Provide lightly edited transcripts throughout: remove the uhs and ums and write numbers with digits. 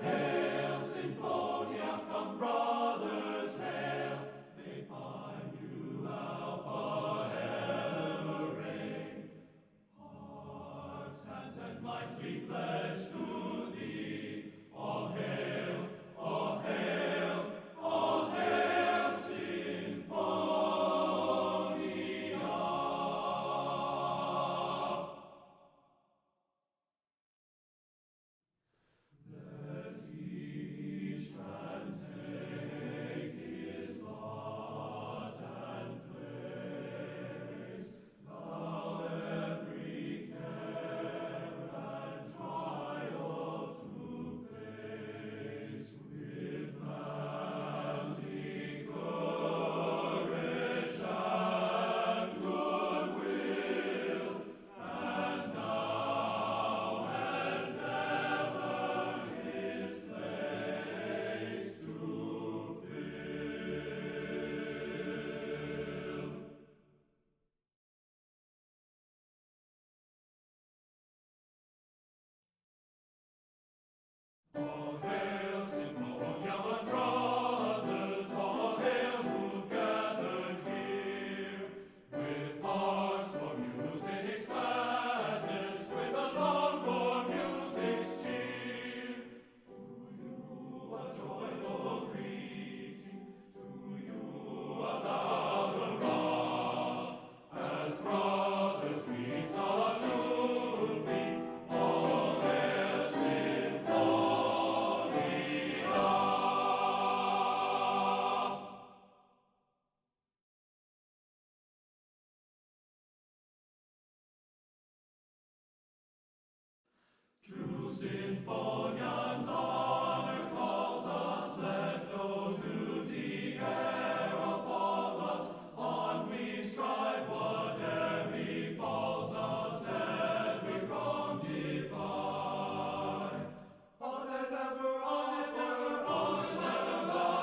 Hail, Symphonia, come brothers, hail, may find you Alpha ever reign. Hearts, hands, and minds we pledge to thee, all hail, all hail, all hail, Symphonia. Let each man take his lot and place, thou every care and trial to face, with manly courage and good will, and now and ever his place to fill. All hail, Symphonia and brothers, all hail who've gathered here, with hearts for music's gladness, with a song for music's cheer. To you a joyful greeting, to you a loud hurrah, as brothers we salute thee, all hail, Symphonia. True Symphonians' honor calls us, let no duty care appall us, on we strive, whate'er befalls us, every wrong defy. On and ever,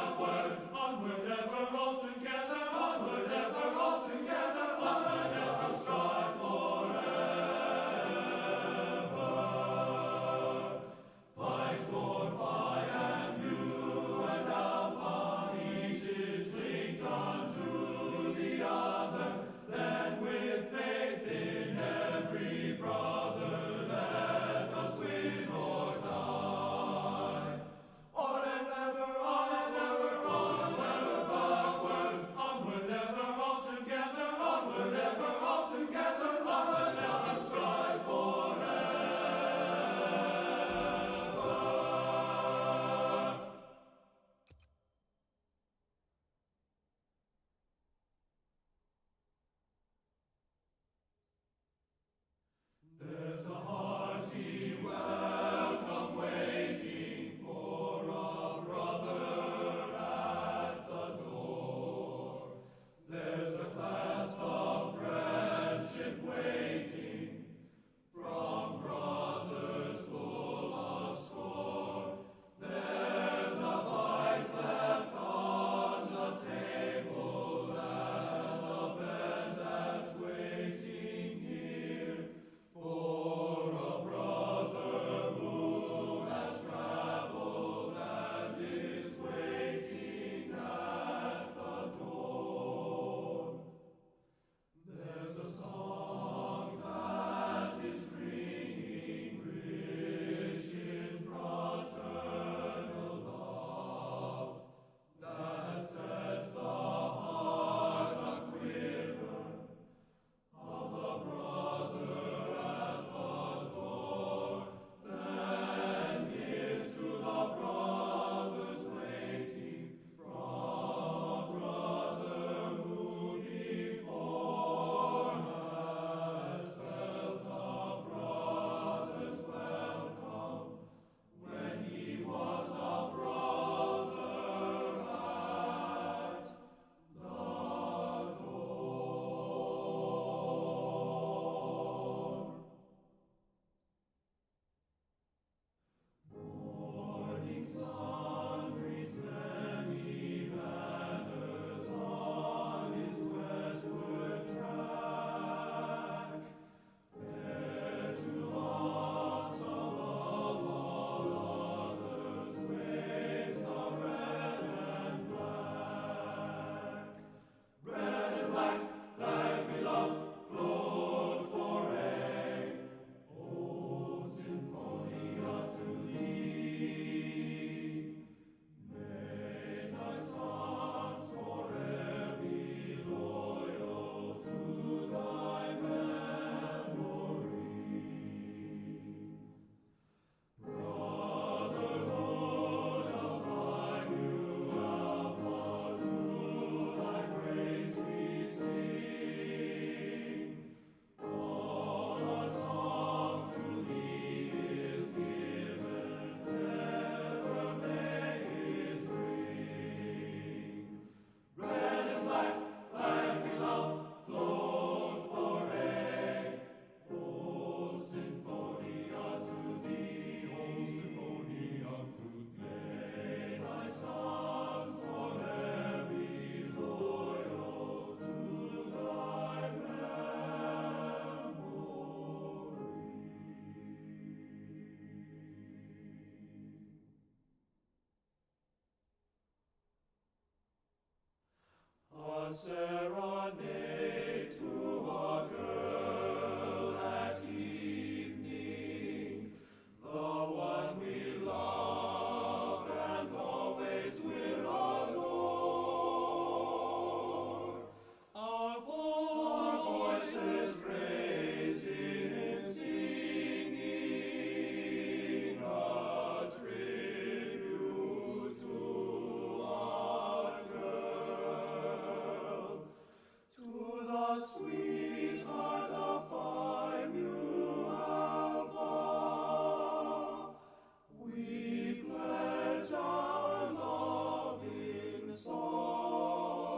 onward, onward ever all together, onward ever all together, onward ever strive forever. Fight for serenade to a girl at evening, the one we love and always will adore. Our voices raising in singing a tribute to our girl, to the sweetheart of Phi Mu Alpha. We pledge our love in song,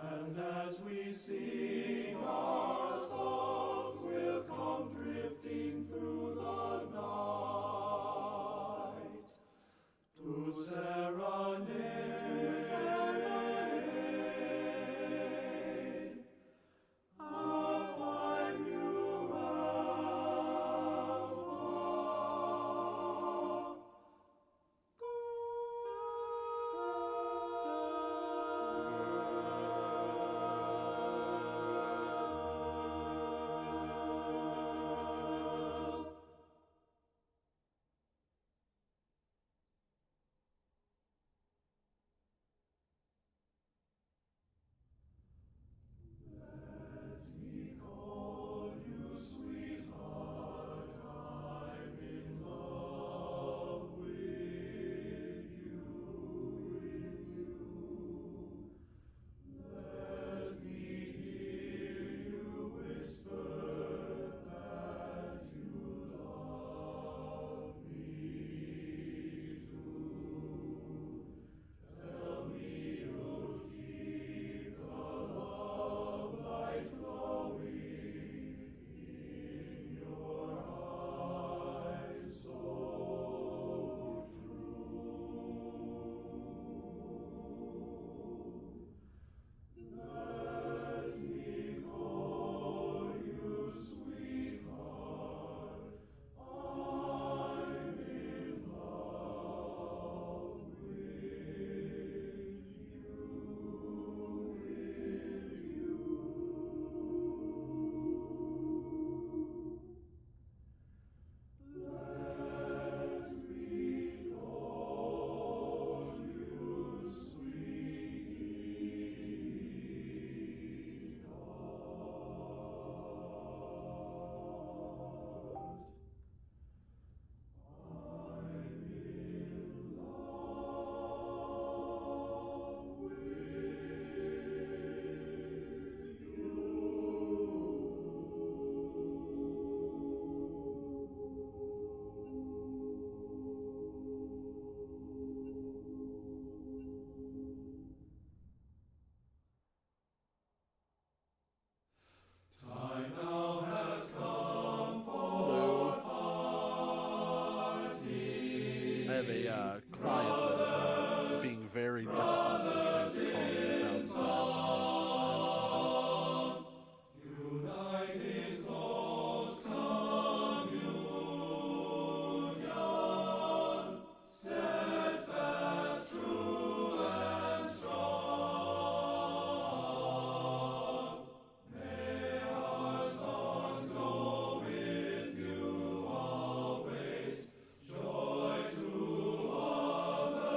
and as we sing, our songs will come drifting through the night to serenade our Phi Mu Alpha. Let me call you sweetheart, I'm in love with you. Let me hear you whisper that you love me too. Tell me you'll keep the love light glowing in your eyes so true. Let me call you sweetheart, I'm in love with Let me call you sweetheart. I'm in love with Time now has come for parting. I have a client that is being very difficult. They're trying to call me 1,000 times and Unite in close communion, steadfast, true, and strong. May our songs go with you always, joy to others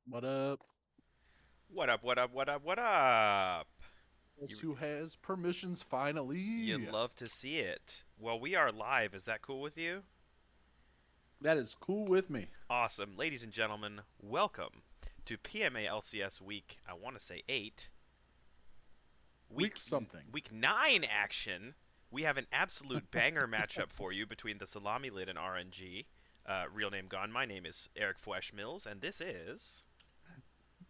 What up? What up, what up, what up, what up? Guess You, who has permissions you finally? love to see it. Well, we are live. Is that cool with you? That is cool with me. Awesome. Ladies and gentlemen, welcome to PMA LCS week, I want to say 8. Week Week, something. week 9 action. We have an absolute banger matchup for you between the Salami Lid and RNG. Real name gone. My name is Eric Flesh Mills, and this is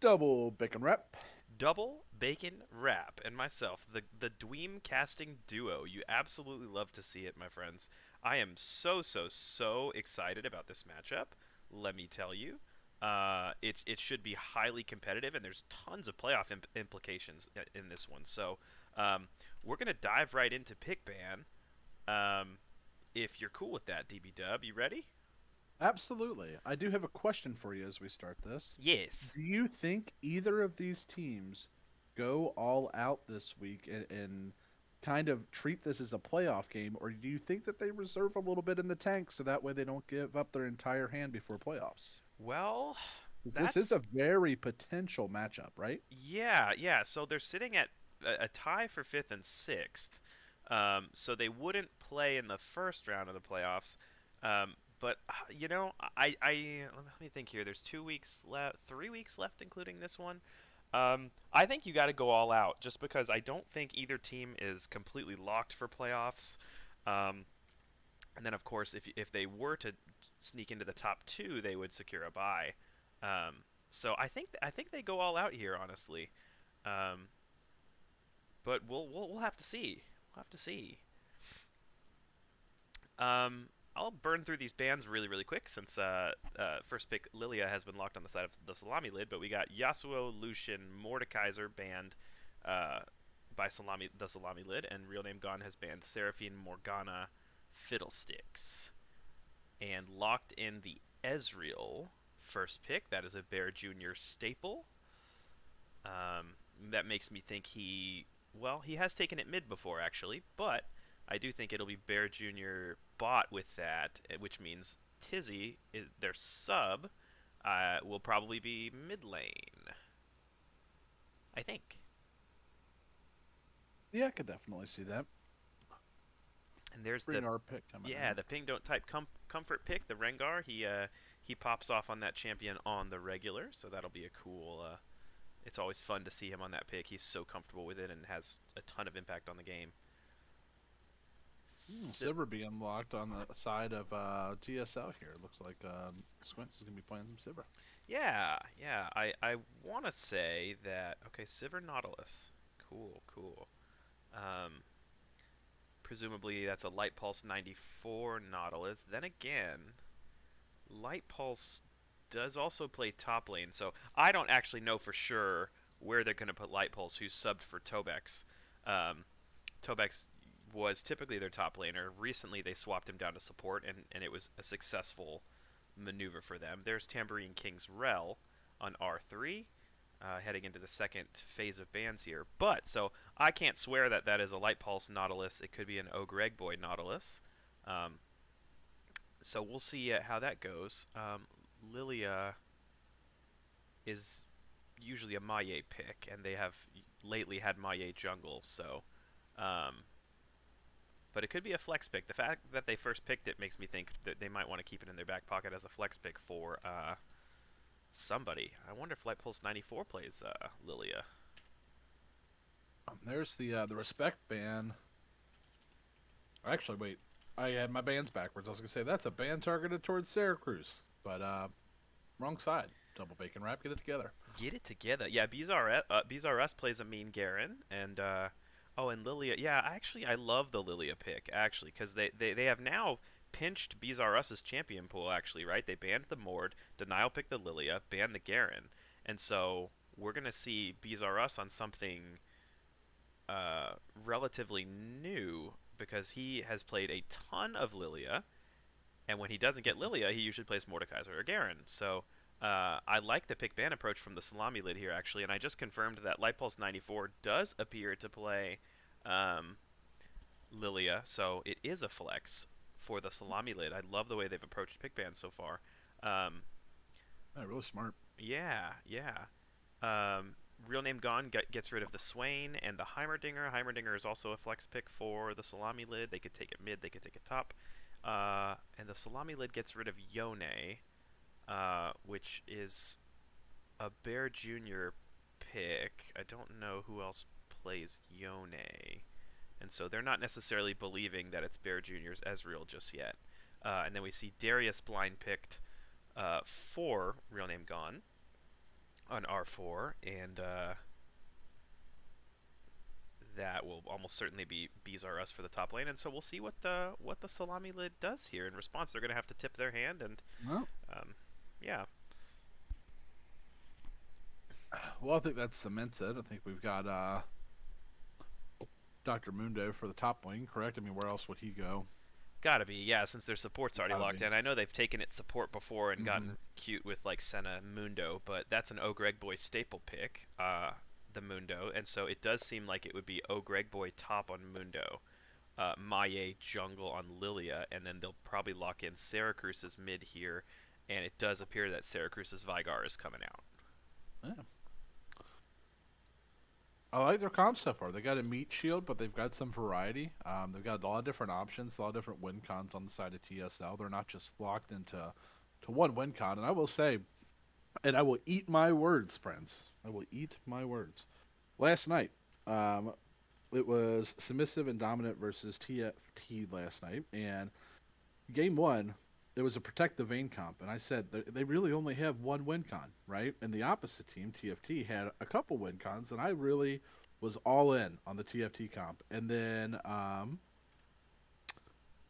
Double bacon wrap. Double Bacon Wrap and myself, the Dweem casting duo. You absolutely love to see it, my friends. I am so excited about this matchup. Let me tell you, it should be highly competitive, and there's tons of playoff implications in this one. So um, we're gonna dive right into pick ban. Um, if you're cool with that, DB Dub, you ready? Absolutely. I do have a question for you as we start this. Yes. Do you think either of these teams go all out this week and kind of treat this as a playoff game, or do you think that they reserve a little bit in the tank so that way they don't give up their entire hand before playoffs? Well, 'Cause this is that's a very potential matchup, right? yeah. So they're sitting at a tie for fifth and sixth. So they wouldn't play in the first round of the playoffs. But let me think here. There's 2 weeks left, 3 weeks left, including this one. I think you got to go all out, just because I don't think either team is completely locked for playoffs. Um, and then, of course, if they were to sneak into the top two, they would secure a bye. So I think they go all out here, honestly. Um, but we'll have to see. We'll have to see. I'll burn through these bands really quick since first pick Lilia has been locked on the side of the Salami Lid, but we got Yasuo, Lucian, Mordekaiser banned uh, by the Salami Lid, and Real Name Gone has banned Seraphine, Morgana, Fiddlesticks, and locked in the Ezreal first pick. That is a Bear Jr. staple. That makes me think he has taken it mid before actually, but I do think it'll be Bear Jr. bot with that, which means Tizzy, their sub, will probably be mid lane. I think. Yeah, I could definitely see that. And there's Bring our pick coming yeah, in. the ping don't type comfort pick, the Rengar. He pops off on that champion on the regular, so that'll be a cool. It's always fun to see him on that pick. He's so comfortable with it and has a ton of impact on the game. Silver being unlocked on the side of TSL here. Looks like Squints is going to be playing some Silver. Yeah. I want to say that. Okay, Sivir Nautilus. Cool. Um, Presumably that's a Light Pulse 94 Nautilus. Then again, Light Pulse does also play top lane, so I don't actually know for sure where they're going to put Light Pulse, who's subbed for Tobex. Um, Tobex was typically their top laner. Recently, they swapped him down to support, and it was a successful maneuver for them. There's Tambourine King's Rel on R3, heading into the second phase of bans here. But, so, I can't swear that that is a Light Pulse Nautilus. It could be an Ogre Boy Nautilus. Um, so we'll see how that goes. Lilia is usually a Maie pick, and they have lately had Maie jungle, so... Um, but it could be a flex pick. The fact that they first picked it makes me think that they might want to keep it in their back pocket as a flex pick for somebody. I wonder if Light Pulse 94 plays Lilia. There's the respect ban. Actually, wait. I had my bands backwards. I was going to say that's a ban targeted towards Syracuse, but wrong side. Double bacon wrap. Get it together. Get it together. Yeah, BZRS plays a mean Garen, and and Lilia. Yeah, actually, I love the Lilia pick actually because they have now pinched BZRS's champion pool. Actually, right? They banned the Mord, Denial picked the Lilia, banned the Garen, and so we're gonna see BZRS on something relatively new because he has played a ton of Lilia, and when he doesn't get Lilia, he usually plays Mordekaiser or Garen. So I like the pick ban approach from the Salami Lid here, actually, and I just confirmed that Light Pulse 94 does appear to play um, Lilia, so it is a flex for the Salami Lid. I love the way they've approached pick ban so far. Um, Really smart. Yeah, yeah. Um, Real Name Gone gets rid of the Swain and the Heimerdinger. Heimerdinger is also a flex pick for the Salami Lid. They could take it mid, they could take it top. And the Salami Lid gets rid of Yone, which is a Bear Jr. pick. I don't know who else plays Yone. And so they're not necessarily believing that it's Bear Jr.'s Ezreal just yet. And then we see Darius blind picked for Real Name Gone on R4, and that will almost certainly be Bees R Us for the top lane. And so we'll see what the Salami Lid does here in response. They're going to have to tip their hand, and Well, yeah, well, I think that cements it. I think we've got Dr. Mundo for the top lane, correct? I mean, where else would he go? gotta be, yeah, since their support's already Gotta locked be. in. I know they've taken it support before and Hmm. gotten cute with like Senna Mundo, but that's an Greg Boy staple pick, the Mundo, and so it does seem like it would be Greg Boy top on Mundo, Maye jungle on Lilia, and then they'll probably lock in Syracruse's mid here, and it does appear that Syracruse's Vigar is coming out. Yeah. I like their comp so far. They got a meat shield, but they've got some variety. They've got a lot of different options, a lot of different win cons on the side of TSL. They're not just locked into one win con. And I will say, and I will eat my words, friends. I will eat my words. Last night, um, it was submissive and dominant versus TFT last night, and game one, it was a protect the vein comp, and I said they really only have one win con, right? And the opposite team, TFT, had a couple win cons, and I really was all in on the TFT comp. And then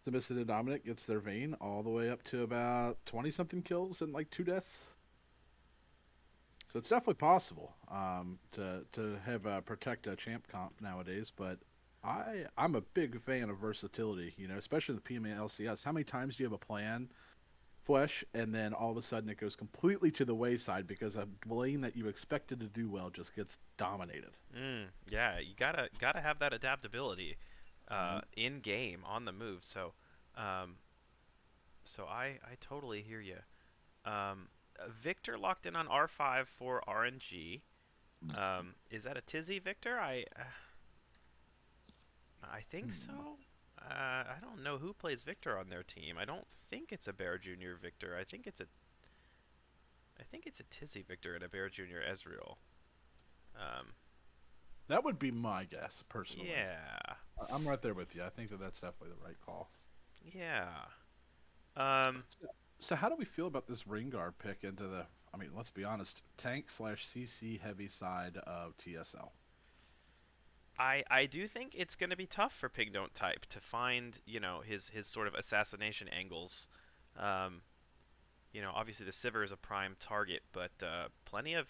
Submissive and Dominant gets their vein all the way up to about 20 something kills and like 2 deaths. So it's definitely possible to have a protect a champ comp nowadays, but I'm a big fan of versatility, especially the PMA LCS. How many times do you have a plan flesh, and then all of a sudden it goes completely to the wayside because a lane that you expected to do well just gets dominated. Yeah, you gotta have that adaptability, Right? in game on the move. Um, so I totally hear you. Victor locked in on R5 for RNG. Is that a Tizzy Victor? I think so. Hmm. I don't know who plays Victor on their team. I don't think it's a Bear Jr. Victor. I think it's a Tizzy Victor and a Bear Jr. Ezreal. Um, That would be my guess, personally. yeah, I'm right there with you. I think that that's definitely the right call. yeah. Um, So how do we feel about this Rengar pick into the? I mean, let's be honest, tank slash CC heavy side of TSL. I do think it's going to be tough for Pig Don't Type to find his sort of assassination angles. Um, obviously the Sivir is a prime target, but plenty of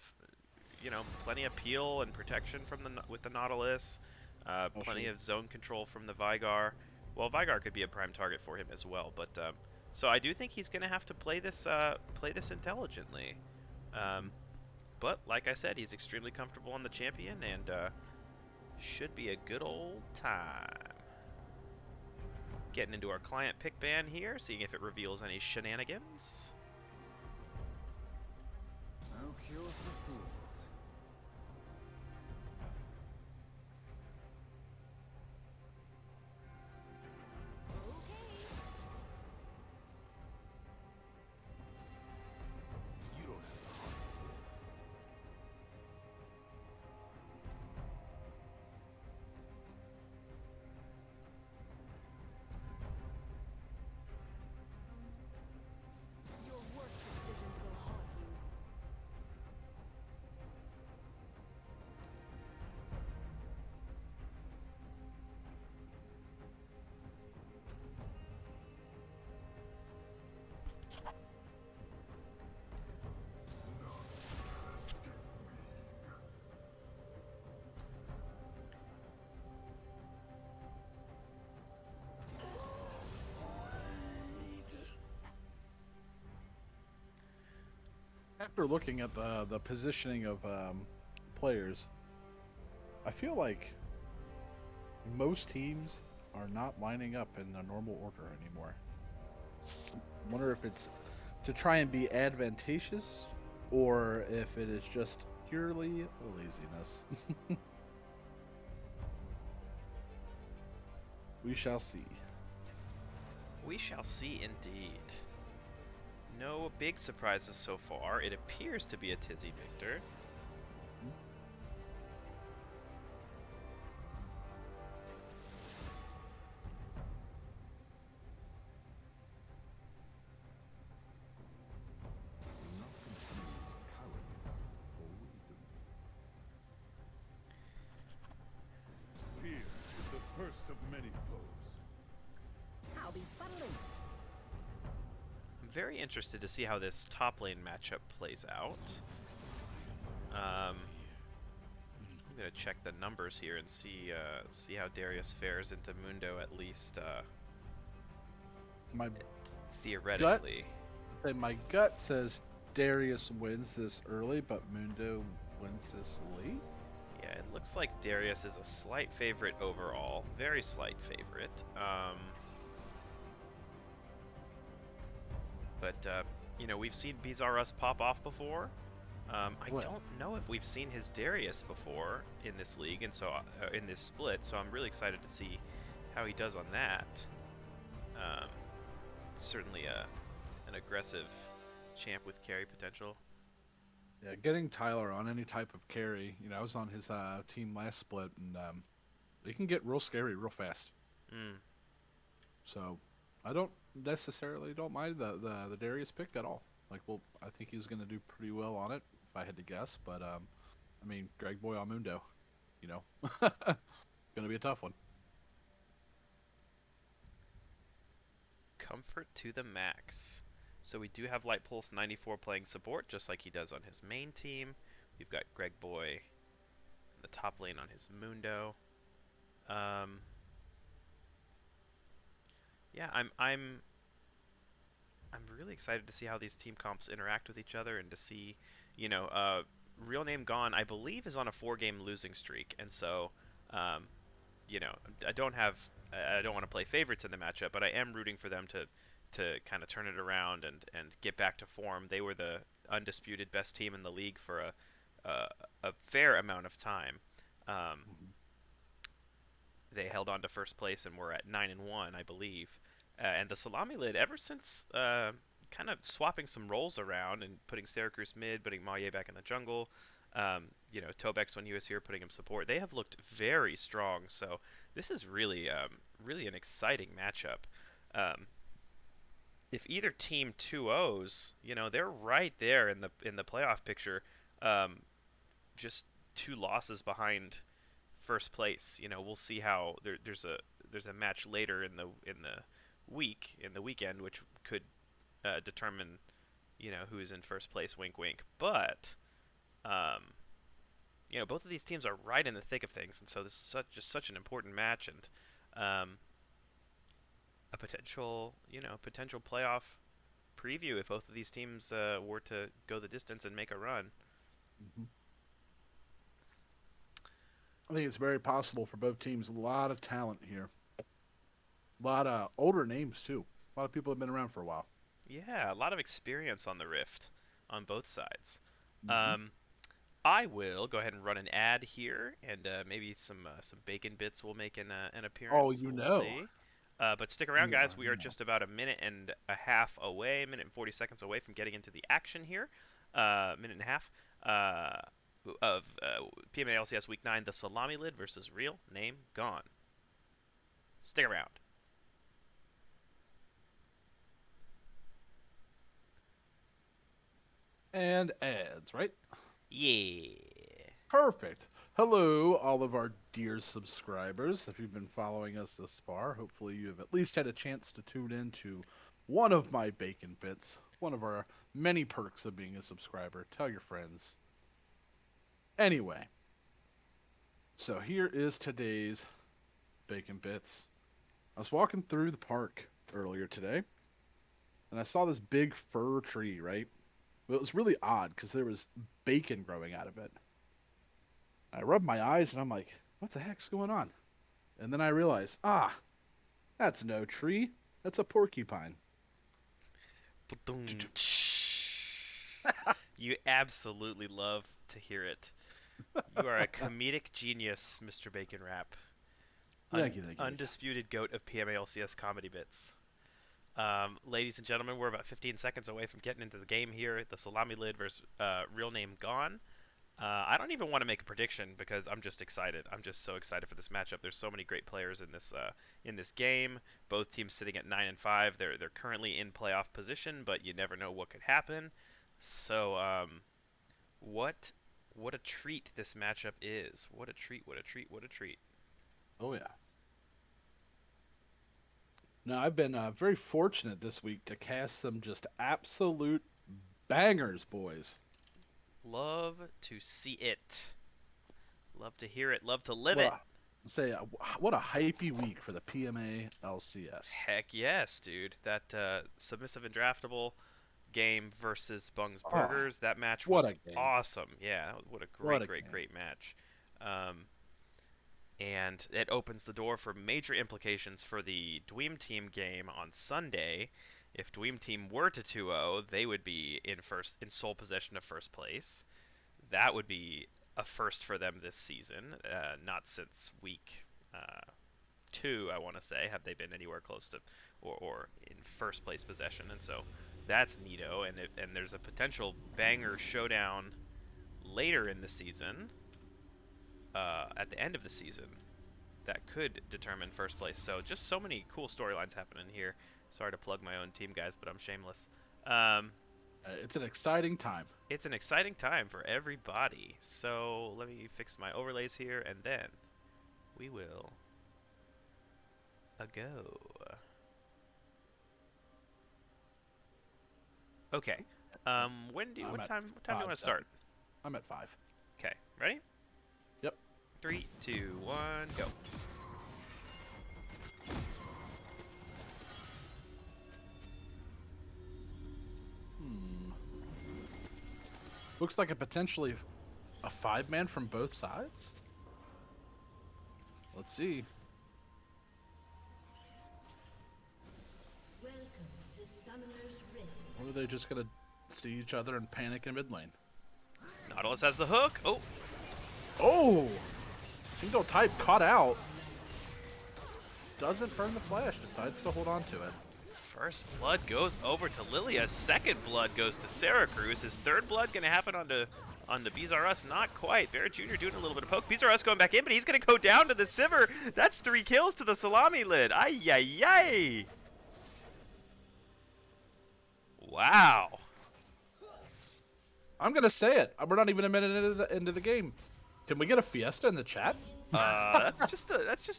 peel and protection from with the Nautilus, Oh, plenty sure. of zone control from the Vigar. Well, Vigar could be a prime target for him as well, but so I do think he's going to have to play this intelligently. Um, but like I said, he's extremely comfortable on the champion and should be a good old time. Getting into our client pick ban here, seeing if it reveals any shenanigans. No cure for fools. You don't have the heart for this. Your worst decisions will haunt you. After looking at the positioning of players, I feel like most teams are not lining up in the normal order anymore. I wonder if it's to try and be advantageous or if it is just purely laziness. We shall see. We shall see indeed. No big surprises so far. It appears to be a Tizzy victor. Fear is the first of many foes. I'll be bundling. I'm very interested to see how this top lane matchup plays out. I'm gonna check the numbers here and see how Darius fares into Mundo at least My theoretically. my gut says Darius wins this early, but Mundo wins this late. Yeah, it looks like Darius is a slight favorite overall, very slight favorite. But you know, we've seen Bizarrus pop off before. I Well. don't know if we've seen his Darius before in this league, and so in this split. So I'm really excited to see how he does on that. Certainly an aggressive champ with carry potential. Yeah, getting Tyler on any type of carry. You know, I was on his team last split, and it can get real scary real fast. Mm. So I don't necessarily don't mind the Darius pick at all. Like, well, I think he's going to do pretty well on it if I had to guess. But I mean, Greg Boy Almundo, you know, going to be a tough one. Comfort to the max. So we do have Light Pulse 94 playing support, just like he does on his main team. We've got Greg Boy in the top lane on his Mundo. Yeah, I'm really excited to see how these team comps interact with each other and to see, you know, Real Name Gone, I believe, is on a 4-game losing streak, and so, you know, I don't want to play favorites in the matchup, but I am rooting for them to kind of turn it around and get back to form. They were the undisputed best team in the league for a fair amount of time. They held on to first place and were at 9-1, I believe. And the Salami Lid, ever since kind of swapping some roles around and putting Syracuse mid, putting Maye back in the jungle, you know, Tobex when he was here, putting him support, they have looked very strong. So this is really, really an exciting matchup. If either team 2-0s, you know, they're right there in the playoff picture, just 2 losses behind first place. You know, we'll see how there's a match later in the weekend, which could determine, you know, who's in first place. Wink, wink. But you know, both of these teams are right in the thick of things, and so this is just such an important match, and a potential playoff preview if both of these teams were to go the distance and make a run. Mm-hmm. I think it's very possible for both teams. A lot of talent here. A lot of older names too. A lot of people have been around for a while. Yeah, a lot of experience on the Rift on both sides. Mm-hmm. I will go ahead and run an ad here, and maybe some bacon bits will make an appearance. Oh, you we'll know. see. But stick around, guys. We are know. just about a minute and a half away, minute and 40 seconds away from getting into the action here. Minute and a half of PMA LCS Week 9, the Salami Lid versus Real Name Gone. Stick around. And ads, right? Yeah. Perfect. Hello, all of our dear subscribers. If you've been following us this far, hopefully you have at least had a chance to tune in to one of my bacon bits, one of our many perks of being a subscriber. Tell your friends. Anyway, so here is today's bacon bits. I was walking through the park earlier today, and I saw this big fir tree, right? But it was really odd because there was bacon growing out of it. I rubbed my eyes and I'm like, what the heck's going on? And then I realized, that's no tree. That's a porcupine. You absolutely love to hear it. You are a comedic genius, Mr. Bacon Wrap. Thank you, thank you, thank you. Undisputed goat of PMA LCS comedy bits. Ladies and gentlemen, we're about 15 seconds away from getting into the game here. The Salami Lid versus Real Name Gone. I don't even want to make a prediction because I'm just excited. I'm just so excited for this matchup. There's so many great players in this game. Both teams sitting at 9 and 5. They're currently in playoff position, but you never know what could happen. So what a treat this matchup is. What a treat, what a treat, what a treat. Oh yeah. Now I've been very fortunate this week to cast some just absolute bangers, boys. Love to see it. Love to hear it. Love to live What it. what a hypey week for the PMA LCS. Heck yes, dude. That submissive and draftable game versus Bung's Oh, Burgers. That match what was a game. awesome. Yeah, what a What a great match. And it opens the door for major implications for the Dweem Team game on Sunday. If Dweem Team were to 2-0, they would be in sole possession of first place. That would be a first for them this season. Not since week 2, I want to say, have they been anywhere close to or in first place possession. And so that's neato. And there's a potential banger showdown later in the season. At the end of the season, that could determine first place. So just so many cool storylines happening here. Sorry to plug my own team, guys, but I'm shameless. It's an exciting time. It's an exciting time for everybody. So let me fix my overlays here, and then we will go. Okay. What time do you want to start? I'm at 5. Okay. Ready? Yep. 3, 2, 1, go. Looks like a potentially a 5-man from both sides. Let's see. Welcome to Summoner's Rift. Or are they just gonna see each other and panic in mid lane? Nautilus has the hook. Oh, Oh! Single type caught out. Doesn't burn the flash, decides to hold on to it. first blood goes over to Lilia. Second blood goes to Sarah Cruz. His third blood going to happen on the BZRS? Not quite. Barrett Jr. doing a little bit of poke. BZRS going back in, but he's going to go down to the Sivir. That's 3 kills to the Salami Lid. Ay, ay, ay. Wow. I'm gonna say it. We're not even a minute into the game. Can we get a fiesta in the chat? That's just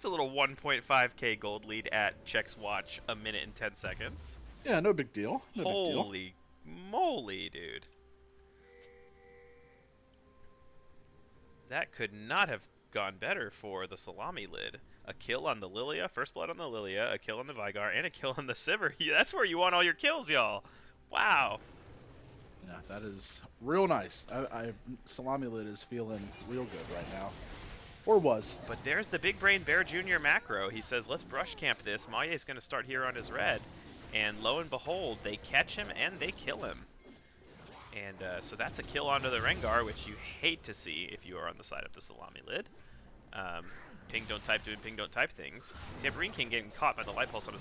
a little 1.5k gold lead at Check's watch, a minute and 10 seconds. Yeah, no big deal. No big deal. Holy moly, dude. That could not have gone better for the Salami Lid. A kill on the Lilia, first blood on the Lilia, a kill on the Vigar, and a kill on the Sivir. That's where you want all your kills, y'all. Wow. Yeah, that is real nice. Salami Lid is feeling real good right now. Or was. But there's the big brain Bear Jr. macro. He says, let's brush camp this. Maya's going to start here on his red. And lo and behold, they catch him and they kill him. And so that's a kill onto the Rengar, which you hate to see if you are on the side of the Salami Lid. Ping don't type doing ping don't type things. Tambourine King getting caught by the Light Pulse on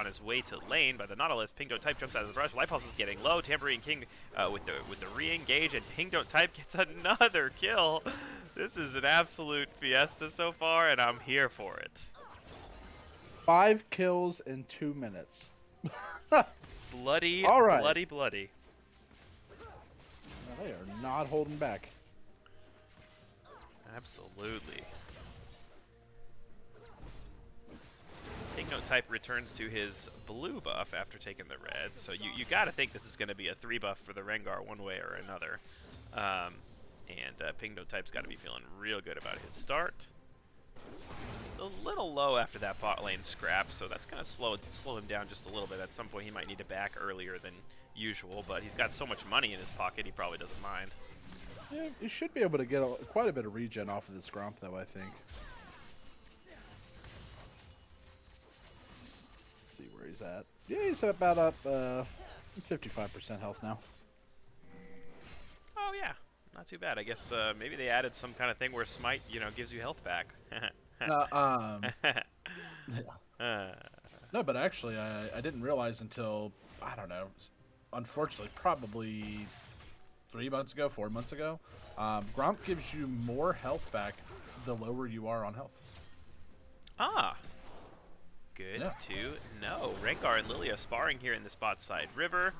his way to lane by the Nautilus. Ping don't type jumps out of the brush. Light Pulse is getting low. Tambourine King with the re-engage, and Ping don't type gets another kill. This is an absolute fiesta so far, and I'm here for it. 5 kills in 2 minutes. Bloody, All right. bloody. They are not holding back. Absolutely. Ping don't type returns to his blue buff after taking the red, so you gotta think this is gonna be a 3 buff for the Rengar one way or another. Ping don't type's gotta be feeling real good about his start. A little low after that bot lane scrap, so that's gonna slow him down just a little bit. At some point he might need to back earlier than usual, but he's got so much money in his pocket he probably doesn't mind. Yeah, he should be able to get quite a bit of regen off of this Gromp, though, I think. Let's see where he's at. Yeah, he's about up 55% health now. not too bad. I guess maybe they added some kind of thing where Smite, gives you health back. Uh, No, but actually, I didn't realize until, I don't know, unfortunately, probably 3 months ago, 4 months ago, Gromp gives you more health back the lower you are on health. Ah, good Yeah. to know. Rengar and Lilia sparring here in the spot side river.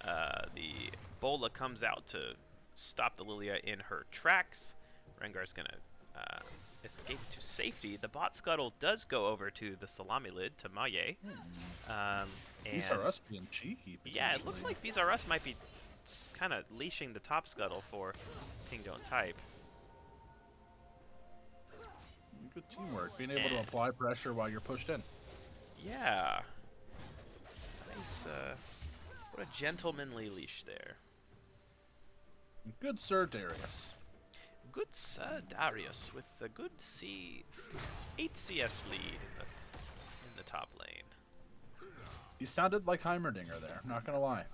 The Bola comes out to stop the Lilia in her tracks. Rengar's gonna escape to safety. The bot scuttle does go over to the Salami lid, to Maye. These And are us being cheeky. yeah, it looks like Bees R Us might be kind of leashing the top scuttle for Ping Don't Type. Good teamwork, being able to And- apply pressure while you're pushed in. Yeah. Nice, what a gentlemanly leash there. Good Sir Darius. Good Sir Darius with the good 8 CS lead in the top lane. You sounded like Heimerdinger there, not gonna lie.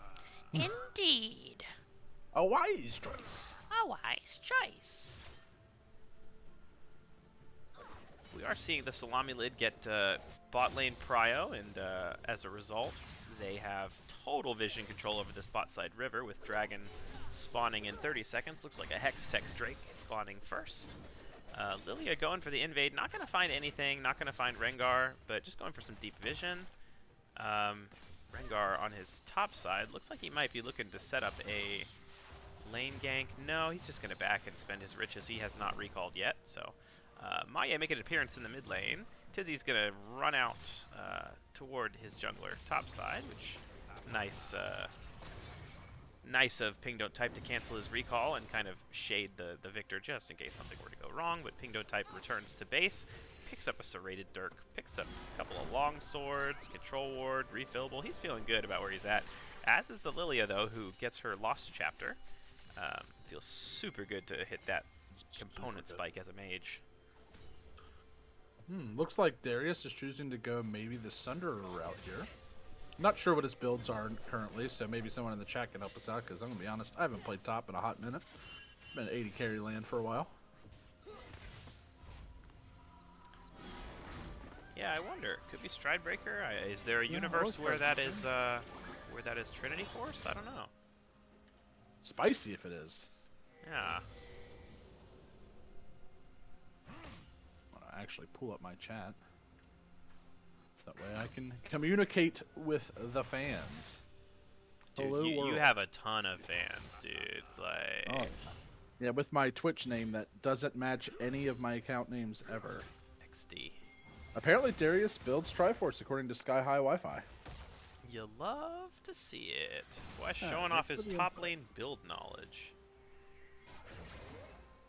Indeed. A wise choice. A wise choice. We are seeing the Salami lid get bot lane prio, and as a result, they have total vision control over this bot side river with Dragon spawning in 30 seconds. Looks like a Hextech Drake spawning first. Lilia going for the invade. Not going to find anything. Not going to find Rengar, but just going for some deep vision. Rengar on his top side. Looks like he might be looking to set up a lane gank. No, he's just going to back and spend his riches. He has not recalled yet, so... Maye making an appearance in the mid lane. Tizzy's gonna run out toward his jungler top side, which nice of Ping Don't Type to cancel his recall and kind of shade the victor just in case something were to go wrong. But Ping Don't Type returns to base, picks up a serrated Dirk, picks up a couple of long swords, control ward, refillable. He's feeling good about where he's at. As is the Lilia though, who gets her lost chapter. Feels super good to hit that component spike as a mage. Looks like Darius is choosing to go maybe the Sunder route here. Not sure what his builds are currently, so maybe someone in the chat can help us out, because I'm going to be honest, I haven't played top in a hot minute. Been 80 carry land for a while. Yeah, I wonder. Could be Stridebreaker. Is there a Yeah, universe it where was that is Trinity Force? I don't know. Spicy if it is. Yeah. Actually pull up my chat. That way I can communicate with the fans. Dude, Hello you world. have a ton of fans, dude. Like, Oh. Yeah, with my Twitch name that doesn't match any of my account names ever. XD. Apparently Darius builds Triforce according to Sky High Wi-Fi. You love to see it. Boy, Yeah, showing off that's his pretty top lane build knowledge.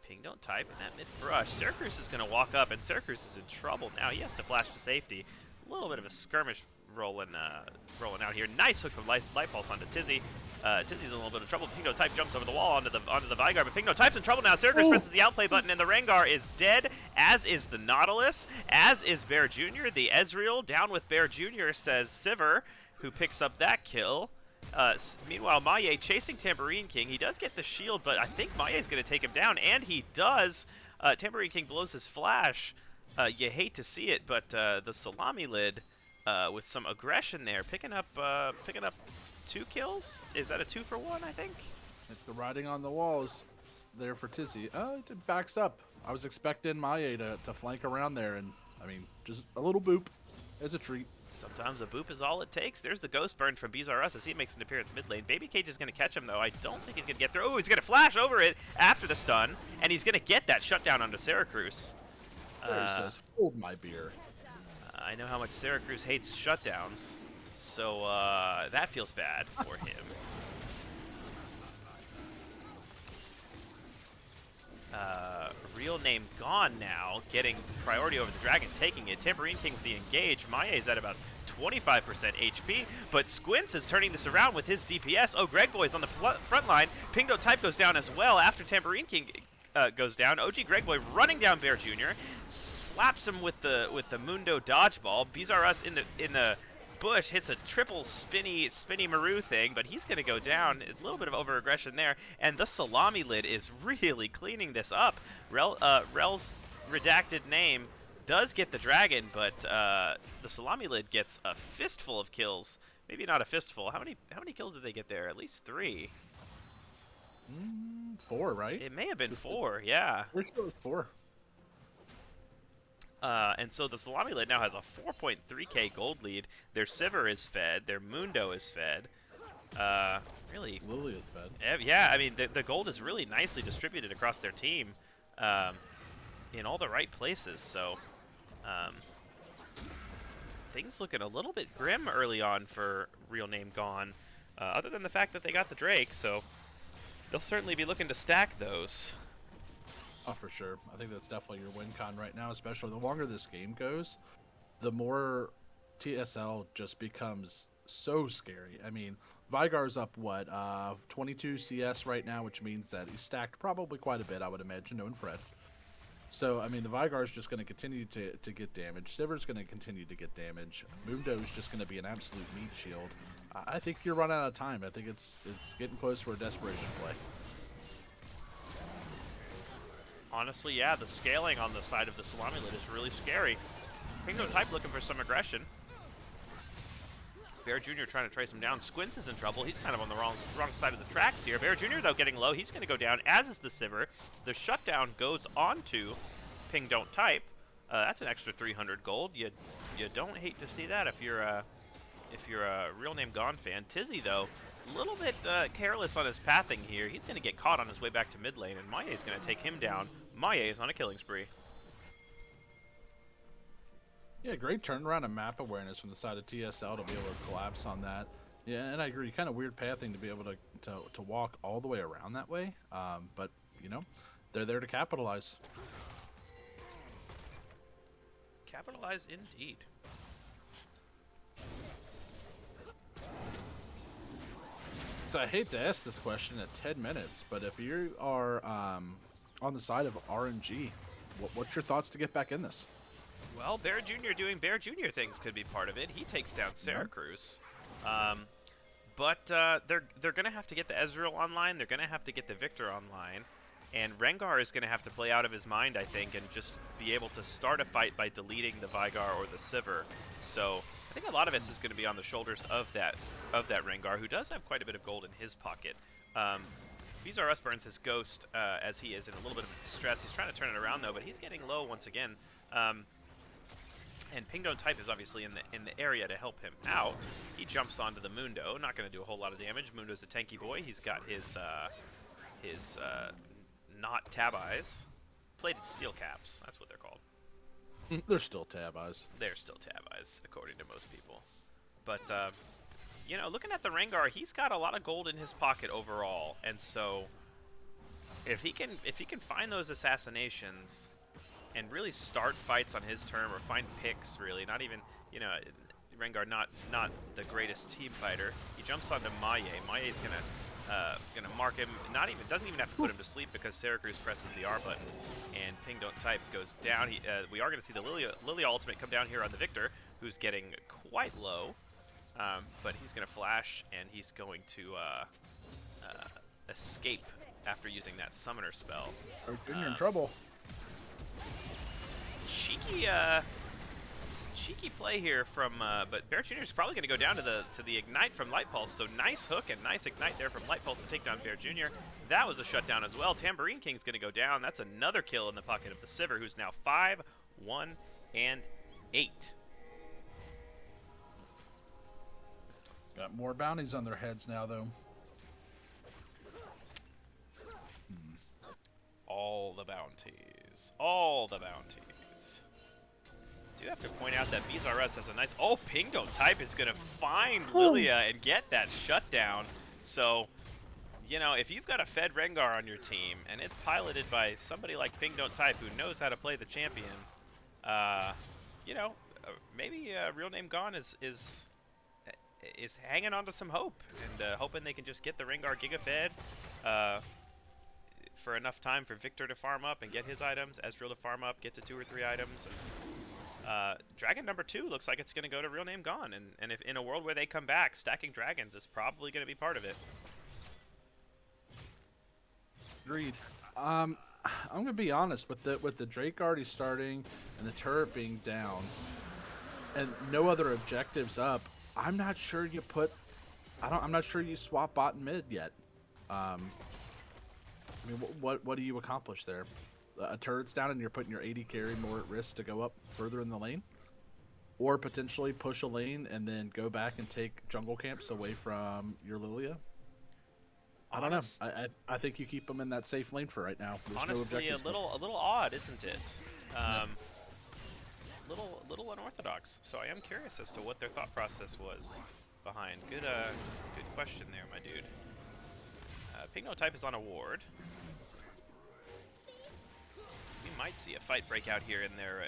Ping Don't Type in that mid brush. Syracuse is going to walk up, and Syracuse is in trouble now. He has to flash to safety. A little bit of a skirmish rolling out here. Nice hook from Light Pulse onto Tizzy. Tizzy's in a little bit of trouble. Ping Don't Type jumps over the wall onto the Vigor, but Ping Don't Type's in trouble now. Syracuse presses the outplay button, and the Rengar is dead, as is the Nautilus, as is Bear Jr. The Ezreal down with Bear Jr., says Sivir, who picks up that kill. Meanwhile, Maye chasing Tambourine King. He does get the shield, but I think Maye's going to take him down, and he does. Tambourine King blows his flash. You hate to see it, but the Salami lid with some aggression there, picking up 2 kills. Is that a 2-for-1? I think. The writing on the walls there for Tizzy. It backs up. I was expecting Maye to flank around there, and I mean, just a little boop is a treat. Sometimes a boop is all it takes. There's the Ghost Burn from BZRS as he makes an appearance mid lane. Baby Cage is going to catch him, though. I don't think he's going to get through. Oh, he's going to flash over it after the stun, and he's going to get that shutdown onto Syracuse. There he says, hold my beer. I know how much Syracuse hates shutdowns, so that feels bad for him. Real name gone now, getting priority over the Dragon, taking it. Tambourine King with the engage. Maye's at about 25% HP, but Squints is turning this around with his DPS. Oh, Greg Boy's on the front line. Ping Don't Type goes down as well after Tambourine King goes down. OG Greg Boy running down Bear Jr., slaps him with the Mundo dodgeball. BZRS in the bush, hits a triple spinny Maru thing, but he's going to go down. A little bit of over-aggression there, and the salami lid is really cleaning this up. Rel's redacted name does get the dragon, but the salami lid gets a fistful of kills. Maybe not a fistful. How many kills did they get there? At least 3. 4, right? It may have been 4, yeah. We're sure it's 4. And so the salami lid now has a 4.3k gold lead. Their Sivir is fed. Their Mundo is fed. Really, Lily is fed. yeah, I mean, the gold is really nicely distributed across their team in all the right places. So things looking a little bit grim early on for Real Name Gone, other than the fact that they got the Drake. So they'll certainly be looking to stack those. Oh, for sure. I think that's definitely your win con right now, especially the longer this game goes, the more TSL just becomes so scary. I mean, Vygar's up, 22 CS right now, which means that he's stacked probably quite a bit, I would imagine, knowing Fred. So, I mean, the Vygar's just going to continue to get damage. Sivir's going to continue to get damage. Mundo's just going to be an absolute meat shield. I think you're running out of time. I think it's getting close to a desperation play. Honestly, yeah, the scaling on the side of the salami lid is really scary. Pingo type looking for some aggression. Bear Jr. trying to trace him down. Squints is in trouble. He's kind of on the wrong side of the tracks here. Bear Jr. though getting low. He's going to go down, as is the Sivir. The shutdown goes on to Ping Don't Type. That's an extra 300 gold. You don't hate to see that if you're a Real Name Gone fan. Tizzy though, a little bit careless on his pathing here. He's going to get caught on his way back to mid lane, and Maye is going to take him down. Maye is on a killing spree. Yeah, great turnaround and map awareness from the side of TSL to be able to collapse on that. Yeah, and I agree, kind of weird pathing to be able to walk all the way around that way. But, you know, they're there to capitalize. Capitalize indeed. So I hate to ask this question at 10 minutes, but if you are on the side of RNG, what's your thoughts to get back in this? Well, Bear Jr. doing Bear Jr. things could be part of it. He takes down Syracuse. But they're going to have to get the Ezreal online. They're going to have to get the Victor online. And Rengar is going to have to play out of his mind, I think, and just be able to start a fight by deleting the Vygar or the Sivir. So I think a lot of this is going to be on the shoulders of that Rengar, who does have quite a bit of gold in his pocket. Bizarre burns his Ghost as he is in a little bit of distress. He's trying to turn it around, though, but he's getting low once again. And Ping Don't Type is obviously in the area to help him out. He jumps onto the Mundo, not going to do a whole lot of damage. Mundo's a tanky boy. He's got his not tab eyes, plated steel caps. That's what they're called. They're still tab eyes. They're still tab eyes, according to most people. But you know, looking at the Rengar, he's got a lot of gold in his pocket overall, and so if he can find those assassinations and really start fights on his term, or find picks, really, not even, you know, Rengar not the greatest team fighter. He jumps onto Maye. Maye's gonna mark him. Doesn't even have to put him to sleep because Syracuse presses the R button, and Ping Don't Type goes down. We are gonna see the Lily ultimate come down here on the Victor, who's getting quite low, but he's gonna flash, and he's going to escape after using that summoner spell. You're in trouble. Cheeky play here from, but Bear Jr. is probably going to go down to the Ignite from Light Pulse. So nice hook and nice Ignite there from Light Pulse to take down Bear Jr. That was a shutdown as well. Tambourine King's going to go down. That's another kill in the pocket of the Sivir, who's now 5, 1, and 8. Got more bounties on their heads now, though. All the bounties. All the bounties. Do have to point out that BZRS has a nice... Oh, Ping Don't Type is going to find Lilia and get that shutdown. So, you know, if you've got a fed Rengar on your team, and it's piloted by somebody like Ping Don't Type who knows how to play the champion, you know, maybe Real Name Gone is hanging on to some hope, and hoping they can just get the Rengar Giga fed for enough time for Victor to farm up and get his items, Ezreal to farm up, get to 2 or 3 items. And, Dragon number 2 looks like it's going to go to Real Name Gone, and if in a world where they come back, stacking dragons is probably going to be part of it. Agreed. I'm gonna be honest with the Drake already starting and the turret being down, and no other objectives up. I'm not sure you put. I'm not sure you swap bot and mid yet. I mean, what do you accomplish there? A turret's down and you're putting your 80 carry more at risk to go up further in the lane, or potentially push a lane and then go back and take jungle camps away from your Lilia. I don't know. I think you keep them in that safe lane for right now. There's Honestly, no a little odd, isn't it? Little unorthodox. So I am curious as to what their thought process was behind. Good question there, my dude. Pigno type is on a ward. We might see a fight break out here in their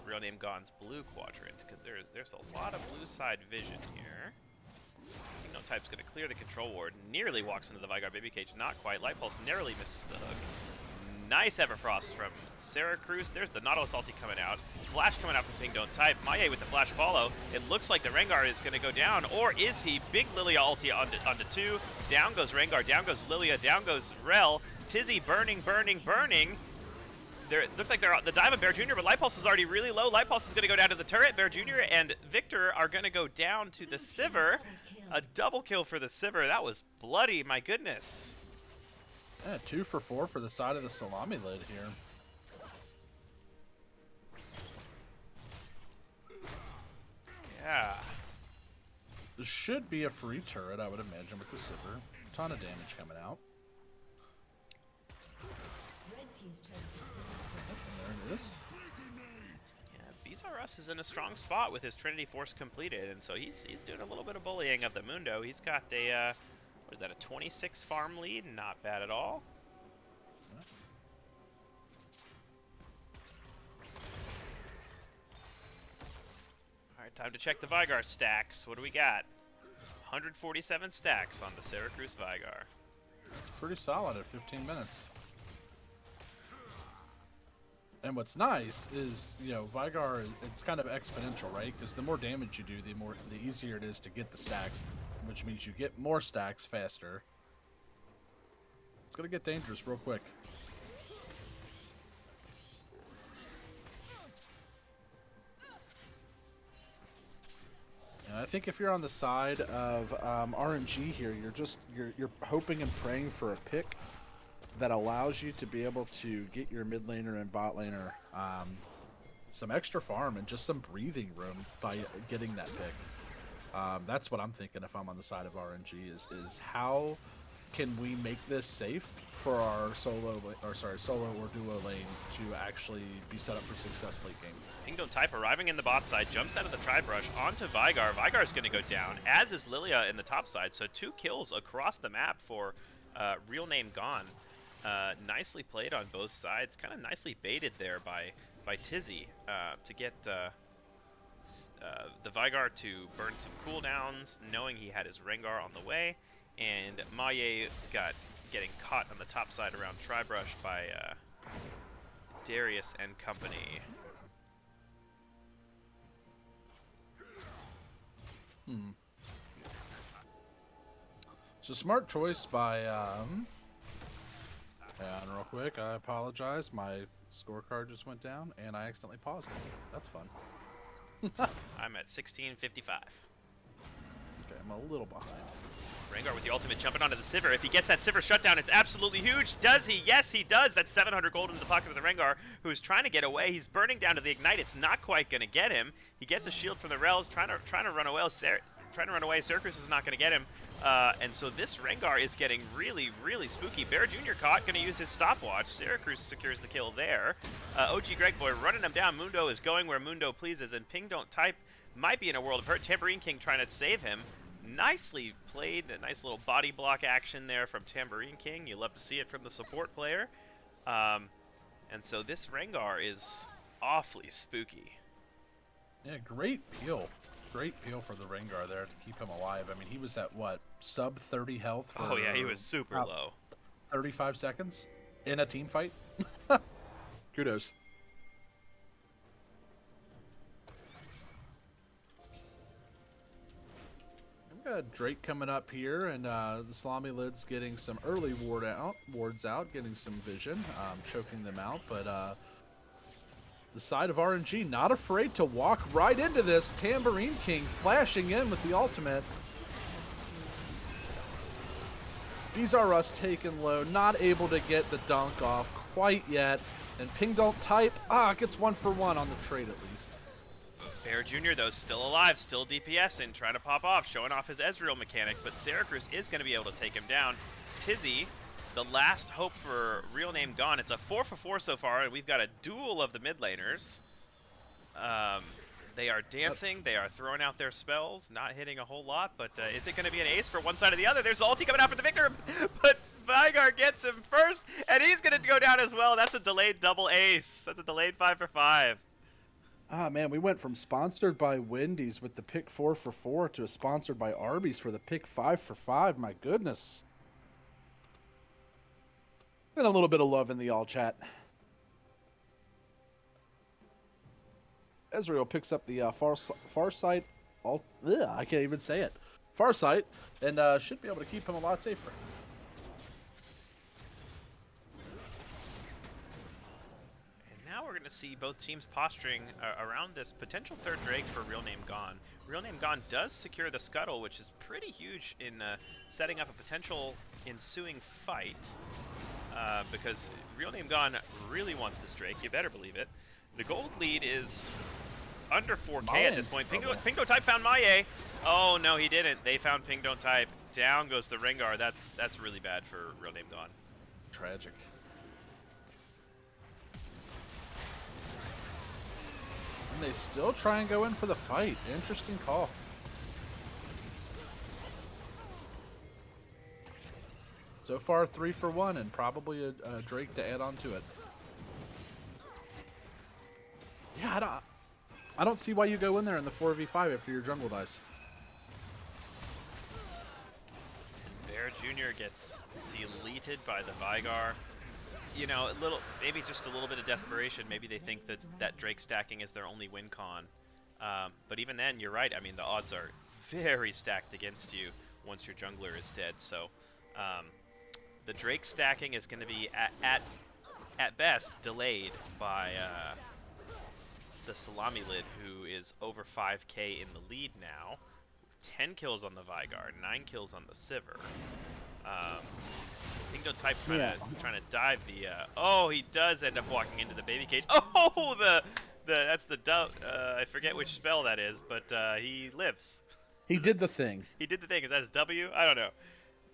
Real Name Gone's blue quadrant, because there's a lot of blue side vision here. Pigno type's going to clear the control ward. Nearly walks into the Vygar baby cage. Not quite. Light Pulse narrowly misses the hook. Nice Everfrost from Syracuse. There's the Nautilus ulti coming out. Flash coming out from Ping Don't Type. Maye with the flash follow. It looks like the Rengar is going to go down, or is he? Big Lilia ulti onto 2. Down goes Rengar, down goes Lilia, down goes Rel. Tizzy burning. It looks like they're the dive of Bear Jr., but Light Pulse is already really low. Light Pulse is going to go down to the turret. Bear Jr. and Victor are going to go down to the Sivir. A double kill for the Sivir. That was bloody, my goodness. Yeah, 2 for 4 for the side of the salami lid here. Yeah. This should be a free turret, I would imagine, with the Sivir. Ton of damage coming out. And there it is. Yeah, BZRS is in a strong spot with his Trinity Force completed, and so he's doing a little bit of bullying of the Mundo. He's got a what is that, a 26 farm lead? Not bad at all. Alright, time to check the Vygar stacks. What do we got? 147 stacks on the Syracuse Vygar. It's pretty solid at 15 minutes. And what's nice is, you know, Vygar, it's kind of exponential, right? Because the more damage you do, the easier it is to get the stacks, which means you get more stacks faster. It's gonna get dangerous real quick. And I think if you're on the side of RNG here, you're hoping and praying for a pick that allows you to be able to get your mid laner and bot laner some extra farm and just some breathing room by getting that pick. That's what I'm thinking if I'm on the side of RNG is how can we make this safe for our solo or duo lane to actually be set up for success late game. Ping Don't Type arriving in the bot side, jumps out of the Tri-Brush onto Vygar. Vygar's going to go down, as is Lilia in the top side, so 2 kills across the map for Real Name Gone. Nicely played on both sides, kind of nicely baited there by Tizzy to get the Vygar to burn some cooldowns, knowing he had his Rengar on the way, and Maye getting caught on the top side around Tri-Brush by Darius and company. It's a smart choice by hang on real quick, I apologize. My scorecard just went down and I accidentally paused it. That's fun. I'm at 1655. Okay, I'm a little behind. Rengar with the ultimate jumping onto the Sivir. If he gets that Sivir shutdown, it's absolutely huge. Does he? Yes, he does. That's 700 gold in the pocket of the Rengar, who's trying to get away. He's burning down to the Ignite. It's not quite going to get him. He gets a shield from the Rels, trying to run away. Syracuse is not going to get him. And so this Rengar is getting really, really spooky. Bear Jr. caught, going to use his stopwatch. Syracuse secures the kill there. OG Greg Boy running him down. Mundo is going where Mundo pleases, and Ping Don't Type might be in a world of hurt. Tambourine King trying to save him. Nicely played. A nice little body block action there from Tambourine King. You love to see it from the support player. And so this Rengar is awfully spooky. Yeah, great peel. Great peel for the Rengar there to keep him alive. I mean, he was at, what, sub 30 health for Oh, yeah, he was super low. 35 seconds in a team fight. Kudos. Drake coming up here, and the Salami Lid's getting some early wards out, getting some vision, choking them out. But the side of RNG not afraid to walk right into this. Tambourine King flashing in with the ultimate. These are us taken low, not able to get the dunk off quite yet. And Ping don't type. Gets 1 for 1 on the trade at least. Bear Jr., though, still alive, still DPSing, trying to pop off, showing off his Ezreal mechanics, but Syracuse is going to be able to take him down. Tizzy, the last hope for Real Name Gone. It's a 4 for 4 so far, and we've got a duel of the mid laners. They are dancing, they are throwing out their spells, not hitting a whole lot, but is it going to be an ace for one side or the other? There's ulti coming out for the Victor, but Vigar gets him first, and he's going to go down as well. That's a delayed double ace. That's a delayed 5 for 5. Man, we went from sponsored by Wendy's with the pick 4 for 4 to a sponsored by Arby's for the pick 5 for 5. My goodness. And a little bit of love in the all chat. Ezreal picks up the far side. I can't even say it. Far sight, and should be able to keep him a lot safer. Now we're going to see both teams posturing around this potential third Drake for Real Name Gone. Real Name Gone does secure the Scuttle, which is pretty huge in setting up a potential ensuing fight. Because Real Name Gone really wants this Drake, you better believe it. The gold lead is under 4K at this point. Ping Don't Type found Maye. Oh, no, he didn't. They found Ping Don't Type. Down goes the Rengar. That's really bad for Real Name Gone. Tragic. And they still try and go in for the fight. Interesting call. So far, 3 for 1, and probably a Drake to add on to it. Yeah, I don't see why you go in there in the 4v5 after your jungle dies. Bear Jr. gets deleted by the Vigar. You know, maybe just a little bit of desperation. Maybe they think that Drake stacking is their only win con. But even then, you're right. I mean, the odds are very stacked against you once your jungler is dead. So the Drake stacking is going to be at best delayed by the Salami Lid, who is over 5K in the lead now. 10 kills on the Vigar, 9 kills on the Sivir. Ping Don't Type trying to dive the. Oh, he does end up walking into the baby cage. Oh, that's the I forget which spell that is, but he lives. He did the thing. He did the thing. Is that his W? I don't know,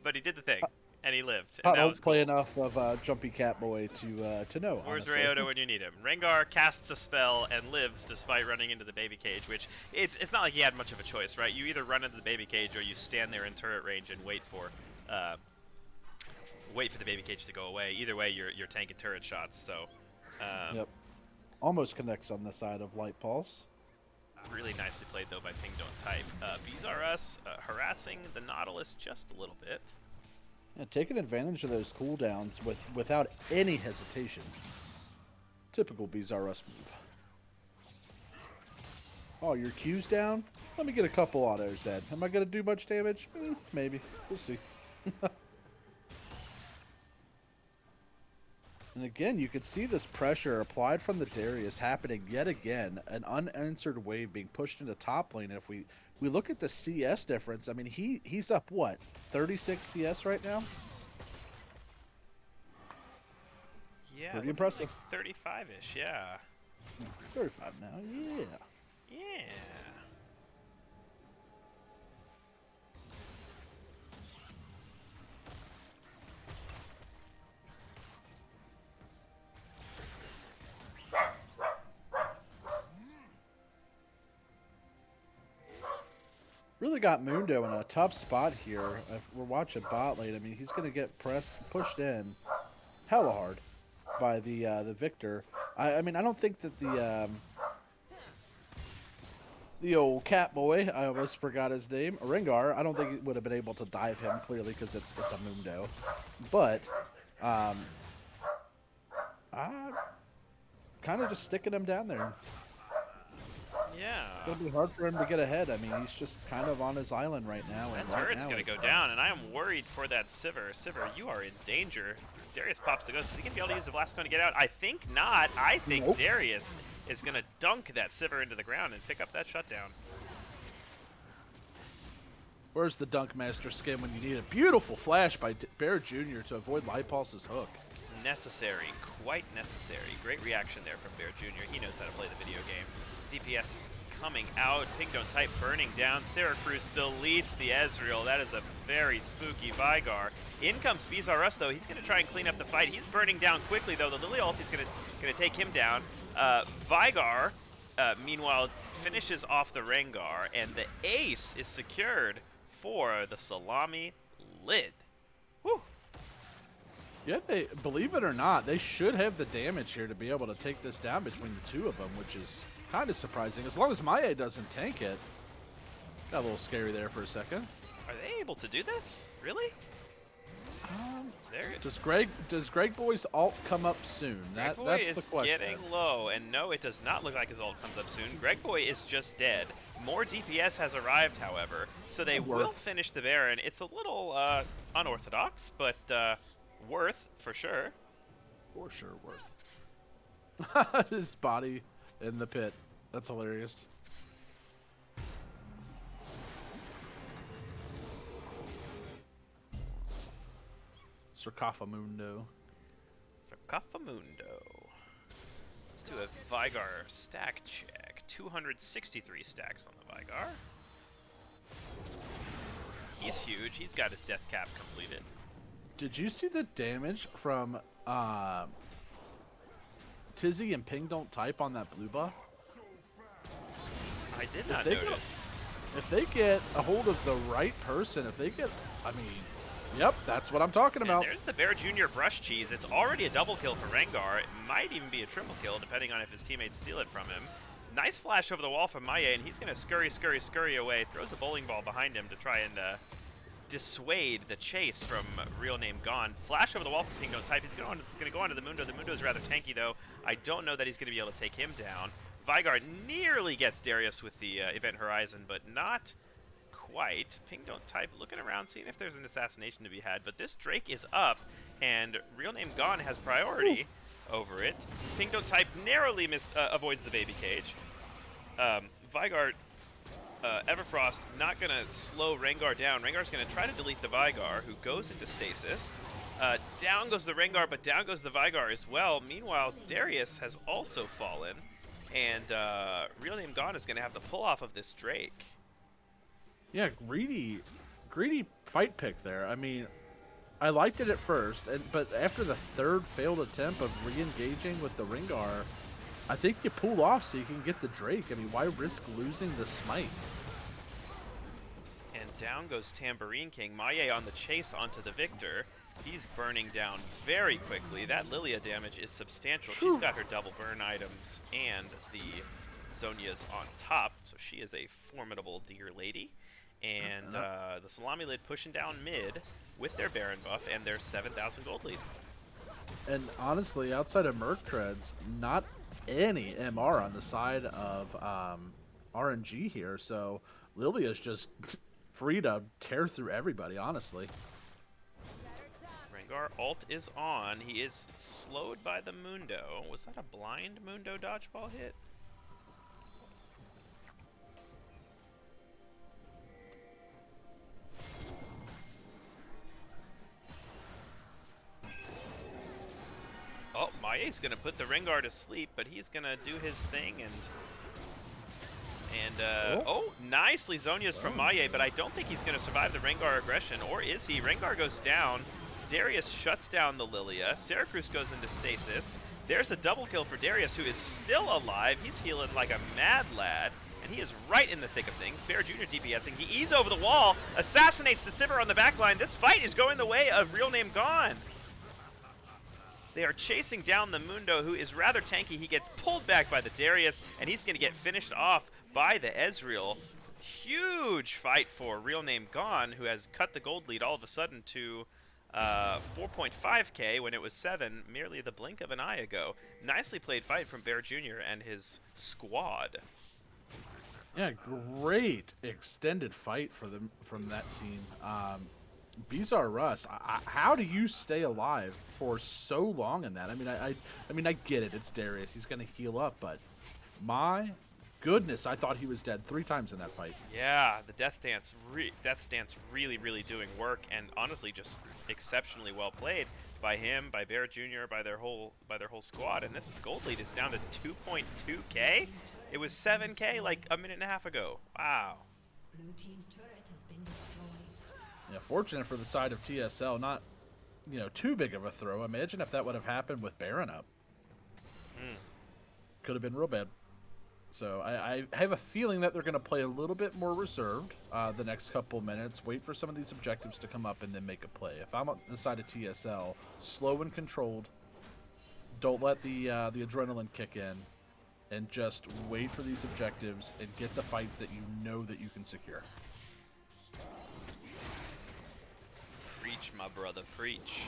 but he did the thing, and he lived. I And that don't was play cool. enough of Jumpy Catboy to know. Where's honestly. Ryota when you need him? Rengar casts a spell and lives despite running into the baby cage, which it's not like he had much of a choice, right? You either run into the baby cage or you stand there in turret range and wait for the baby cage to go away. Either way, you're tanking turret shots. So, Yep. Almost connects on the side of Light Pulse. really nicely played though by Ping Don't Type. These are us harassing the Nautilus just a little bit. Yeah, taking advantage of those cooldowns without any hesitation. Typical BZRS move. Oh, your Q's down? Let me get a couple autos then. Am I going to do much damage? Maybe. We'll see. And again, you can see this pressure applied from the Darius happening yet again. An unanswered wave being pushed into top lane. And if we look at the CS difference, I mean, he's up, what, 36 CS right now? Yeah, Pretty impressive. Like 35-ish, yeah. 35 now, yeah. Yeah. Really got Mundo in a tough spot here. If we're watching bot lane, I mean, he's going to get pushed in hella hard by the Victor. I mean, I don't think that the old cat boy, I almost forgot his name, Rengar, I don't think he would have been able to dive him, clearly, because it's a Mundo. But, kind of just sticking him down there. Yeah. It's gonna be hard for him to get ahead. I mean, he's just kind of on his island right now. That And right turret's now, gonna go down, and I am worried for that Sivir. Sivir, you are in danger. Darius pops the ghost. Is he gonna be able to use the blast cone to get out? I think not. I think Nope. Darius is gonna dunk that Sivir into the ground and pick up that shutdown. Where's the Dunk Master skin when you need a beautiful flash by Bear Jr. to avoid Light Pulse's hook? Necessary, quite necessary. Great reaction there from Bear Jr. He knows how to play the video game. DPS coming out. Pink don't type burning down. Syracuse deletes the Ezreal. That is a very spooky Vigar. In comes Bizarre though. He's going to try and clean up the fight. He's burning down quickly though. The Lily ult is going to take him down. Vigar, meanwhile, finishes off the Rengar, and the ace is secured for the Salami lid. Woo! Yeah, believe it or not, they should have the damage here to be able to take this down between the two of them, which is kind of surprising. As long as Maya doesn't tank it. Got a little scary there for a second. Are they able to do this? Really? There. Does Greg Boy's ult come up soon? Greg Boy That's is the question. getting low, and no, it does not look like his ult comes up soon. Greg Boy is just dead. More DPS has arrived, however, so they will finish the Baron. It's a little unorthodox, but worth for sure. For sure, worth. His body in the pit. That's hilarious. Sarcophamundo. Sarcophamundo. Let's do a Vigar stack check. 263 stacks on the Vigar. He's huge. He's got his death cap completed. Did you see the damage from Tizzy and Ping don't type on that blue buff? I did not notice. If they get a hold of the right person, yep, that's what I'm talking about. And there's the Bear Jr. brush cheese. It's already a double kill for Rengar. It might even be a triple kill, depending on if his teammates steal it from him. Nice flash over the wall from Maya, and he's going to scurry away. Throws a bowling ball behind him to try and dissuade the chase from Real Name Gone. Flash over the wall from Ping Don't Type. He's going to go onto the Mundo. The Mundo is rather tanky, though. I don't know that he's going to be able to take him down. Vigar nearly gets Darius with the Event Horizon, but not quite. Ping Don't Type looking around, seeing if there's an assassination to be had, but this Drake is up, and Real Name Gone has priority over it. Ping Don't Type narrowly avoids the baby cage. Vigar, Everfrost not going to slow Rengar down. Rengar's going to try to delete the Vigar, who goes into stasis. Down goes the Rengar, but down goes the Vigar as well. Meanwhile, Darius has also fallen, and Real Name Gone is going to have to pull off of this Drake. Yeah, greedy fight pick there. I mean, I liked it at first, but after the third failed attempt of re-engaging with the Rengar, I think you pull off so you can get the Drake. I mean, why risk losing the smite? And down goes Tambourine King. Maye on the chase onto the Victor. He's burning down very quickly. That Lilia damage is substantial. She's got her double burn items and the Zonia's on top, so she is a formidable dear lady. And the Salami Lid pushing down mid with their Baron buff and their 7,000 gold lead. And honestly, outside of Merc Treads, not any MR on the side of RNG here, so Lilia's just free to tear through everybody, honestly. Rengar ult is on. He is slowed by the Mundo. Was that a blind Mundo dodgeball hit? Oh, Maie's gonna put the Rengar to sleep, but he's gonna do his thing and nicely Zonia's from Maie, but I don't think he's gonna survive the Rengar aggression, or is he? Rengar goes down. Darius shuts down the Lilia. Syracuse goes into stasis. There's a double kill for Darius, who is still alive. He's healing like a mad lad, and he is right in the thick of things. Bear Jr. DPSing. He ease over the wall, assassinates the Sivir on the backline. This fight is going the way of Real Name Gone. They are chasing down the Mundo, who is rather tanky. He gets pulled back by the Darius, and he's going to get finished off by the Ezreal. Huge fight for Real Name Gone, who has cut the gold lead all of a sudden to 4.5k when it was 7, merely the blink of an eye ago. Nicely played fight from Bear Jr. and his squad. Yeah, great extended fight for them from that team. Bizarre Russ, how do you stay alive for so long in that? I mean, I get it. It's Darius. He's gonna heal up, but my goodness, I thought he was dead 3 times in that fight. Yeah, the Death Stance really, really doing work, and honestly, just exceptionally well played by him, by Bear Jr., by their whole squad. And this gold lead is down to 2.2k. It was 7k like a minute and a half ago. Wow. Blue team's turret has been destroyed. Yeah, fortunate for the side of TSL, not too big of a throw. Imagine if that would have happened with Baron up. Could have been real bad. So I have a feeling that they're going to play a little bit more reserved the next couple minutes, wait for some of these objectives to come up, and then make a play. If I'm on the side of TSL, slow and controlled, don't let the adrenaline kick in, and just wait for these objectives and get the fights that you know that you can secure. Preach, my brother, preach.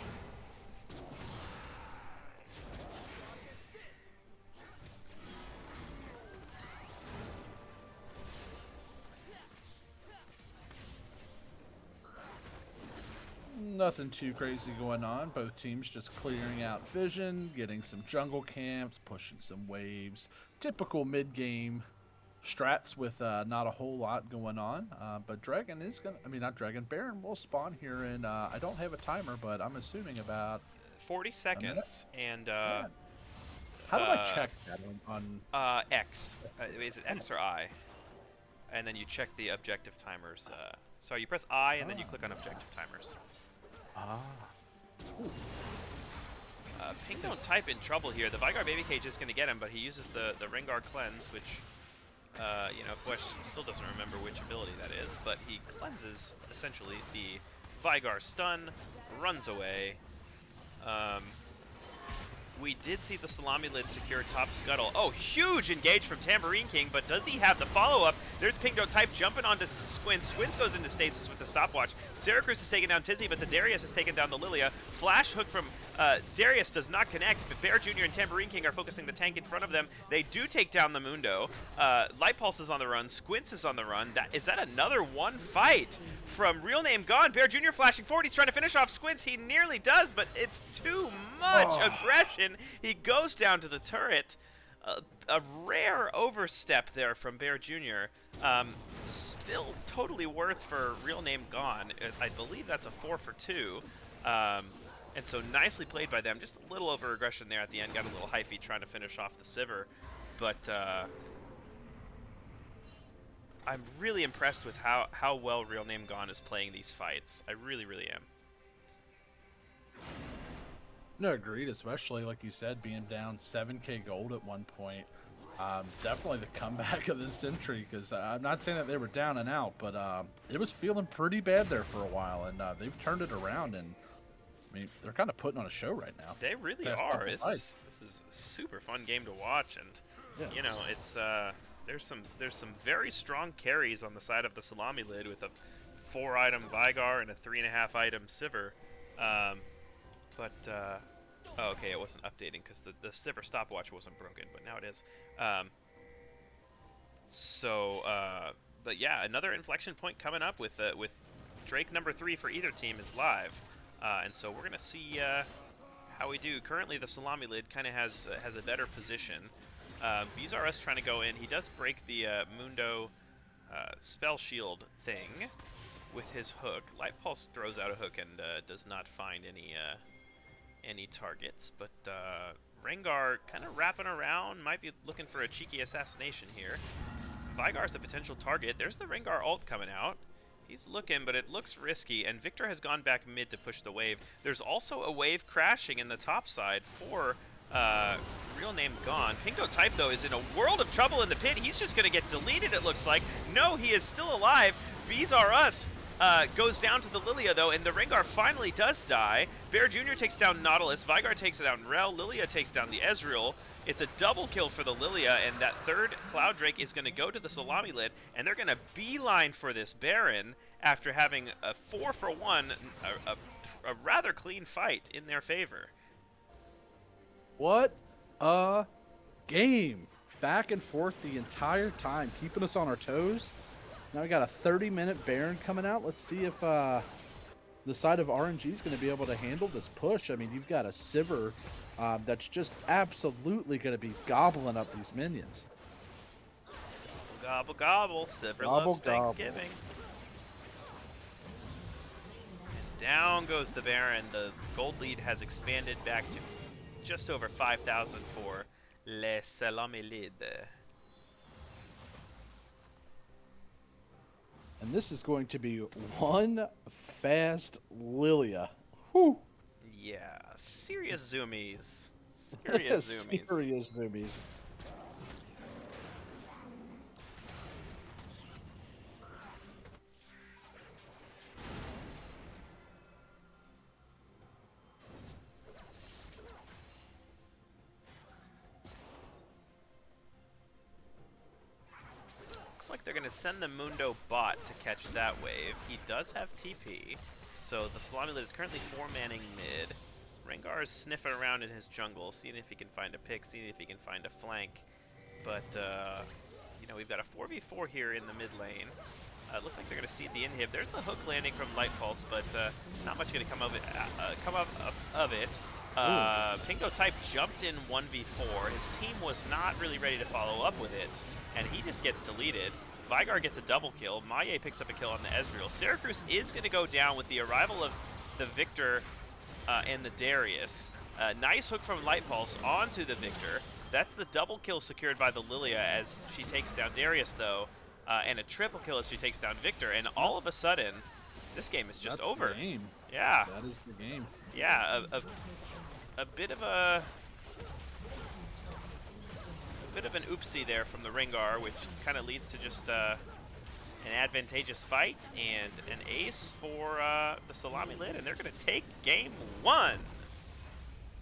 Nothing too crazy going on. Both teams just clearing out vision, getting some jungle camps, pushing some waves. Typical mid-game strats with not a whole lot going on. But Dragon is going to... I mean, not Dragon. Baron will spawn here in... I don't have a timer, but I'm assuming about... 40 seconds, and... Yeah. How do I check that on X. Is it X or I? And then you check the objective timers. Sorry, you press I, and then you click on objective timers. Ping don't type in trouble here. The Vygar Baby Cage is going to get him, but he uses the Rengar Cleanse, which, Flesh still doesn't remember which ability that is, but he cleanses, essentially, the Vygar stun, runs away. We did see the Salami Lid secure top scuttle. Oh, huge engage from Tambourine King, but does he have the follow-up? There's Pingdo type jumping onto Squints. Squints goes into stasis with the stopwatch. Syracuse has taken down Tizzy, but the Darius has taken down the Lilia. Flash hook from Darius does not connect, but Bear Jr. and Tambourine King are focusing the tank in front of them. They do take down the Mundo. Light Pulse is on the run. Squints is on the run. Is that another one fight from Real Name Gone? Bear Jr. flashing forward. He's trying to finish off Squints. He nearly does, but it's too much aggression. He goes down to the turret. A rare overstep there from Bear Jr. Still totally worth for Real Name Gone. I believe that's a 4 for 2. And so nicely played by them. Just a little over aggression there at the end. Got a little hyphy trying to finish off the Sivir. But I'm really impressed with how well Real Name Gone is playing these fights. I really, really am. No, agreed, especially, like you said, being down 7k gold at one point. Definitely the comeback of the century, because I'm not saying that they were down and out, but it was feeling pretty bad there for a while, and they've turned it around, and I mean, they're kind of putting on a show right now. They really are. This is a super fun game to watch, and you know, it's there's some very strong carries on the side of the Salami Lid with a 4-item Vygar and a 3.5-item Sivir. Oh, okay, it wasn't updating because the Sivir stopwatch wasn't broken, but now it is. But yeah, another inflection point coming up with Drake number 3 for either team is live, and so we're gonna see how we do. Currently, the Salami Lid kind of has a better position. BZRS trying to go in. He does break the Mundo spell shield thing with his hook. Light Pulse throws out a hook and does not find any targets, but Rengar kind of wrapping around, might be looking for a cheeky assassination here. Vygar's a potential target. There's the Rengar ult coming out. He's looking, but it looks risky, and Victor has gone back mid to push the wave. There's also a wave crashing in the top side for Real Name Gone. Pingdo Type, though, is in a world of trouble in the pit. He's just going to get deleted, it looks like. No, he is still alive. Bees are us. Goes down to the Lilia, though, and the Rengar finally does die. Bear Jr. takes down Nautilus. Vygar takes down Rel. Lilia takes down the Ezreal. It's a double kill for the Lilia, and that third Cloud Drake is going to go to the Salami Lid, and they're going to beeline for this Baron after having a 4 for 1, a rather clean fight in their favor. What a game back and forth the entire time, keeping us on our toes. Now we got a 30-minute Baron coming out. Let's see if the side of RNG is going to be able to handle this push. I mean, you've got a Sivir that's just absolutely going to be gobbling up these minions. Gobble gobble. Sivir Gobble, loves gobble. Thanksgiving. And down goes the Baron. The gold lead has expanded back to just over 5,000 for Les Salamilides. And this is going to be one fast Lilia. Whew. Yeah, serious zoomies. Serious zoomies. Serious zoomies. Looks like they're going to send the Mundo bot to catch that wave. He does have TP, so the Salami Lid is currently 4-manning mid. Rengar is sniffing around in his jungle, seeing if he can find a pick, seeing if he can find a flank. But, you know, we've got a 4v4 here in the mid lane. Looks like they're going to seed the inhib. There's the hook landing from Light Pulse, but not much going to come of it. Pingo Type jumped in 1v4. His team was not really ready to follow up with it, and he just gets deleted. Vigar gets a double kill. Maye picks up a kill on the Ezreal. Syracuse is going to go down with the arrival of the Victor and the Darius. Nice hook from Light Pulse onto the Victor. That's the double kill secured by the Lilia as she takes down Darius, though, and a triple kill as she takes down Victor. And all of a sudden, this game is just over. That's the game. Yeah. That is the game. Yeah, a bit of an oopsie there from the Rengar, which kind of leads to just an advantageous fight and an ace for the Salami Lid, and they're going to take game 1.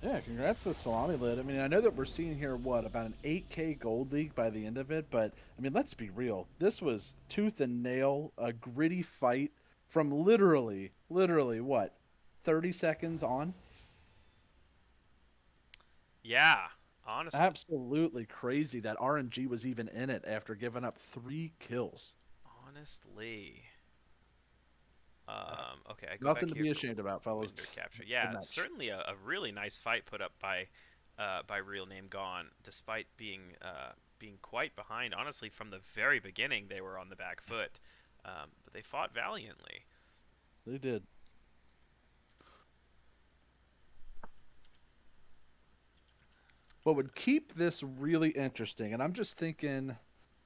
Yeah, congrats to the Salami Lid. I mean, I know that we're seeing here, what, about an 8K gold league by the end of it, but, I mean, let's be real. This was tooth and nail, a gritty fight from literally, what, 30 seconds on? Yeah, honestly. Absolutely crazy that RNG was even in it after giving up 3 kills. Honestly. Okay, I go Nothing back to here be for ashamed about, fellas. Winter capture. Good Yeah, match. certainly a really nice fight put up by Real Name Gone, despite being quite behind. Honestly, from the very beginning, they were on the back foot, but they fought valiantly. They did. What would keep this really interesting, and I'm just thinking,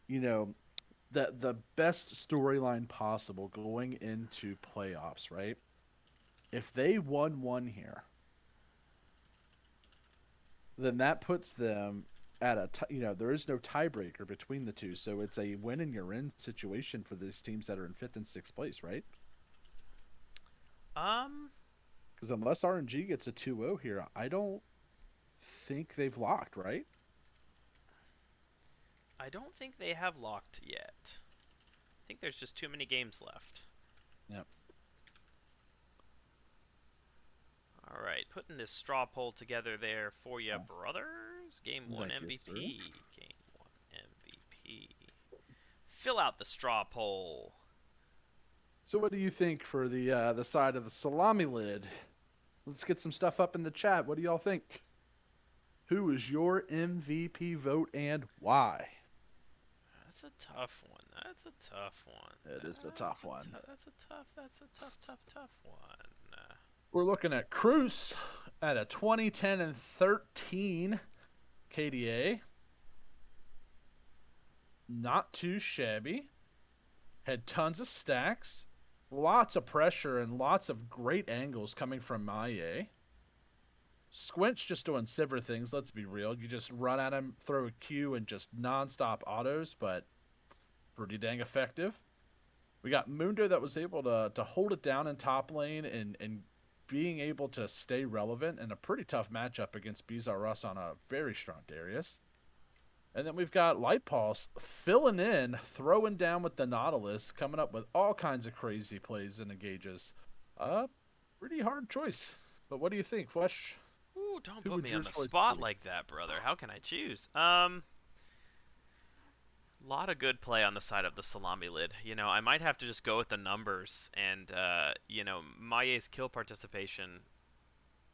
you know, the best storyline possible going into playoffs, right? If they won one here, then that puts them at a there is no tiebreaker between the two, so it's a win and you're in situation for these teams that are in 5th and 6th place, right? Because unless RNG gets a 2-0 here, I don't think they've locked, right? I don't think they have locked yet. I think there's just too many games left. Yep. All right, putting this straw poll together there for you, Oh. brothers. Game 1 Thank you, MVP. sir. Game 1 MVP. Fill out the straw poll. So what do you think for the side of the Salami Lid? Let's get some stuff up in the chat. What do y'all think? Who is your MVP vote and why? That's a tough one. That's a tough one. It is a tough one. That's a tough one. We're looking at Cruz at a 20, 10, and 13 KDA. Not too shabby. Had tons of stacks. Lots of pressure and lots of great angles coming from Maye. Squinch just doing Sivir things, let's be real. You just run at him, throw a Q, and just non-stop autos, but pretty dang effective. We got Mundo that was able to hold it down in top lane and being able to stay relevant in a pretty tough matchup against Bizarrus on a very strong Darius. And then we've got Light Pulse filling in, throwing down with the Nautilus, coming up with all kinds of crazy plays and engages. Pretty hard choice. But what do you think, Flesh? Ooh, don't Who put would me your on the choice spot be? like that, brother. How can I choose? lot of good play on the side of the salami lid. You know, I might have to just go with the numbers, and you know, Maye's kill participation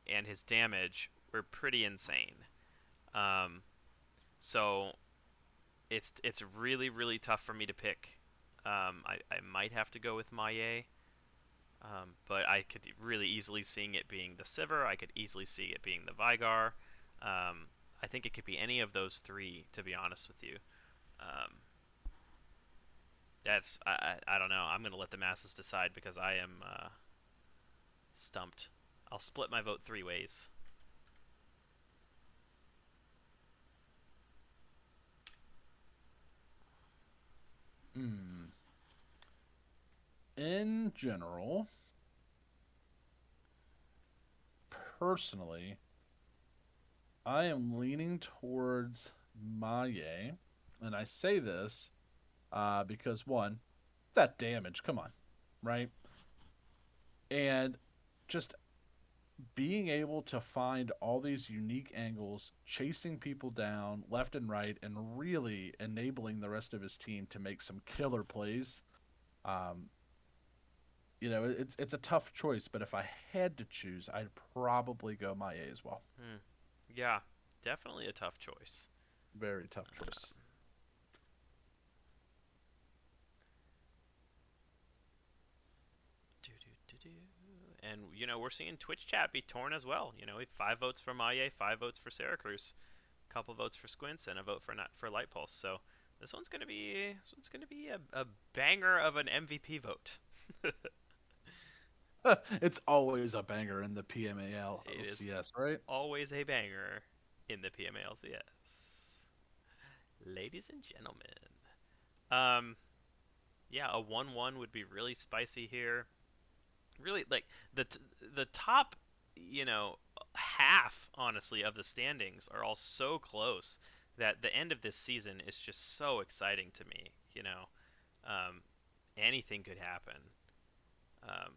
and his damage were pretty insane. Um, so it's really tough for me to pick. I might have to go with Maye. But I could really easily seeing it being the Sivir. I could easily see it being the Vigar. I think it could be any of those three, to be honest with you. Um, I don't know. I'm gonna let the masses decide because I am stumped. I'll split my vote three ways. In general, personally, I am leaning towards Maye, and I say this because one, that damage, come on, right? And just being able to find all these unique angles, chasing people down left and right, and really enabling the rest of his team to make some killer plays. Um, it's a tough choice, but if I had to choose, I'd probably go Maye as well. Hmm. Yeah, definitely a tough choice. Very tough choice. And you know, we're seeing Twitch chat be torn as well. You know, 5 votes for Maye, 5 votes for Syracuse, a couple votes for Squints, and a vote for Light Pulse. So this one's gonna be a banger of an MVP vote. It's always a banger in the PMA It is LCS, right? always a banger in the PMA LCS. Ladies and gentlemen. Um, yeah, a 1-1 would be really spicy here. Really, like the top, you know, half honestly of the standings are all so close that the end of this season is just so exciting to me. You know, um, anything could happen. Um,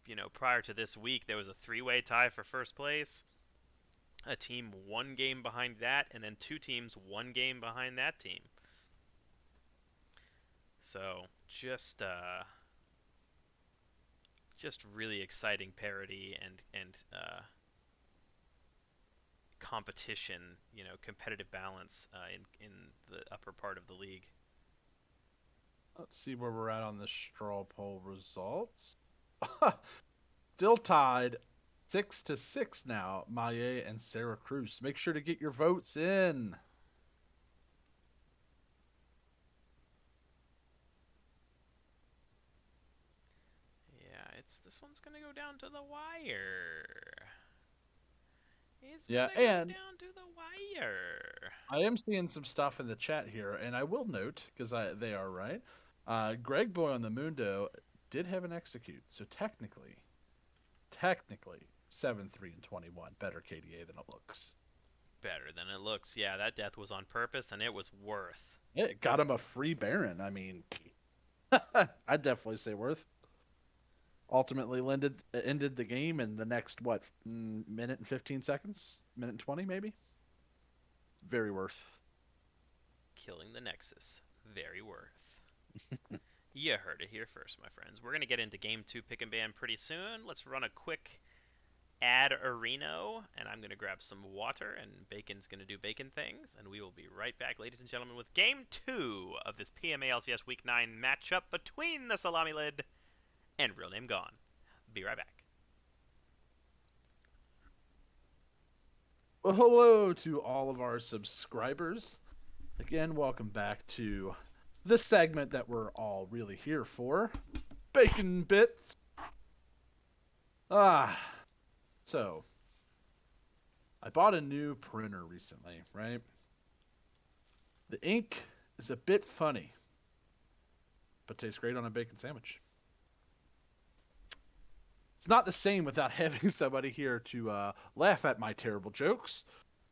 you know, prior to this week, there was a three-way tie for first place. A team one game behind that, and then two teams one game behind that team. So just really exciting parity and competition, you know, competitive balance in the upper part of the league. Let's see where we're at on the straw poll results. Still tied 6-6 now, Maye and Sarah Cruz. Make sure to get your votes in. Yeah, this one's gonna go down to the wire. It's Yeah, gonna go and down to the wire. I am seeing some stuff in the chat here, and I will note, because they are right, Greg Boy on the Mundo did have an execute, so technically, 7-3-21, better KDA than it looks. Better than it looks. Yeah, that death was on purpose, and it was worth. It got him a free Baron. I mean, I'd definitely say worth. Ultimately ended the game in the next, what, minute and 15 seconds? Minute and 20, maybe? Very worth. Killing the Nexus. Very worth. You heard it here first, my friends. We're going to get into Game 2 Pick and Ban pretty soon. Let's run a quick ad areno, and I'm going to grab some water, and Bacon's going to do bacon things, and we will be right back, ladies and gentlemen, with Game 2 of this PMA LCS Week 9 matchup between the Salami Lid and Real Name Gone. Be right back. Well, hello to all of our subscribers. Again, welcome back to the segment that we're all really here for, Bacon Bits. So I bought a new printer recently, right? The ink is a bit funny, but tastes great on a bacon sandwich. It's not the same without having somebody here to laugh at my terrible jokes,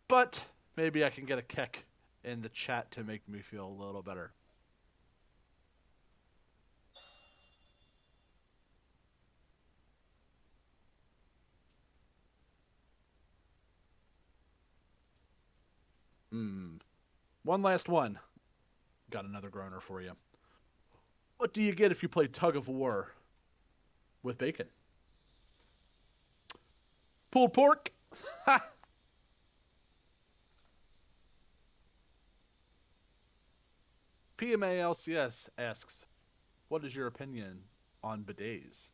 but maybe I can get a kick in the chat to make me feel a little better. One last one. got another groaner for you. What do you get if you play Tug of War with bacon? Pulled pork? Ha! PMA LCS asks, what is your opinion on bidets?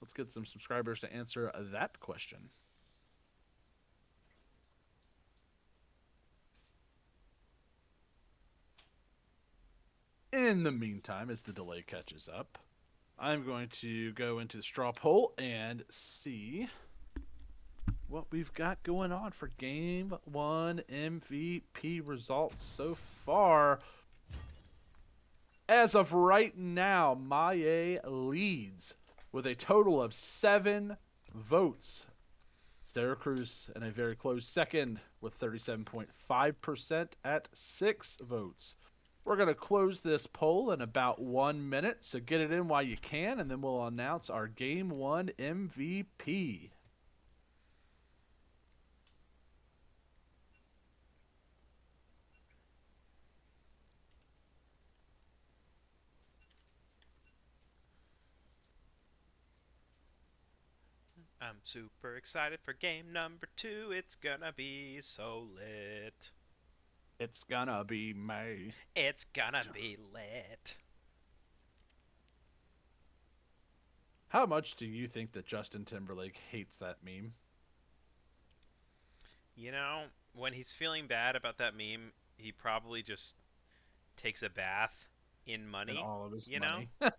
Let's get some subscribers to answer that question. In the meantime, as the delay catches up, I'm going to go into the straw poll and see what we've got going on for Game 1 MVP results so far. As of right now, Maye leads with a total of 7 votes. Cruz in a very close second with 37.5% at 6 votes. We're going to close this poll in about 1 minute, so get it in while you can, and then we'll announce our Game 1 MVP. I'm super excited for game number 2. It's gonna be so lit. It's gonna be May. It's gonna be lit. How much do you think that Justin Timberlake hates that meme? You know, when he's feeling bad about that meme, he probably just takes a bath in money. And all of his you money. know?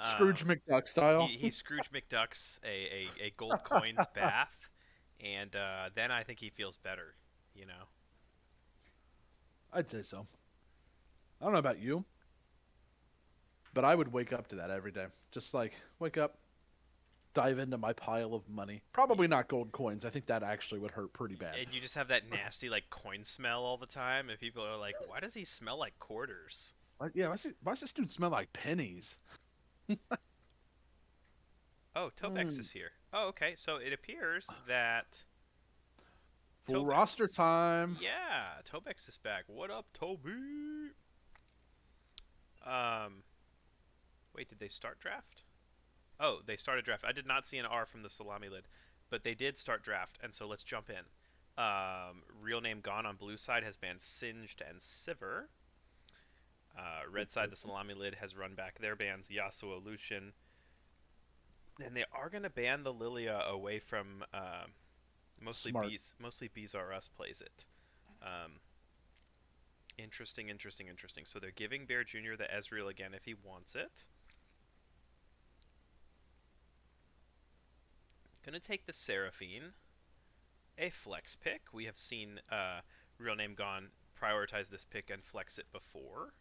Scrooge McDuck style. He Scrooge McDucks a gold coins bath, and then I think he feels better, you know? I'd say so. I don't know about you, but I would wake up to that every day. Just like, wake up, dive into my pile of money. Probably not gold coins. I think that actually would hurt pretty bad. And you just have that nasty, like, coin smell all the time, and people are like, why does he smell like quarters? Yeah, why does this dude smell like pennies? Oh, Tobex is here. Oh, okay, so it appears that... Full Tobex- roster time. Yeah, Tobex is back. What up, Toby? Wait, did they start draft? Oh, they started draft. I did not see an R from the salami lid, but they did start draft, and so let's jump in. Real name gone on blue side has banned Singed and Siver. Red side, the salami lid has run back their bans Yasuo, Lucian, and they are gonna ban the Lilia away from mostly Smart. Bees. Mostly Bees R Us plays it. Interesting. So they're giving Bear Jr. the Ezreal again if he wants it. Gonna take the Seraphine. A flex pick. We have seen Real Name Gone prioritize this pick and flex it before.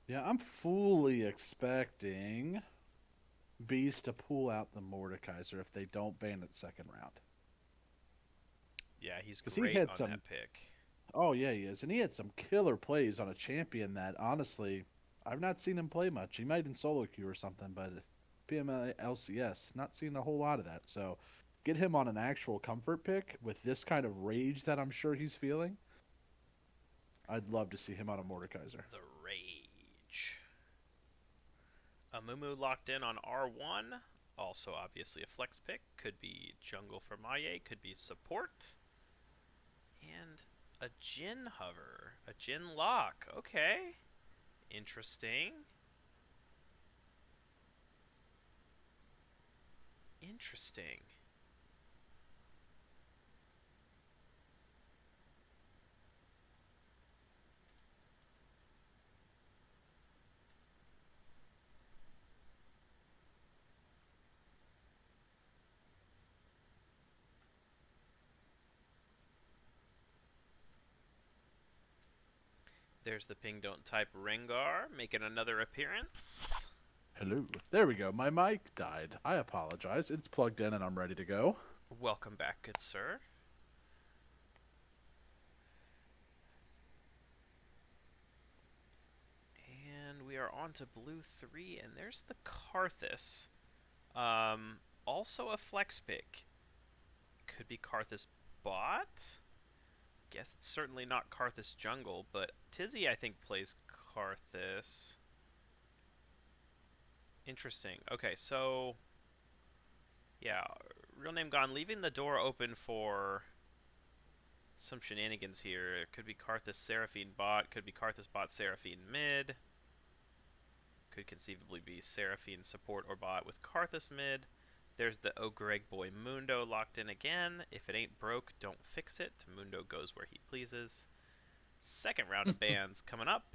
Yeah, I'm fully expecting Bees to pull out the Mordekaiser if they don't ban it second round. Yeah, he's 'Cause he great had on some- that pick. Oh, yeah, he is. And he had some killer plays on a champion that, honestly, I've not seen him play much. He might in solo queue or something, but PMA LCS, not seeing a whole lot of that. So get him on an actual comfort pick with this kind of rage that I'm sure he's feeling. I'd love to see him on a Mordekaiser. The Rage. Amumu locked in on R1. Also, obviously, a flex pick. Could be jungle for Maye. Could be support. And a Jin hover. A Jin lock. Okay. Interesting. There's the ping don't type Rengar making another appearance. Hello. There we go. My mic died. I apologize. It's plugged in and I'm ready to go. Welcome back, good sir. And we are on to blue 3, and there's the Karthus. Also a flex pick. Could be Karthus bot. guess it's certainly not Karthus jungle, but Tizzy I think plays Karthus. Interesting. Okay, so yeah, real name gone, leaving the door open for some shenanigans here. It could be Karthus Seraphine bot, could be Karthus bot Seraphine mid. Could conceivably be Seraphine support or bot with Karthus mid. There's the Oh Greg Boy Mundo locked in again. If it ain't broke, don't fix it. Mundo goes where he pleases. Second round of bans coming up.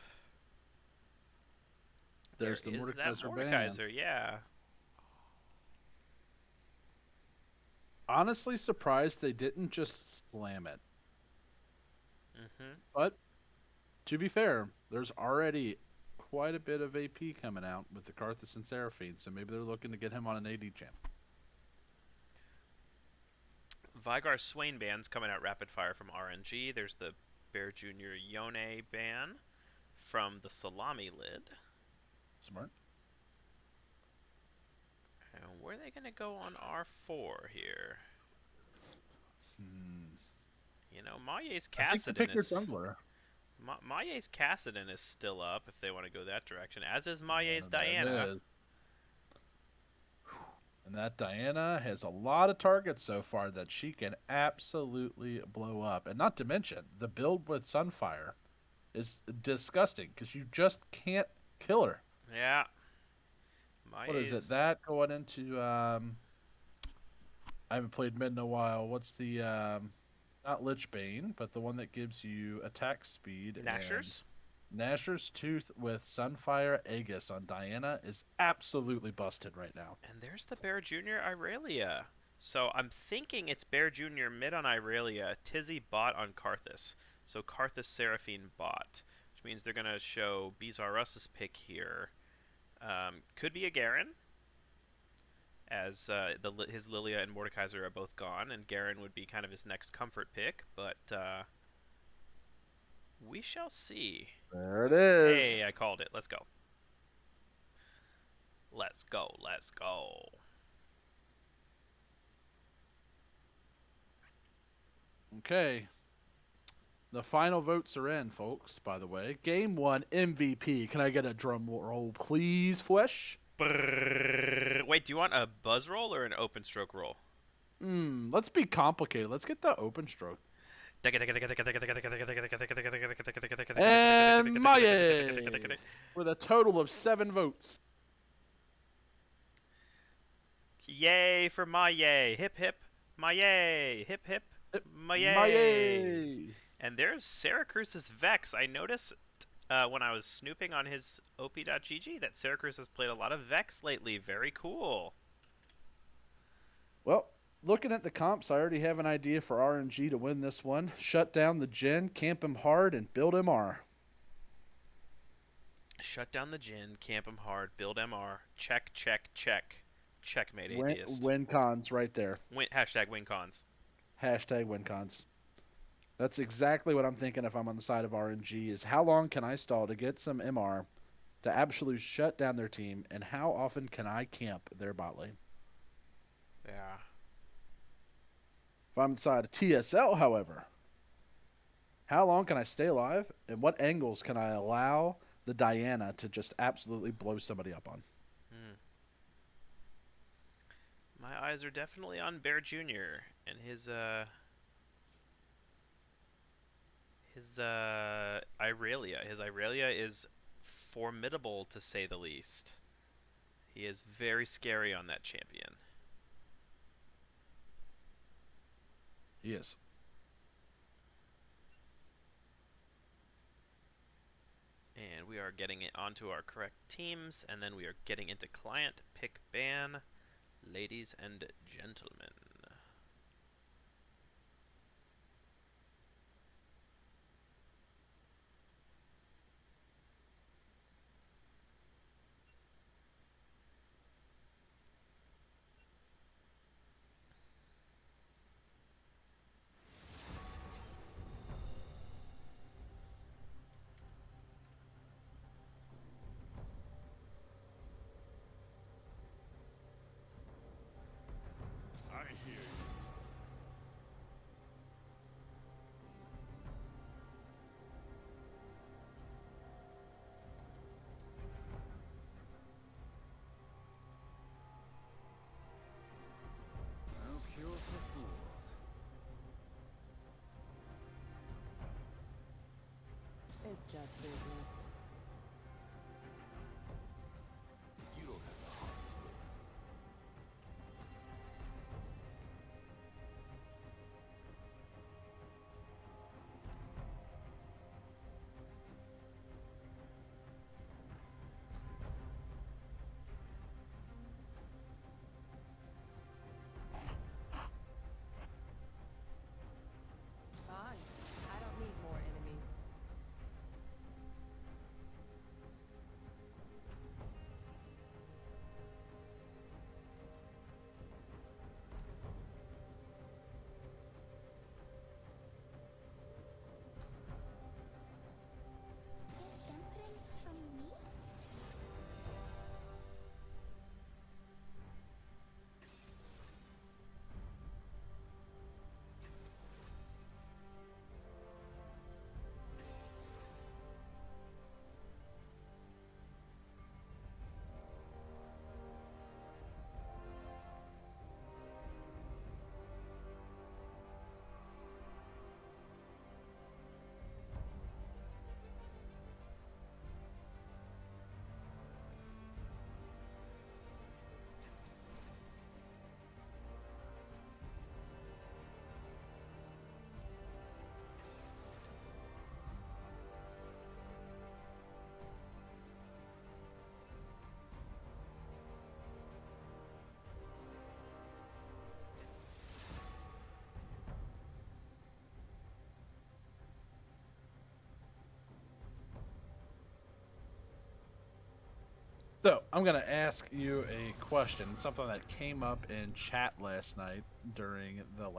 There's the is that Mordekaiser ban. Mordekaiser, yeah. Honestly surprised they didn't just slam it. Mm-hmm. But, to be fair, there's already quite a bit of AP coming out with the Karthus and Seraphine, so maybe they're looking to get him on an AD champ. Vygar Swain ban's coming out rapid fire from RNG. There's the Bear Jr. Yone ban from the Salami lid. Smart. And where are they going to go on R4 here? You know, Maye's Cassidon is... jungler. Maye's Cassidon is still up if they want to go that direction, as is Maye's Diana. And that Diana has a lot of targets so far that she can absolutely blow up. And not to mention, the build with Sunfire is disgusting because you just can't kill her. Yeah. What is it? That going into... I haven't played mid in a while. What's the... not Lichbane, but the one that gives you attack speed. Nashor's? Nashor's Tooth with Sunfire Aegis on Diana is absolutely busted right now. And there's the Bear Jr. Irelia. So I'm thinking it's Bear Jr. mid on Irelia, Tizzy bot on Karthus. So Karthus Seraphine bot, which means they're going to show Bizarrus's pick here. Could be a Garen, as his Lilia and Mordekaiser are both gone, and Garen would be kind of his next comfort pick, but we shall see. There it is. Hey, I called it. Let's go. Let's go. Let's go. Okay. The final votes are in, folks, by the way. Game 1 MVP. Can I get a drum roll, please, Flesh? Brrr. Wait, do you want a buzz roll or an open stroke roll? Let's be complicated. Let's get the open stroke. And Maye with a total of 7 votes. Yay for Maye. Hip hip. Maye. Hip hip. Maye. Maye. And there's Syracruse's Vex. I noticed when I was snooping on his op.gg that Syracuse has played a lot of Vex lately. Very cool. Well, looking at the comps, I already have an idea for RNG to win this one. Shut down the Jhin, camp him hard, and build MR. Shut down the Jhin, camp him hard, build MR. Check, check, check. Checkmate, atheist. Win cons right there. Hashtag win cons. Hashtag win cons. That's exactly what I'm thinking if I'm on the side of RNG, is how long can I stall to get some MR to absolutely shut down their team, and how often can I camp their bot lane? Yeah. If I'm on the side of TSL, however, how long can I stay alive, and what angles can I allow the Diana to just absolutely blow somebody up on? My eyes are definitely on Bear Jr. and his Irelia. His Irelia is formidable, to say the least. He is very scary on that champion. He is. And we are getting it onto our correct teams, and then we are getting into client pick ban, ladies and gentlemen. that business. You don't have the heart for this. Fine. I don't need more enemies. Is Temperin from me? So I'm gonna ask you a question, something that came up in chat last night during the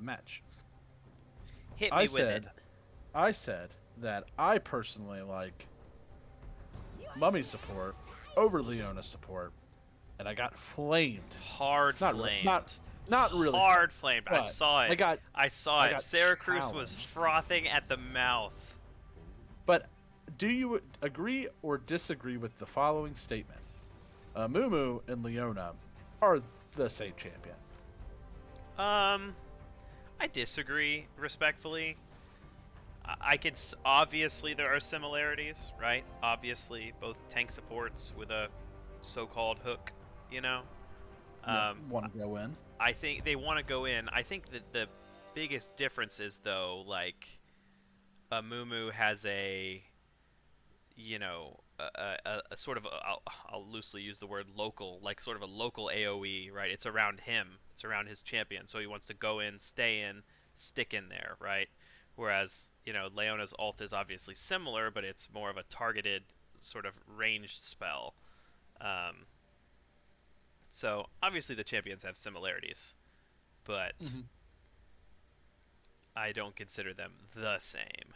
match. Hit I me with it. said, I said that I personally like Mummy support over Leona support, and I got flamed. Hard Not flamed. not really. Hard flamed. I but saw it. I saw I it. got Sarah Cruz was challenged. frothing at the mouth. But do you agree or disagree with the following statement? Mumu and Leona are the same champion. I disagree respectfully. I could obviously there are similarities, right? Obviously, both tank supports with a so-called hook, you know. Want to go in? I think they want to go in. I think that the biggest difference is though, like, Mumu has a, you know, a sort of I'll loosely use the word local, like sort of a local AOE, right? It's around him. It's around his champion, so he wants to go in, stay in, stick in there, right? Whereas, you know, Leona's ult is obviously similar, but it's more of a targeted sort of ranged spell. So obviously the champions have similarities, but I don't consider them the same.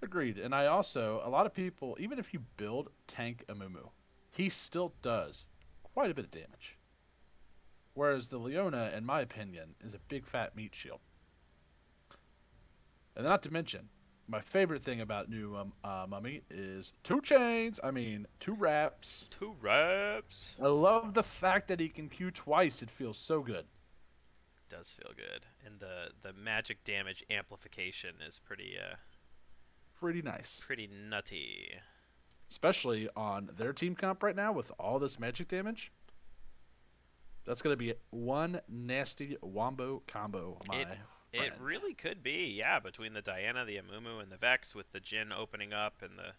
Agreed. And I also, a lot of people, even if you build tank Amumu, he still does quite a bit of damage. Whereas the Leona, in my opinion, is a big fat meat shield. And not to mention, my favorite thing about new Mummy is 2 chains. I mean, 2 wraps. 2 wraps. I love the fact that he can Q twice. It feels so good. Does feel good, and the magic damage amplification is pretty nice. pretty nutty. Especially on their team comp right now with all this magic damage. That's gonna be one nasty wombo combo. It really could be, yeah, between the Diana, the Amumu, and the Vex, with the Jhin opening up and the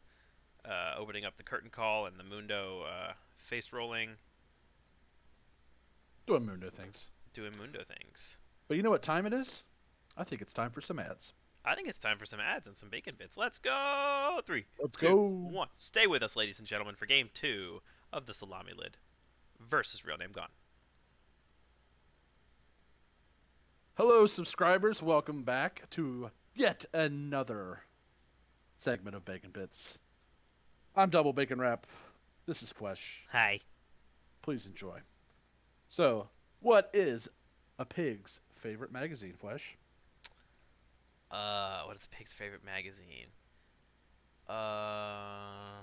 opening up the curtain call and the Mundo face rolling. Doing Mundo things. Doing Mundo things. But you know what time it is? I think it's time for some ads. I think it's time for some ads and some bacon bits. Let's go! 3, Let's 2, go. 1. Stay with us, ladies and gentlemen, for Game 2 of the Salami Lid versus Real Name Gone. Hello, subscribers. Welcome back to yet another segment of Bacon Bits. I'm Double Bacon Wrap. This is Flesh. Hi. Please enjoy. So, what is a pig's favorite magazine, Flesh? What is a pig's favorite magazine? I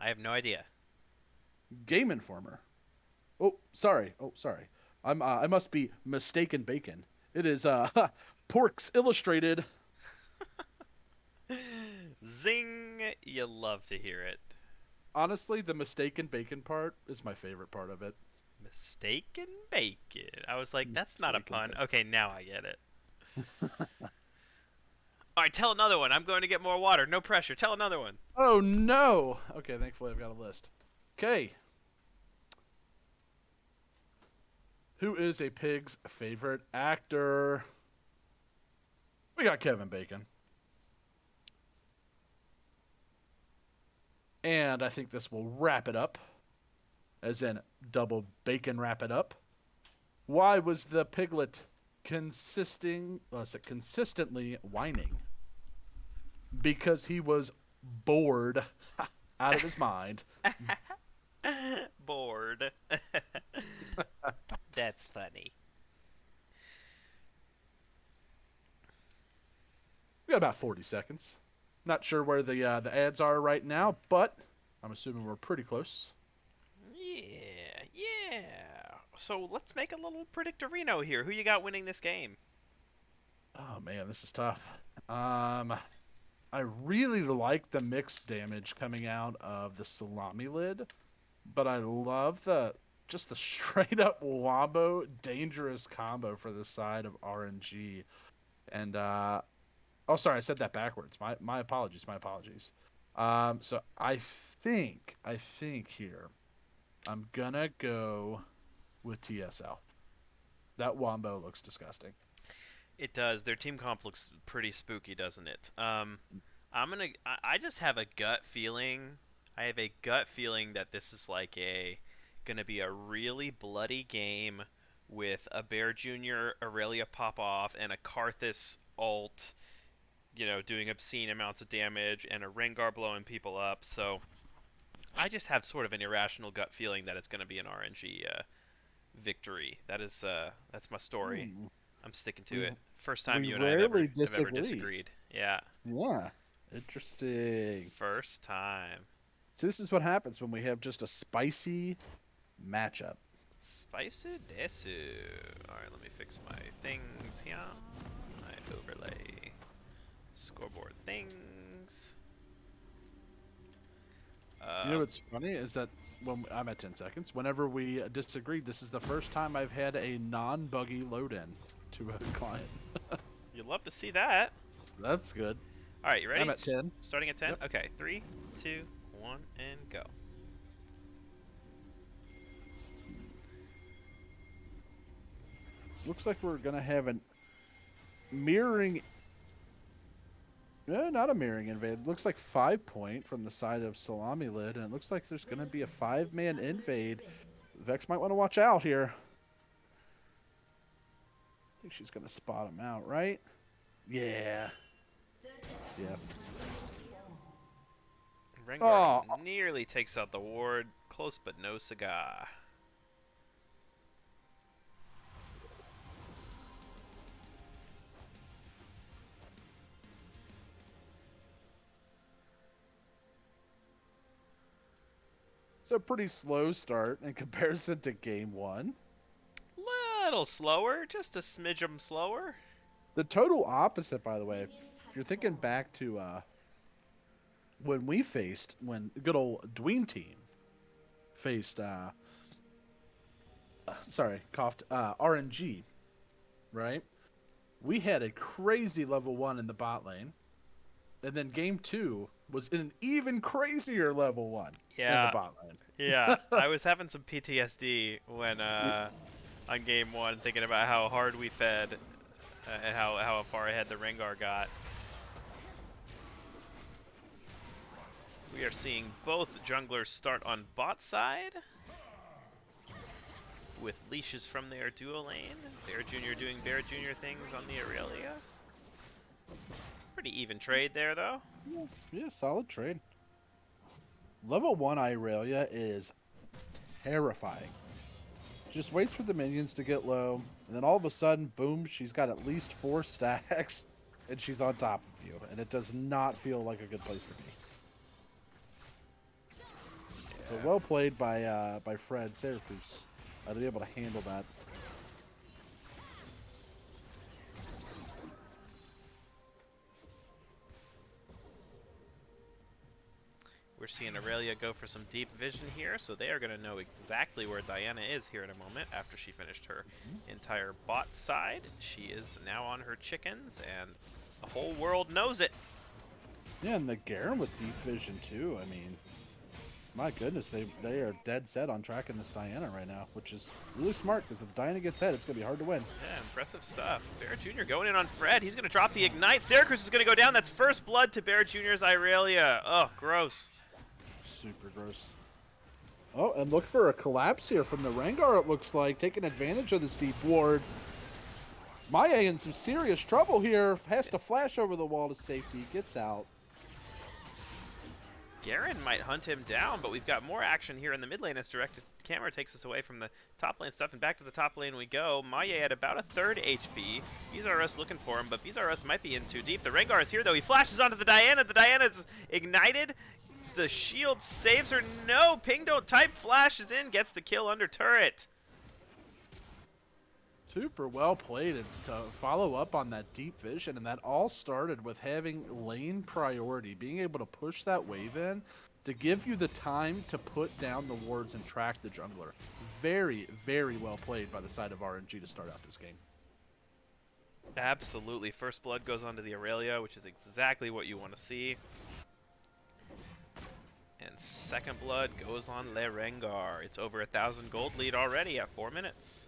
have no idea. Game Informer. Oh, sorry. I must be mistaken bacon. It is Porks Illustrated. Zing! You love to hear it. Honestly, the mistaken bacon part is my favorite part of it. Mistaken bacon. I was like, that's not a Mistaken pun. bacon. Okay, now I get it. All right, tell another one. I'm going to get more water. No pressure. Tell another one. Oh no! Okay, thankfully I've got a list. Okay. Who is a pig's favorite actor? We got Kevin Bacon. And I think this will wrap it up. As in, double bacon wrap it up. Why was the piglet consistently whining? Because he was bored out of his mind. Bored. That's funny. We got about 40 seconds. Not sure where the ads are right now, but I'm assuming we're pretty close. Yeah. So let's make a little predictorino here. Who you got winning this game? Oh man, this is tough. I really like the mixed damage coming out of the salami lid, but I love the straight up wombo dangerous combo for the side of RNG. And oh sorry, I said that backwards. My apologies. So I think here I'm gonna go with TSL. That wombo looks disgusting. It does. Their team comp looks pretty spooky, doesn't it? I just have a gut feeling. I have a gut feeling that this is like gonna be a really bloody game with a Bear Jr. Aurelia pop off and a Karthus ult, doing obscene amounts of damage and a Rengar blowing people up. So I just have sort of an irrational gut feeling that it's gonna be an RNG victory. That's my story. I'm sticking to it. First time We you and I have ever rarely disagree. disagreed. Yeah. Yeah. Interesting. First time. So this is what happens when we have just a spicy matchup. Spicy desu. Alright, let me fix my things here. My overlay. Scoreboard things. You know what's funny is that when I'm at 10 seconds, whenever we disagreed, this is the first time I've had a non-buggy load-in to a client. You'd love to see that. That's good. Alright, you ready? I'm at 10. Starting at 10? Yep. Okay, 3, 2, 1, and go. Looks like we're going to have an mirroring... No, not a mirroring invade. Looks like 5-point from the side of Salami Lid, and it looks like there's going to be a 5-man invade. Vex might want to watch out here. I think she's going to spot him out, right? Yeah. Yep. Rengar nearly takes out the ward. Close but no cigar. It's a pretty slow start in comparison to game one. Little slower, just a smidgen slower. The total opposite, by the way. If you're thinking back to when good old Dween team faced RNG, right? We had a crazy level 1 in the bot lane, and then game 2 was an even crazier level 1 in the bot lane. Yeah, I was having some PTSD when on game 1, thinking about how hard we fed and how far ahead the Rengar got. We are seeing both junglers start on bot side with leashes from their duo lane. Bear Jr. doing Bear Jr. things on the Aurelia. Pretty even trade there, though. Yeah, solid trade. Level 1 Irelia is terrifying. Just waits for the minions to get low, and then all of a sudden, boom, she's got at least 4 stacks, and she's on top of you, and it does not feel like a good place to be. So well played by Fred Syracuse to be able to handle that. We're seeing Aurelia go for some deep vision here, so they are going to know exactly where Diana is here in a moment after she finished her entire bot side. She is now on her chickens, and the whole world knows it. Yeah, and the Garen with deep vision too. I mean, my goodness, they are dead set on tracking this Diana right now, which is really smart because if Diana gets hit, it's going to be hard to win. Yeah, impressive stuff. Bear Jr. going in on Fred. He's going to drop the Ignite. Syracuse is going to go down. That's first blood to Bear Jr.'s Irelia. Oh, gross. Super gross. Oh, and look for a collapse here from the Rengar, it looks like, taking advantage of this deep ward. Maya in some serious trouble here. Has to flash over the wall to safety. Gets out. Garen might hunt him down, but we've got more action here in the mid lane as direct camera takes us away from the top lane stuff, and back to the top lane we go. Maya at about a third HP. BZRS looking for him, but BZRS might be in too deep. The Rengar is here, though. He flashes onto the Diana. The Diana is ignited. The shield saves her. No, Ping don't type, flashes in, gets the kill under turret. Super well played to follow up on that deep vision, and that all started with having lane priority, being able to push that wave in to give you the time to put down the wards and track the jungler. Very, very well played by the side of RNG to start out this game. Absolutely. First blood goes onto the Aurelia, which is exactly what you want to see. And second blood goes on Le Rengar. It's over 1,000 gold lead already at 4 minutes.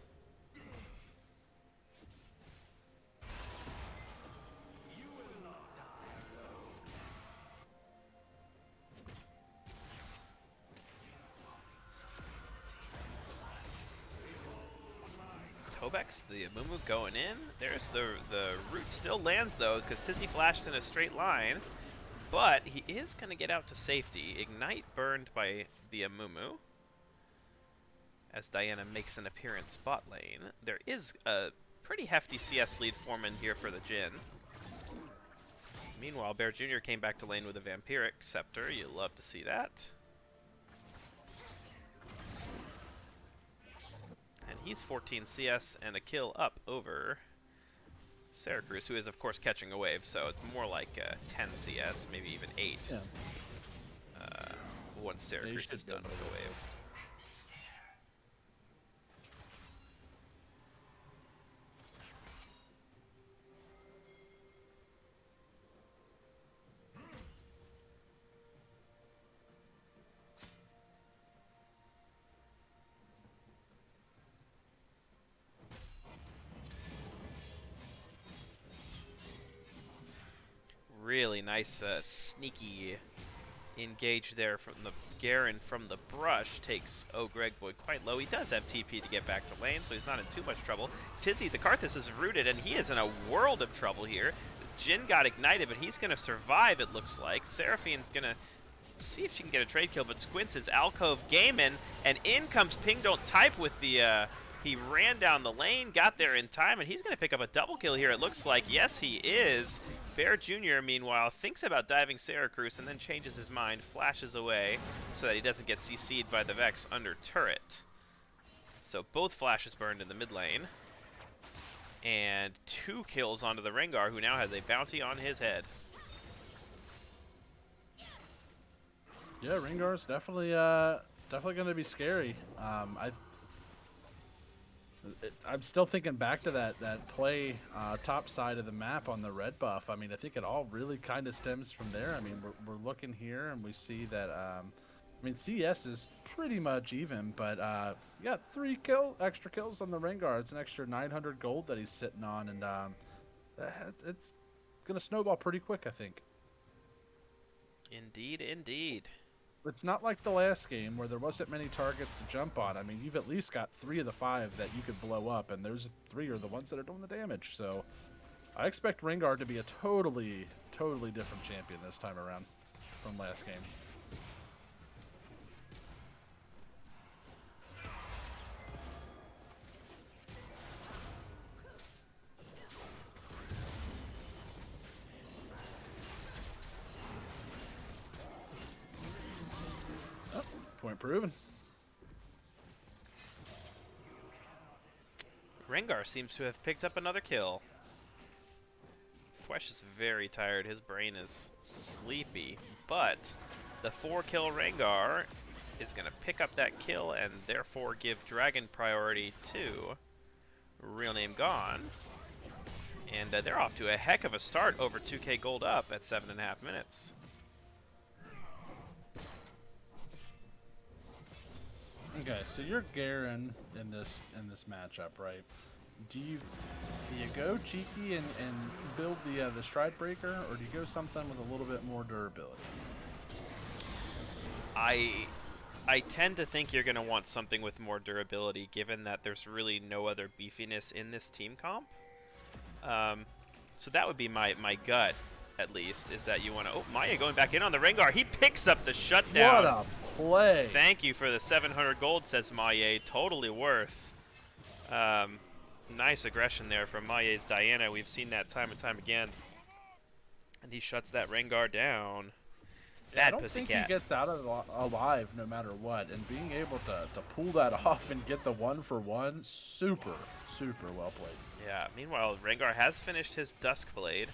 Kobex, the Amumu going in. There's the root still lands those because Tizzy flashed in a straight line. But he is going to get out to safety. Ignite burned by the Amumu as Diana makes an appearance bot lane. There is a pretty hefty CS lead forming here for the Jhin. Meanwhile, Bear Jr. came back to lane with a Vampiric Scepter. You love to see that. And he's 14 CS and a kill up over Syracuse, who is, of course, catching a wave, so it's more like 10 CS, maybe even 8. Yeah. Once Syracuse is done with the wave. Really nice sneaky engage there from the Garen from the brush. Takes Greg Boy quite low. He does have TP to get back to lane, so he's not in too much trouble. Tizzy, the Karthus is rooted, and he is in a world of trouble here. Jhin got ignited, but he's going to survive, it looks like. Seraphine's going to see if she can get a trade kill, but Squints is Alcove gaming, and in comes Ping Don't Type with the... he ran down the lane, got there in time, and he's going to pick up a double kill here, it looks like. Yes, he is. Bear Jr., meanwhile, thinks about diving Syracuse and then changes his mind, flashes away so that he doesn't get CC'd by the Vex under turret. So both flashes burned in the mid lane. And 2 kills onto the Rengar, who now has a bounty on his head. Yeah, Rengar's definitely going to be scary. I'm still thinking back to that play top side of the map on the red buff. I mean, I think it all really kind of stems from there. I mean, we're looking here and we see that, I mean, CS is pretty much even, but you got 3 extra kills on the Rengar. It's an extra 900 gold that he's sitting on, and it's going to snowball pretty quick, I think. Indeed, indeed. It's not like the last game where there wasn't many targets to jump on. I mean, you've at least got 3 of the 5 that you could blow up, and those 3 are the ones that are doing the damage. So I expect Rengar to be a totally different champion this time around from last game. Point proven. Rengar seems to have picked up another kill. Fwesh is very tired. His brain is sleepy, but the 4-kill Rengar is going to pick up that kill and therefore give Dragon priority to Real Name Gone. And they're off to a heck of a start, over 2k gold up at 7.5 minutes. Okay, so you're Garen in this matchup, right? Do you go cheeky and build the Stride Breaker, or do you go something with a little bit more durability? I tend to think you're going to want something with more durability, given that there's really no other beefiness in this team comp. So that would be my gut, at least, is that you want to... Oh, Maya going back in on the Rengar. He picks up the shutdown. What a play! Thank you for the 700 gold, says Maya. Totally worth. Nice aggression there from Maya's Diana. We've seen that time and time again. And he shuts that Rengar down. I don't think he gets out of it alive no matter what, and being able to pull that off and get the 1-for-1, super well played. Yeah, meanwhile, Rengar has finished his Duskblade.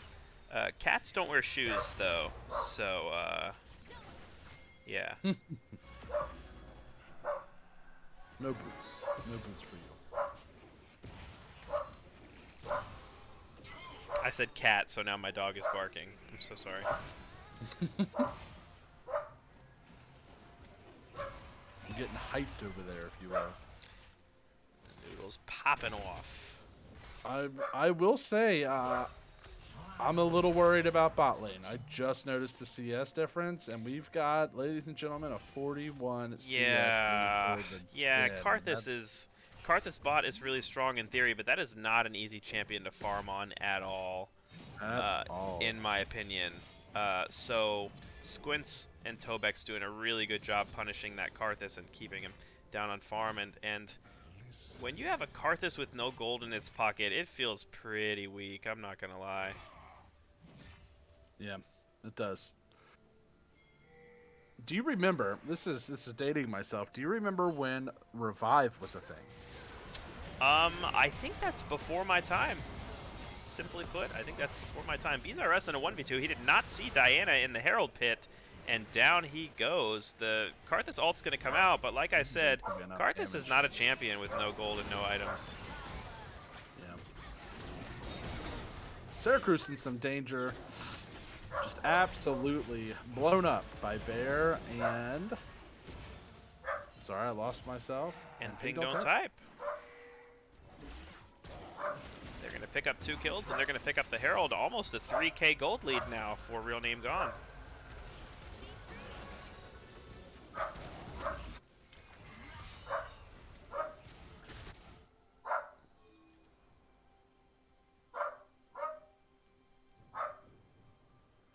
Cats don't wear shoes, though, so, yeah. No boots. No boots for you. I said cat, so now my dog is barking. I'm so sorry. I'm getting hyped over there, if you will. Noodles popping off. I will say, I'm a little worried about bot lane. I just noticed the CS difference, and we've got, ladies and gentlemen, a 41 CS lead for the Yeah, dead. Karthus bot is really strong in theory, but that is not an easy champion to farm on at all. In my opinion. So Squints and Tobek's doing a really good job punishing that Karthus and keeping him down on farm, and when you have a Karthus with no gold in its pocket, it feels pretty weak, I'm not gonna lie. Yeah, it does. Do you remember, this is dating myself, do you remember when Revive was a thing? I think that's before my time. Simply put, I think that's before my time. BZRS in a 1v2, he did not see Diana in the Herald Pit, and down he goes. The Karthus ult's going to come out, but like I said, Karthus is not a champion with no gold and no items. Yeah. Syracuse in some danger. Just absolutely blown up by Bear, and... Sorry, I lost myself. And Ping don't type. They're going to pick up 2 kills, and they're going to pick up the Herald. Almost a 3k gold lead now for Real Name Gone.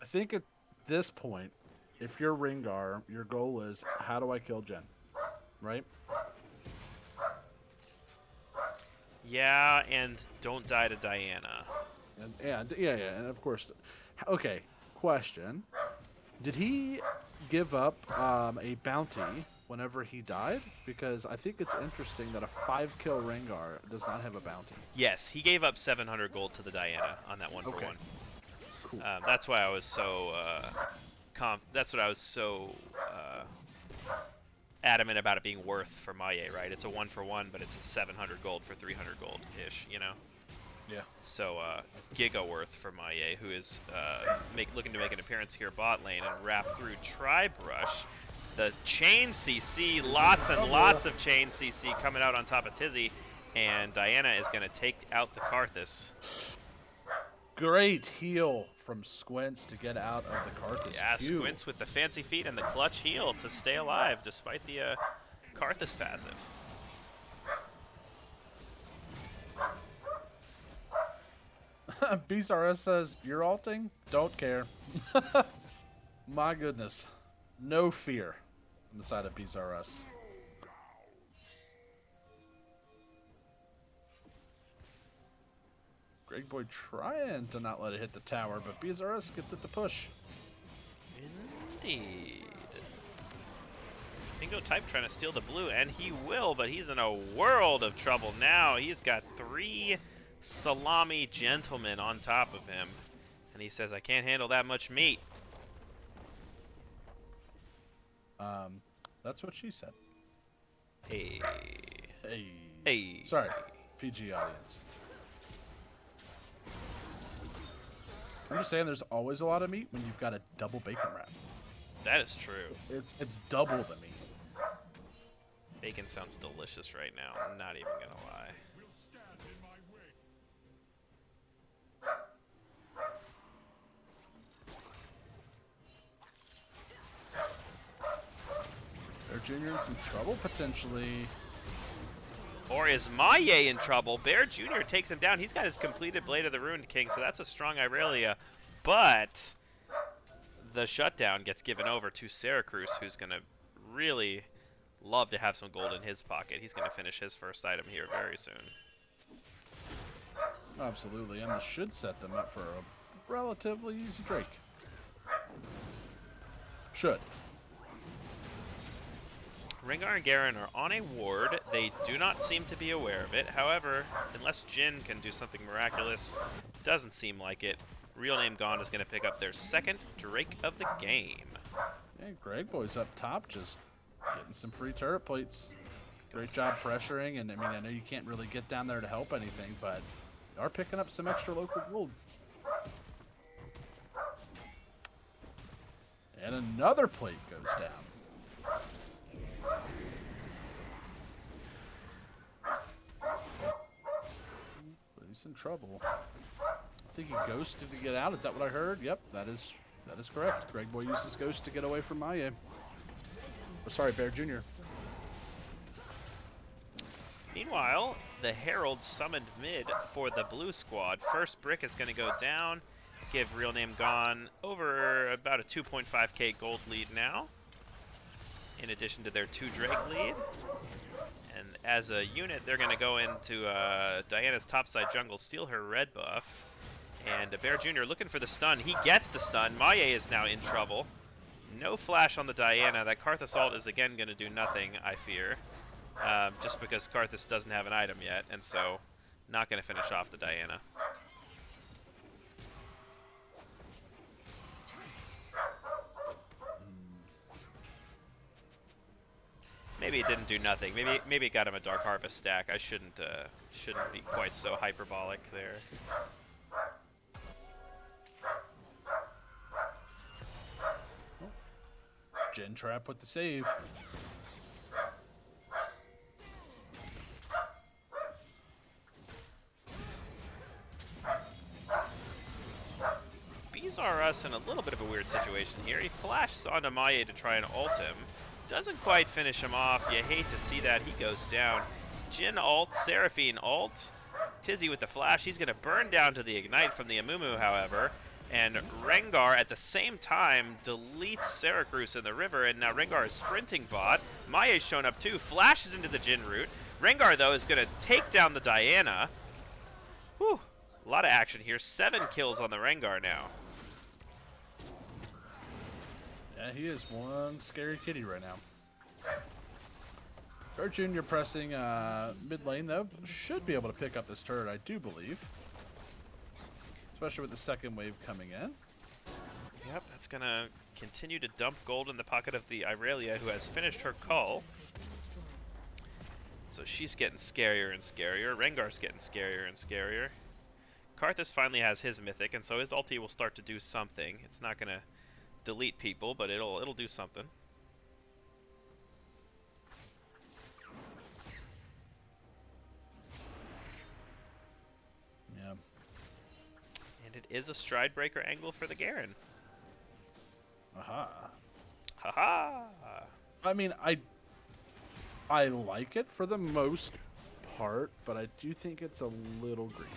I think at this point, if you're Rengar, your goal is, how do I kill Jen? Right? Yeah, and don't die to Diana. And and of course. Okay, question. Did he give up a bounty whenever he died? Because I think it's interesting that a 5-kill Rengar does not have a bounty. Yes, he gave up 700 gold to the Diana on that 1-for-1. Okay. Cool. That's why I was so that's what I was so adamant about it being worth for Maye, right? It's a 1-for-1, but it's 700 gold for 300 gold-ish, you know? Yeah. So, giga worth for Maye, who is looking to make an appearance here bot lane and wrap through Tri-Brush. The chain CC, lots and lots of chain CC coming out on top of Tizzy, and Diana is going to take out the Karthus. Great heal from Squints to get out of the Karthus. Yeah, Squints with the fancy feet and the clutch heal to stay alive despite the Karthus passive. BZRS says, you're ulting? Don't care. My goodness. No fear on the side of BZRS. Greg Boy trying to not let it hit the tower, but BZRS gets it to push. Indeed. Bingo Type trying to steal the blue, and he will, but he's in a world of trouble now. He's got 3 salami gentlemen on top of him, and he says, I can't handle that much meat. That's what she said. Hey. Hey. Hey. Sorry, PG audience. I'm just saying, there's always a lot of meat when you've got a double bacon wrap. That is true. It's double the meat. Bacon sounds delicious right now. I'm not even gonna lie. Bear Jr. in some trouble potentially. Or is Maye in trouble? Bear Jr. takes him down. He's got his completed Blade of the Ruined King, so that's a strong Irelia. But the shutdown gets given over to Syracuse, who's going to really love to have some gold in his pocket. He's going to finish his first item here very soon. Absolutely, and this should set them up for a relatively easy Drake. Should. Rengar and Garen are on a ward. They do not seem to be aware of it. However, unless Jin can do something miraculous, doesn't seem like it. Real Name Gone is going to pick up their second Drake of the game. Yeah, Greg Boy's up top just getting some free turret plates. Great job pressuring, and I mean, I know you can't really get down there to help anything, but you are picking up some extra local gold. And another plate goes down. But he's in trouble. I think he ghosted to get out. Is that what I heard? Yep, that is correct. Greg Boy uses Ghost to get away from Maye. Oh, sorry, Bear Jr. Meanwhile, the Herald summoned mid for the blue squad. First brick is going to go down. Give Real Name Gone over about a 2.5k gold lead now, in addition to their 2 Drake lead. And as a unit, they're going to go into Diana's topside jungle, steal her red buff. And Bear Jr. looking for the stun. He gets the stun. Maye is now in trouble. No flash on the Diana. That Karthus ult is again going to do nothing, I fear. Just because Karthus doesn't have an item yet, and so not going to finish off the Diana. Maybe it didn't do nothing. Maybe it got him a Dark Harvest stack. I shouldn't be quite so hyperbolic there. Gen Trap with the save. Bees are us in a little bit of a weird situation here. He flashes onto Maye to try and ult him. Doesn't quite finish him off. You hate to see that. He goes down. Jin ult, Seraphine ult. Tizzy with the flash. He's going to burn down to the ignite from the Amumu, however. And Rengar at the same time deletes Syracuse in the river, and now Rengar is sprinting bot. Maya's shown up too, flashes into the Jin route. Rengar, though, is going to take down the Diana. Whew, a lot of action here. 7 kills on the Rengar now. Yeah, he is one scary kitty right now. Bear Jr. pressing mid lane, though. Should be able to pick up this turret, I do believe. Especially with the second wave coming in. Yep, that's going to continue to dump gold in the pocket of the Irelia, who has finished her call. So she's getting scarier and scarier. Rengar's getting scarier and scarier. Karthus finally has his mythic, and so his ulti will start to do something. It's not going to delete people, but it'll do something. Yeah. And it is a stride breaker angle for the Garen. Aha. Haha! I mean, I like it for the most part, but I do think it's a little greedy.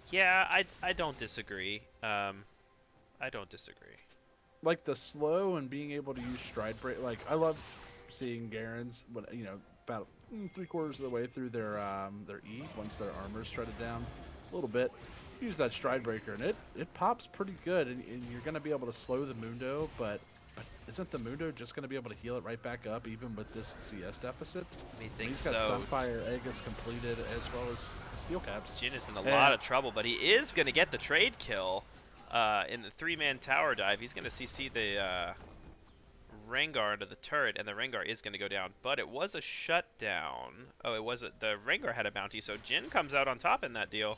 Yeah, I don't disagree. I don't disagree. Like the slow and being able to use stride break. Like I love seeing Garens when about 3/4 of the way through their E once their armor's shredded down a little bit. Use that stride breaker and it pops pretty good, and you're gonna be able to slow the Mundo, but isn't the Mundo just gonna be able to heal it right back up even with this CS deficit? I think He's got so. Sunfire Aegis completed as well as Steel Caps. Jin is in a lot of trouble, but he is going to get the trade kill. in the 3-man tower dive, he's going to CC the Rengar into the turret, and the Rengar is going to go down. But it was a shutdown. Oh, it was the Rengar had a bounty, so Jin comes out on top in that deal.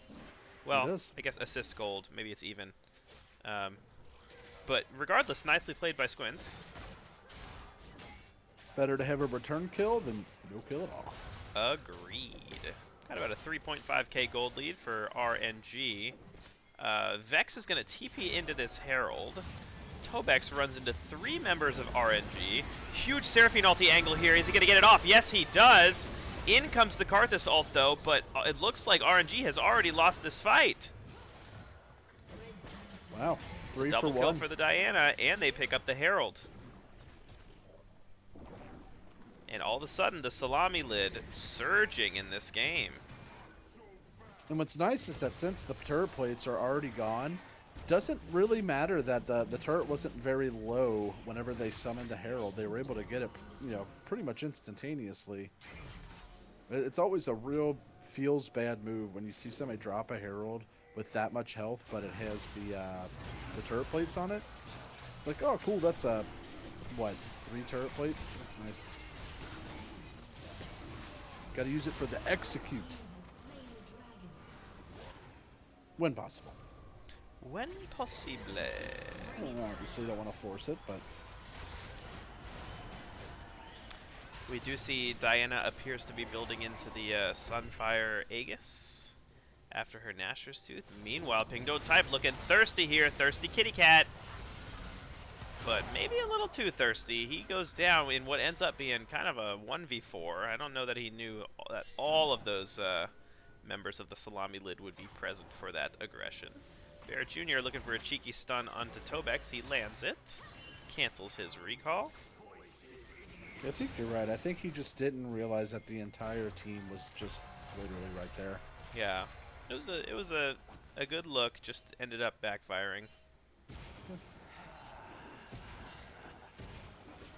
Well, I guess assist gold. Maybe it's even. But regardless, nicely played by Squints. Better to have a return kill than no kill at all. Agreed. Got about a 3.5k gold lead for RNG. Vex is going to TP into this Herald. Tobex runs into 3 members of RNG. Huge Seraphine ulti angle here. Is he going to get it off? Yes, he does. In comes the Karthus ult, though, but it looks like RNG has already lost this fight. Wow. 3 Double for kill 1. for the Diana, and they pick up the Herald. And all of a sudden, the Salami lid surging in this game. And what's nice is that since the turret plates are already gone, doesn't really matter that the turret wasn't very low whenever they summoned the Herald. They were able to get it, pretty much instantaneously. It's always a real feels bad move when you see somebody drop a Herald with that much health, but it has the turret plates on it. It's like, oh, cool, that's 3 turret plates? That's nice. Gotta use it for the execute. When possible. When possible. Obviously don't want to force it, but... We do see Diana appears to be building into the Sunfire Aegis after her Nashor's Tooth. Meanwhile, Pingdo Type looking thirsty here. Thirsty kitty cat. But maybe a little too thirsty. He goes down in what ends up being kind of a 1v4. I don't know that he knew that all of those members of the Salami lid would be present for that aggression. Bear Jr. looking for a cheeky stun onto Tobex. He lands it. Cancels his recall. I think you're right. I think he just didn't realize that the entire team was just literally right there. Yeah. It was a good look, just ended up backfiring.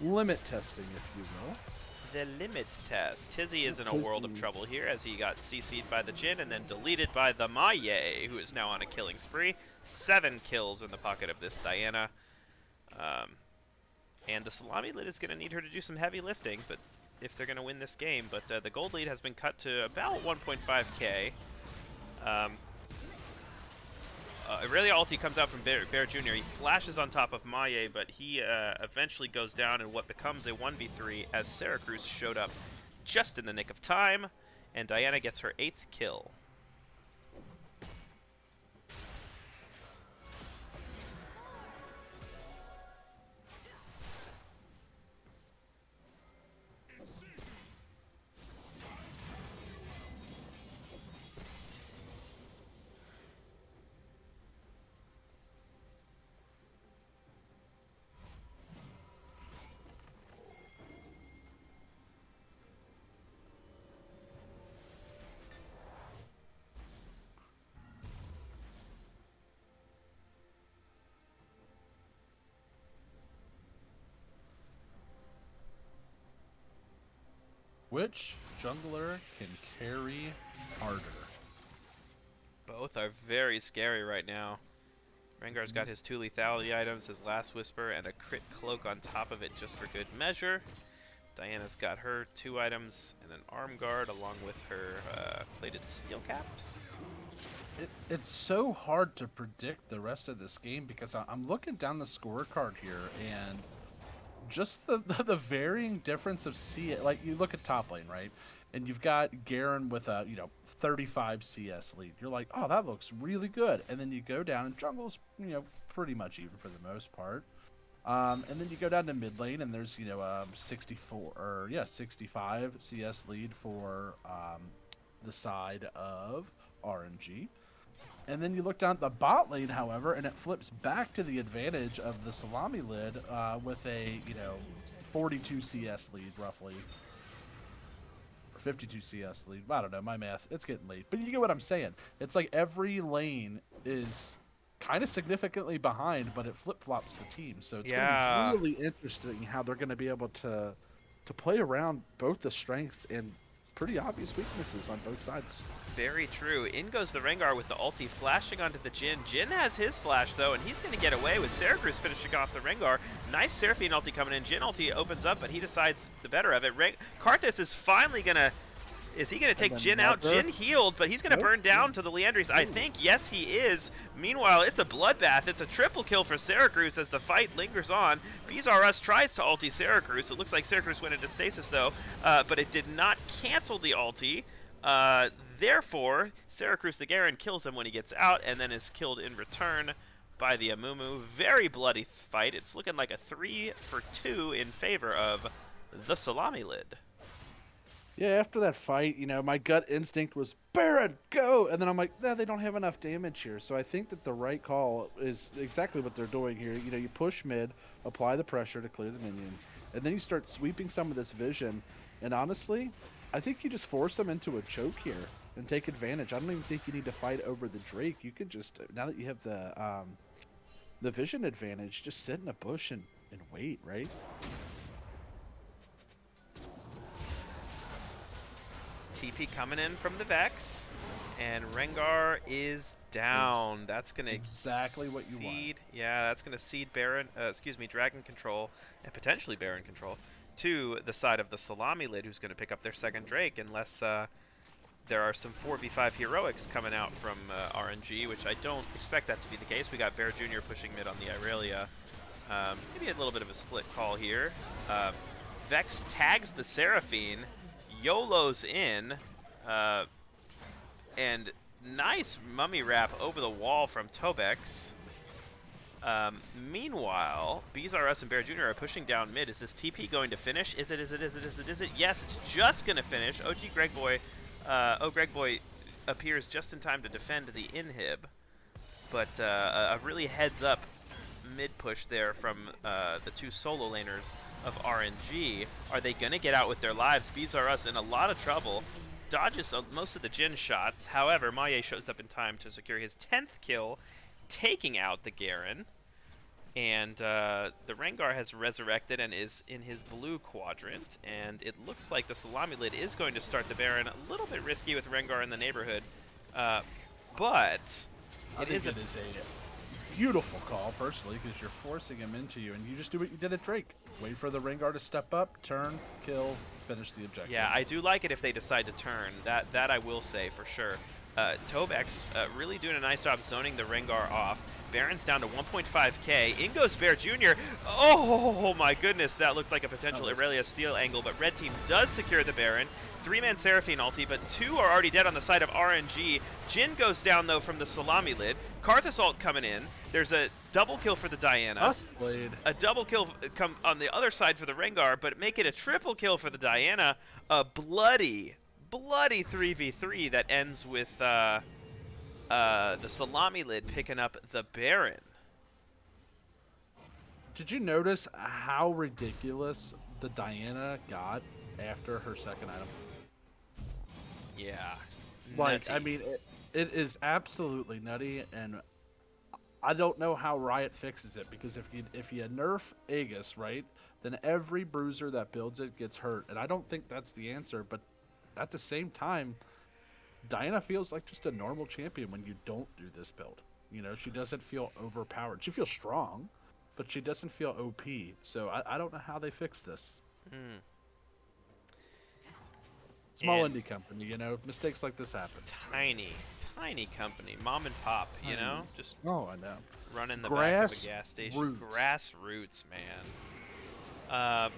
Limit testing, if you will. The limit test. Tizzy is in a world of trouble here as he got CC'd by the Jin and then deleted by the Maye, who is now on a killing spree. 7 kills in the pocket of this Diana. And the Salami lid is going to need her to do some heavy lifting, but if they're going to win this game. But the gold lead has been cut to about 1.5k. Really, ulti comes out from Bear Jr. He flashes on top of Maye, but he eventually goes down in what becomes a 1v3 as Syracuse showed up just in the nick of time, and Diana gets her 8th kill. Which jungler can carry harder? Both are very scary right now. Rengar's got his 2 lethality items, his Last Whisper, and a crit cloak on top of it just for good measure. Diana's got her 2 items and an arm guard along with her plated steel caps. It's so hard to predict the rest of this game because I'm looking down the scorecard here and just the varying difference of like you look at top lane, right? And you've got Garen with a 35 CS lead. You're like, oh, that looks really good. And then you go down and jungle's pretty much even for the most part. And then you go down to mid lane and there's 65 CS lead for the side of RNG. And then you look down at the bot lane, however, and it flips back to the advantage of the Salami lid with a 42 CS lead roughly. 52 CS lead. I don't know, my math. It's getting late. But you get what I'm saying. It's like every lane is kind of significantly behind, but it flip-flops the team. So it's going to be really interesting how they're going to be able to play around both the strengths and pretty obvious weaknesses on both sides. Very true. In goes the Rengar with the ulti flashing onto the Jhin. Jhin has his flash though, and he's going to get away with Syracuse finishing off the Rengar. Nice Seraphine ulti coming in. Jhin ulti opens up, but he decides the better of it. Karthus is finally going to... Is he going to take Jhin out? Jhin healed, but he's going to burn down to the Liandry's. I think, yes, he is. Meanwhile, it's a bloodbath. It's a triple kill for Syracuse as the fight lingers on. BZRS tries to ulti Syracuse. It looks like Syracuse went into stasis, though, but it did not cancel the ulti. Therefore, Syracuse the Garen kills him when he gets out and then is killed in return by the Amumu. Very bloody fight. It's looking like a 3-for-2 in favor of the Salami Lid. Yeah, after that fight, you know, my gut instinct was, Baron, go! And then I'm like, nah, they don't have enough damage here. So I think that the right call is exactly what they're doing here. You know, you push mid, apply the pressure to clear the minions, and then you start sweeping some of this vision. And honestly, I think you just force them into a choke here and take advantage. I don't even think you need to fight over the Drake. You could just, now that you have the vision advantage, just sit in a bush and wait, right? TP coming in from the Vex, and Rengar is down. That's gonna exactly what you want. Yeah, that's gonna cede Baron, Dragon Control and potentially Baron Control to the side of the Salami Lid, who's gonna pick up their second Drake, unless there are some 4v5 heroics coming out from RNG, which I don't expect that to be the case. We got Bear Jr. pushing mid on the Irelia. Maybe a little bit of a split call here. Vex tags the Seraphine. YOLO's in, and nice mummy wrap over the wall from Tobex. Meanwhile, BZRS and Bear Jr. are pushing down mid. Is this TP going to finish? Is it? Yes, it's just going to finish. Greg Boy appears just in time to defend the inhib, but a really heads up mid push there from the two solo laners of RNG. Are they going to get out with their lives? BZRS in a lot of trouble. Dodges most of the Jhin shots. However, Maye shows up in time to secure his 10th kill, taking out the Garen. And the Rengar has resurrected and is in his blue quadrant. And it looks like the Salami Lid is going to start the Baron. A little bit risky with Rengar in the neighborhood. But it is a beautiful call, personally, because you're forcing him into you, and you just do what you did at Drake. Wait for the Rengar to step up, turn, kill, finish the objective. Yeah, I do like it if they decide to turn. That I will say for sure. Tobex really doing a nice job zoning the Rengar off. Baron's down to 1.5k. In goes Bear Jr. Oh my goodness, that looked like a potential Irelia steal angle, but red team does secure the Baron. 3-man Seraphine ulti, but 2 are already dead on the side of RNG. Jhin goes down though from the Salami Lid. Karthus ult coming in. There's a double kill for the Diana. A double kill come on the other side for the Rengar, but make it a triple kill for the Diana. A bloody 3v3 that ends with the Salami Lid picking up the Baron. Did you notice how ridiculous the Diana got after her second item? Yeah. Like, Nutty. I mean, it is absolutely nutty, and I don't know how Riot fixes it, because if you nerf Aegis, right, then every bruiser that builds it gets hurt, and I don't think that's the answer, but at the same time, Diana feels like just a normal champion when you don't do this build. You know, she doesn't feel overpowered. She feels strong, but she doesn't feel OP, so I don't know how they fix this. Small indie company, you know, mistakes like this happen. Tiny company, mom and pop, you know, just I know. running the back of a gas station. Grassroots, man.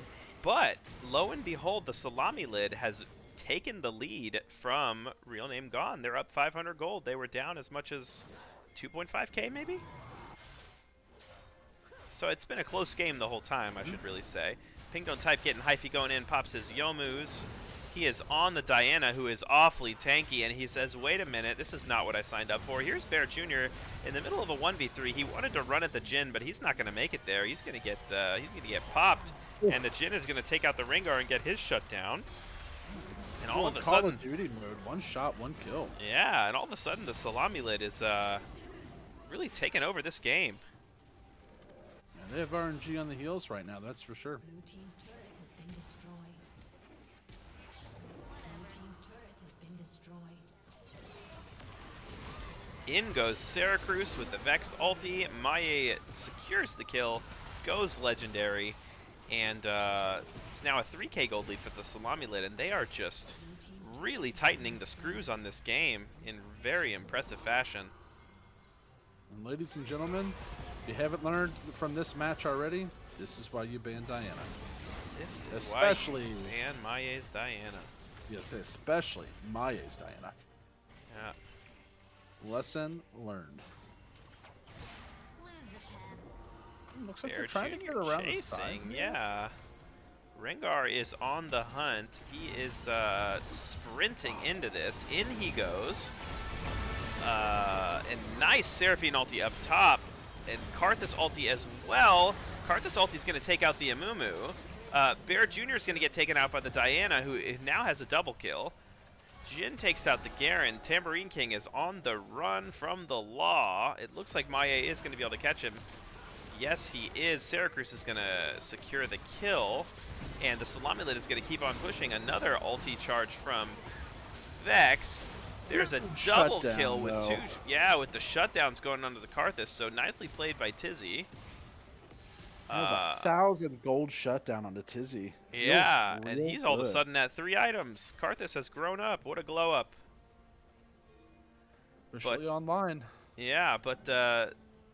But lo and behold, the Salami Lid has taken the lead from Real Name Gone. They're up 500 gold. They were down as much as 2.5k maybe. So it's been a close game the whole time, I should really say. Ping Don't Type getting hyphy going in, pops his Yomus. He is on the Diana, who is awfully tanky, and he says, wait a minute, this is not what I signed up for. Here's Bear Jr. in the middle of a 1v3. He wanted to run at the Jhin, but he's not going to make it there. He's going to get popped, and the Jhin is going to take out the Rengar and get his shut down. And all of a sudden, Call of Duty mode, one shot, one kill. Yeah, and all of a sudden the Salami Lid is really taking over this game. Yeah, they have RNG on the heels right now, that's for sure. Blue team's turret has been destroyed. Blue team's turret has been destroyed. In goes Syracuse with the Vex ulti. Maye secures the kill, goes legendary, and it's now a 3k gold lead for the Salami Lid, and they are just really tightening the screws on this game in very impressive fashion. And ladies and gentlemen, if you haven't learned from this match already, this is why you ban Diana. This is Especially, why you ban Maye's Diana. yes, especially Maya's Diana. Yeah. Lesson learned. Looks like Bear they're trying to get Jr. around this chasing, time. yeah. Rengar is on the hunt. He is sprinting into this. In he goes. And nice Seraphine ulti up top. And Karthus ulti as well. Karthus ulti is going to take out the Amumu. Bear Jr. is going to get taken out by the Diana, who now has a double kill. Jin takes out the Garen. Tambourine King is on the run from the law. It looks like Maye is going to be able to catch him. Yes, he is. Syracuse is going to secure the kill. And the Salami Lid is going to keep on pushing. Another ulti charge from Vex. There's a double Shutdown, kill with though. two. Yeah, with the shutdowns going onto the Karthus. So nicely played by Tizzy. That was 1,000 gold shutdown on the Tizzy. Yeah, Feels and real he's all of a good. sudden at 3 items. Karthus has grown up. What a glow up. Officially online. Yeah, but the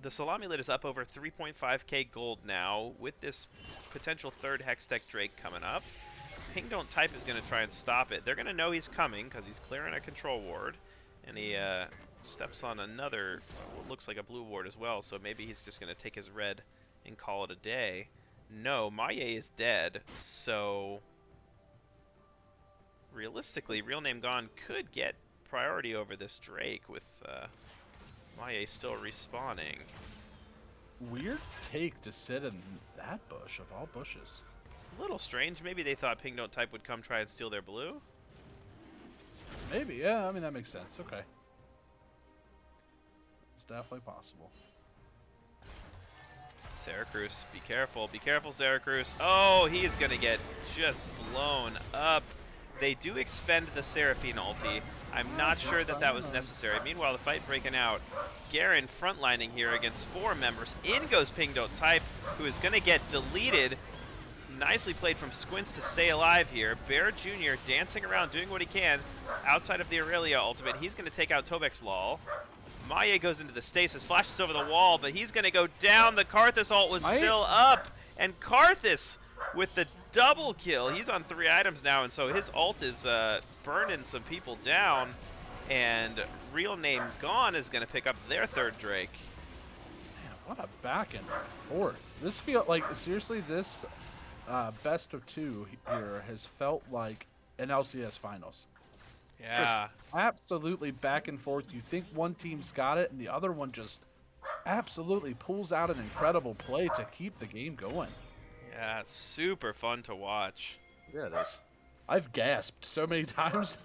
Salami Lid is up over 3.5k gold now with this potential third Hextech Drake coming up. Ping Don't Type is going to try and stop it. They're going to know he's coming because he's clearing a control ward. And he steps on another, what looks like a blue ward as well, so maybe he's just going to take his red and call it a day. No, Maye is dead, so realistically, Real Name Gone could get priority over this Drake with Maye still respawning. Weird take to sit in that bush of all bushes. A little strange. Maybe they thought Ping Don't Type would come try and steal their blue. Maybe, yeah, I mean, that makes sense. Okay. It's definitely possible. Syracuse, be careful. Be careful, Syracuse. Oh, he's going to get just blown up. They do expend the Seraphine ulti. I'm not sure that that was necessary. Meanwhile, the fight breaking out. Garen frontlining here against 4 members. In goes Ping Don't Type, who is going to get deleted. Nicely played from Squints to stay alive here. Bear Jr. dancing around, doing what he can outside of the Aurelia ultimate. He's going to take out Tobek's Lol. Maye goes into the stasis, flashes over the wall, but he's going to go down. The Karthus ult was still up. And Karthus with the double kill. He's on 3 items now, and so his ult is burning some people down. And Real Name Gone is going to pick up their 3rd Drake. Man, what a back and forth. This feel like, seriously, this best of 2 here has felt like an LCS finals. Yeah. Just absolutely back and forth. You think one team's got it, and the other one just absolutely pulls out an incredible play to keep the game going. Yeah, it's super fun to watch. Yeah, it is. I've gasped so many times.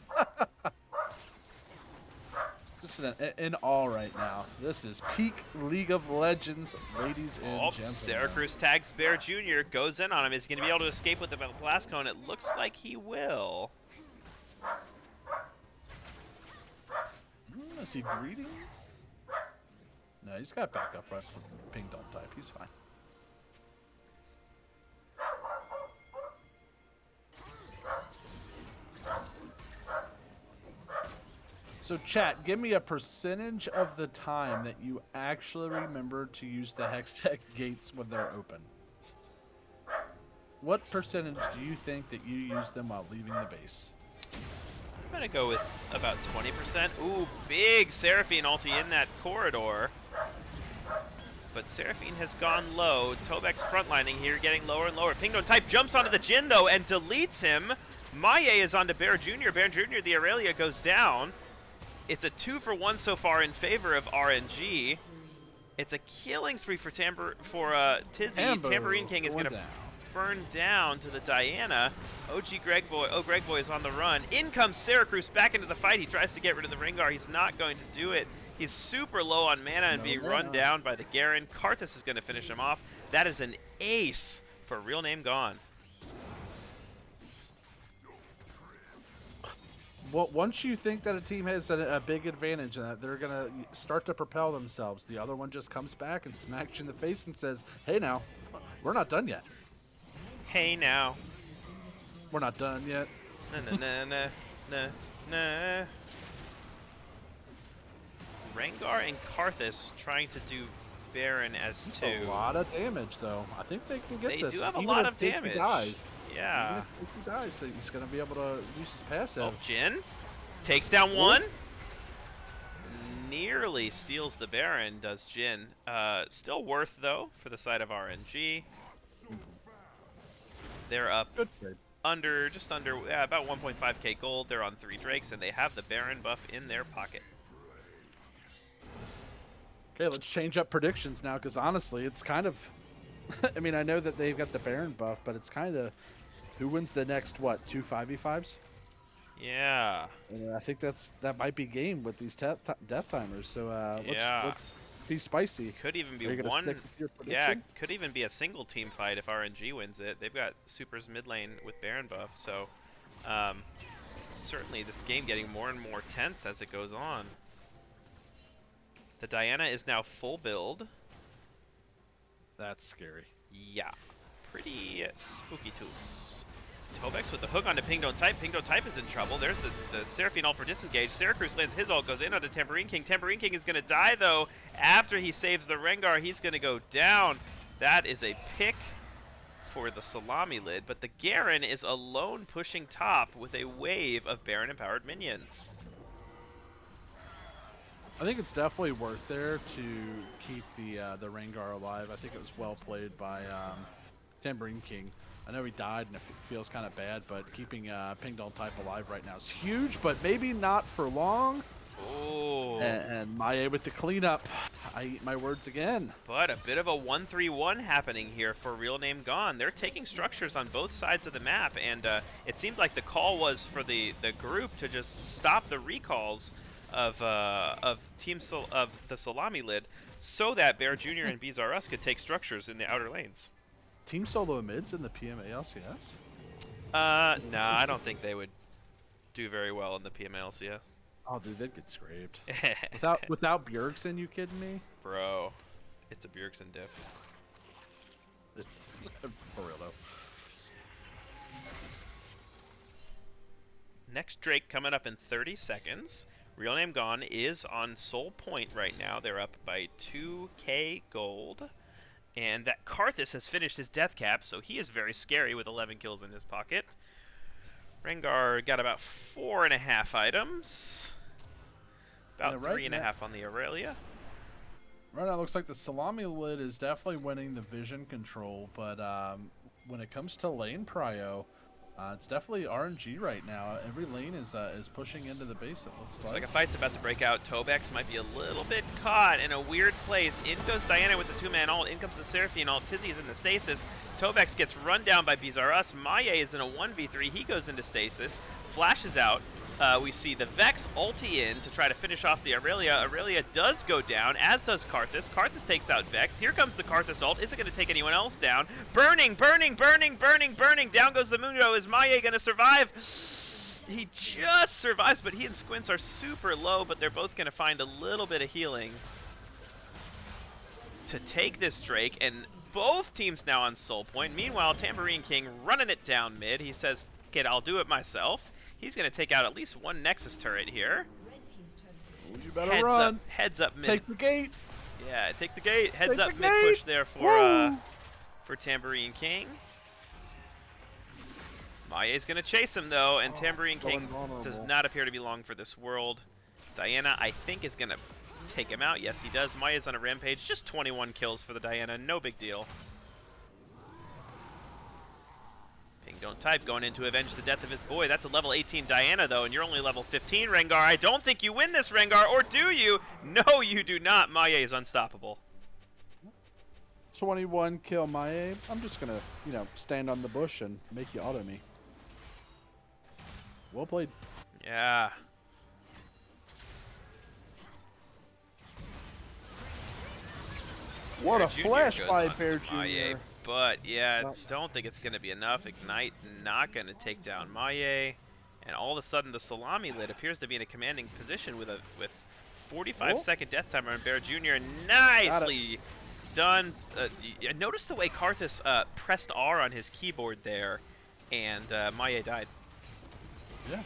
Just in awe right now. This is peak League of Legends, ladies and Oh, gentlemen. Syracuse tags Bear Jr., goes in on him. Is he going to be able to escape with the Blast Cone? It looks like he will. Is he greeting? No, he's got backup right from Ping Don't Type. He's fine. So chat, give me a percentage of the time that you actually remember to use the Hextech gates when they're open. What percentage do you think that you use them while leaving the base? I'm going to go with about 20%. Ooh, big Seraphine ulti in that corridor. But Seraphine has gone low. Tobek's frontlining here, getting lower and lower. Ping Don't Type jumps onto the Jin, though, and deletes him. Maye is onto Bear Jr. Bear Jr., the Aurelia goes down. It's a 2-for-1 so far in favor of RNG. It's a killing spree for Tizzy. Tambourine King is going to burn down to the Diana. OG Greg Boy. Oh, Greg Boy is on the run. In comes Syracuse back into the fight. He tries to get rid of the Rengar. He's not going to do it. He's super low on mana and being run down by the Garen. Karthus is going to finish him off. That is an ace for Real Name Gone. once you think that a team has a big advantage and that they're gonna start to propel themselves, the other one just comes back and smacks you in the face and says, "Hey, now, we're not done yet. Hey now. We're not done yet." Na na na na na na. Rengar and Karthus trying to do Baron as two. A lot of damage, though. I think they can get They this. do have a Even lot if of Disney damage. Dies, Yeah. even if Disney dies, he's gonna be able to use his passive. Oh, Jin takes down one. Nearly steals the Baron, does Jin. Still worth, though, for the side of RNG. They're up Good trade. just under, about 1.5k gold. They're on 3 Drakes, and they have the Baron buff in their pocket. Okay, let's change up predictions now, because honestly, it's kind of. I mean, I know that they've got the Baron buff, but it's kind of who wins the next what 2 5v5s? Yeah. And I think that might be game with these death timers. So Yeah. let's be spicy. Could even be Are you gonna one. stick with your Yeah, prediction? could even be a single team fight if RNG wins it. They've got Super's mid lane with Baron buff, so certainly this game getting more and more tense as it goes on. The Diana is now full build. That's scary. Yeah, pretty spooky toos. Tobex with the hook onto Ping Don't Type. Ping Don't Type is in trouble. There's the Seraphine ult for disengage. Syracuse lands his ult, goes in onto Tambourine King. Tambourine King is going to die, though. After he saves the Rengar, he's going to go down. That is a pick for the Salami Lid, but the Garen is alone pushing top with a wave of Baron-empowered minions. I think it's definitely worth there to keep the Rengar alive. I think it was well played by Tambourine King. I know he died and it feels kind of bad, but keeping Ping Don't Type alive right now is huge, but maybe not for long. Oh. And Maie with the cleanup. I eat my words again. But a bit of a 1-3-1 happening here for Real Name Gone. They're taking structures on both sides of the map, and it seemed like the call was for the group to just stop the recalls of the Salami Lid, so that Bear Jr. and Bees R Us could take structures in the outer lanes. Team solo mids in the PMA LCS? Nah, I don't think they would do very well in the PMA LCS. Oh, dude, they'd get scraped. without Bjergsen, you kidding me? Bro, it's a Bjergsen diff. For real, though. Next Drake coming up in 30 seconds. Real Name Gone is on Soul Point right now. They're up by 2k gold. And that Karthus has finished his death cap, so he is very scary with 11 kills in his pocket. Rengar got about 4.5 items. About right 3.5 on the Aurelia. Right now, it looks like the Salami Lid is definitely winning the vision control, but when it comes to lane prio, it's definitely RNG right now. Every lane is pushing into the base, it looks Looks like a fight's about to break out. Tobex might be a little bit caught in a weird place. In goes Diana with the 2-man ult. In comes the Seraphine ult. Tizzy is in the stasis. Tobex gets run down by Bees R Us. Maie is in a 1v3. He goes into stasis. Flashes out. We see the Vex ulti in to try to finish off the Aurelia. Aurelia does go down, as does Karthus. Karthus takes out Vex. Here comes the Karthus ult. Is it going to take anyone else down? Burning, burning, burning, burning, burning. Down goes the Mundo. Is Maie going to survive? He just survives, but he and Squints are super low, but they're both going to find a little bit of healing to take this Drake, and both teams now on Soul Point. Meanwhile, Tambourine King running it down mid. He says, "Kid, I'll do it myself." He's going to take out at least one Nexus turret here. You better run. Heads up mid. Take the gate. Yeah, take the gate. Heads Take up the mid gate. push there for Tambourine King. Maia's going to chase him, though, and Tambourine King does not appear to be long for this world. Diana, I think, is going to take him out. Yes, he does. Maia's on a rampage. Just 21 kills for the Diana. No big deal. Ping Don't Type going in to avenge the death of his boy. That's a level 18 Diana, though, and you're only level 15, Rengar. I don't think you win this, Rengar, or do you? No, you do not. Maie is unstoppable. 21 kill Maie. I'm just gonna, stand on the bush and make you auto me. Well played. Yeah. What Bear a Jr. flash goes by on Bear Maie, Jr. But, yeah, Well- don't think it's going to be enough. Ignite not going to take down Maie. and all of a sudden the Salami Lid appears to be in a commanding position with 45-second death timer on Bear Jr. Nicely done. Notice the way Karthus pressed R on his keyboard there, and Maye died. Yeah.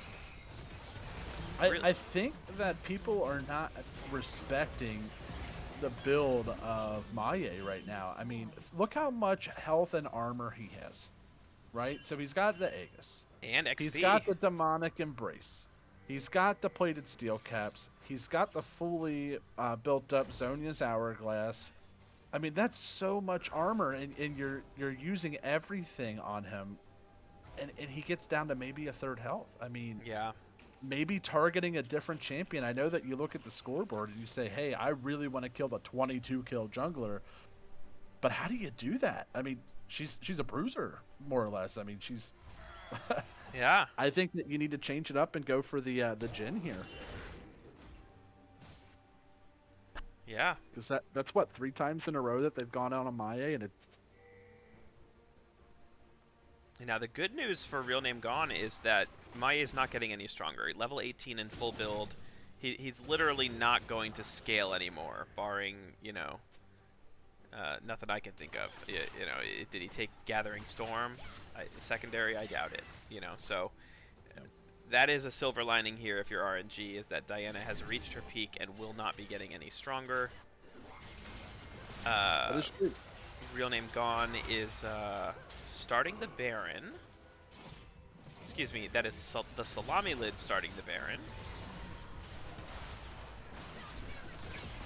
Really? I think that people are not respecting the build of Maye right now. I mean, look how much health and armor he has, right? So he's got the Aegis. And XP. He's got the Demonic Embrace. He's got the Plated Steel Caps. He's got the fully built up Zonia's Hourglass. I mean, that's so much armor, and you're using everything on him, and he gets down to maybe a third health. I mean, Yeah. maybe targeting a different champion. I know that you look at the scoreboard and you say, hey, I really want to kill the 22 kill jungler, but how do you do that? I mean, she's a bruiser, more or less. I mean, she's Yeah. I think that you need to change it up and go for the Jhin here, Yeah. because that's what, 3 times in a row that they've gone out on Maye, and it Now the good news for Real Name Gone is that Maye is not getting any stronger. Level 18 in full build, he's literally not going to scale anymore, barring, nothing I can think of. Did he take Gathering Storm? Secondary, I doubt it. So that is a silver lining here if you're RNG, is that Diana has reached her peak and will not be getting any stronger. that is true. Real Name Gone is starting the Baron. Excuse me, that is the Salami Lid starting the Baron.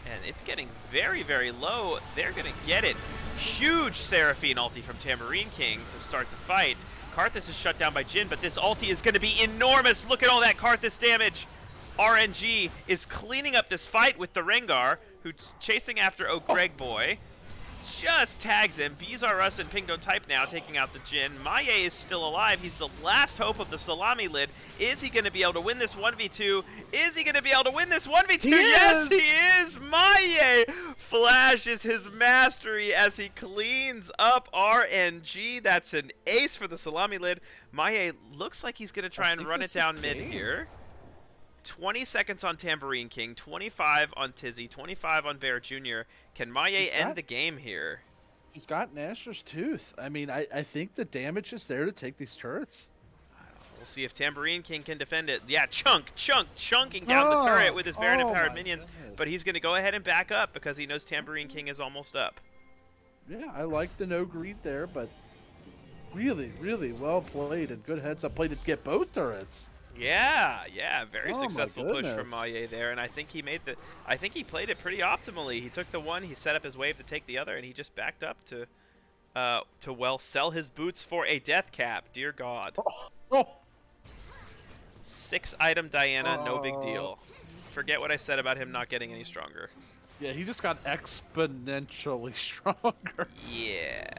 And it's getting very, very low. They're going to get it. Huge Seraphine ulti from Tambourine King to start the fight. Karthus is shut down by Jhin, but this ulti is going to be enormous. Look at all that Karthus damage. RNG is cleaning up this fight with the Rengar, who's chasing after Greg Boy. Just tags him. Bizarre Us and Ping don't type now, taking out the Jhin. Maye is still alive. He's the last hope of the Salami Lid. Is he going to be able to win this 1v2? Is he going to be able to win this 1v2? Yes, he is! Maye flashes his mastery as he cleans up RNG. That's an ace for the Salami Lid. Maye looks like he's going to try and run it down mid here. 20 seconds on Tambourine King, 25 on Tizzy, 25 on Bear Jr. Can Maye end the game here? He's got Nashor's Tooth. I mean, I think the damage is there to take these turrets. We'll see if Tambourine King can defend it. Yeah, chunking down the turret with his Baron-empowered minions. Goodness. But he's going to go ahead and back up because he knows Tambourine King is almost up. Yeah, I like the no greed there, but really, really well played and good heads up play to get both turrets. Yeah, very Oh my successful push goodness. from Maye there, and I think he played it pretty optimally. He took the one, he set up his wave to take the other, and he just backed up to sell his boots for a death cap. Dear God. Oh. 6-item Diana, no big deal. Forget what I said about him not getting any stronger. Yeah, he just got exponentially stronger. Yeah.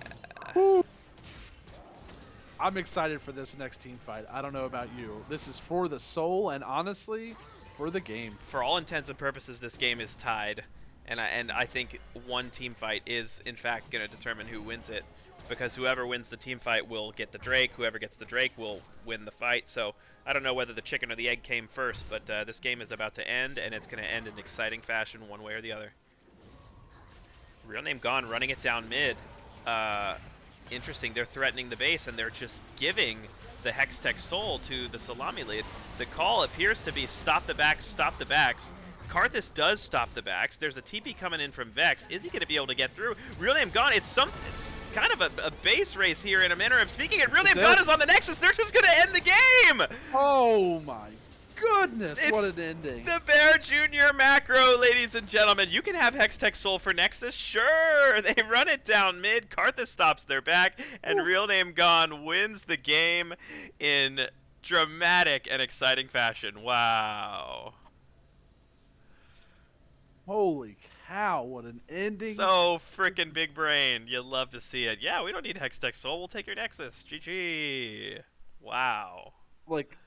I'm excited for this next team fight. I don't know about you. This is for the soul and honestly, for the game. For all intents and purposes, this game is tied, and I think one team fight is in fact going to determine who wins it, because whoever wins the team fight will get the Drake. Whoever gets the Drake will win the fight. So I don't know whether the chicken or the egg came first, but this game is about to end, and it's going to end in exciting fashion, one way or the other. Real Name Gone running it down mid. Interesting, they're threatening the base, and they're just giving the Hextech Soul to the Salami Lid. The call appears to be stop the backs, stop the backs. Karthus does stop the backs. There's a TP coming in from Vex. Is he going to be able to get through? Real Name Gone, it's kind of a base race here in a manner of speaking, and Real Name Gone is on the Nexus. They're just going to end the game! Oh my goodness, what It's an ending. The Bear Jr. macro, ladies and gentlemen. You can have Hextech Soul for Nexus, sure. They run it down mid. Karthus stops their back, and Real Name Gone wins the game in dramatic and exciting fashion. Wow. Holy cow, what an ending. So freaking big brain. You love to see it. Yeah, we don't need Hextech Soul. We'll take your Nexus. GG. Wow. Like,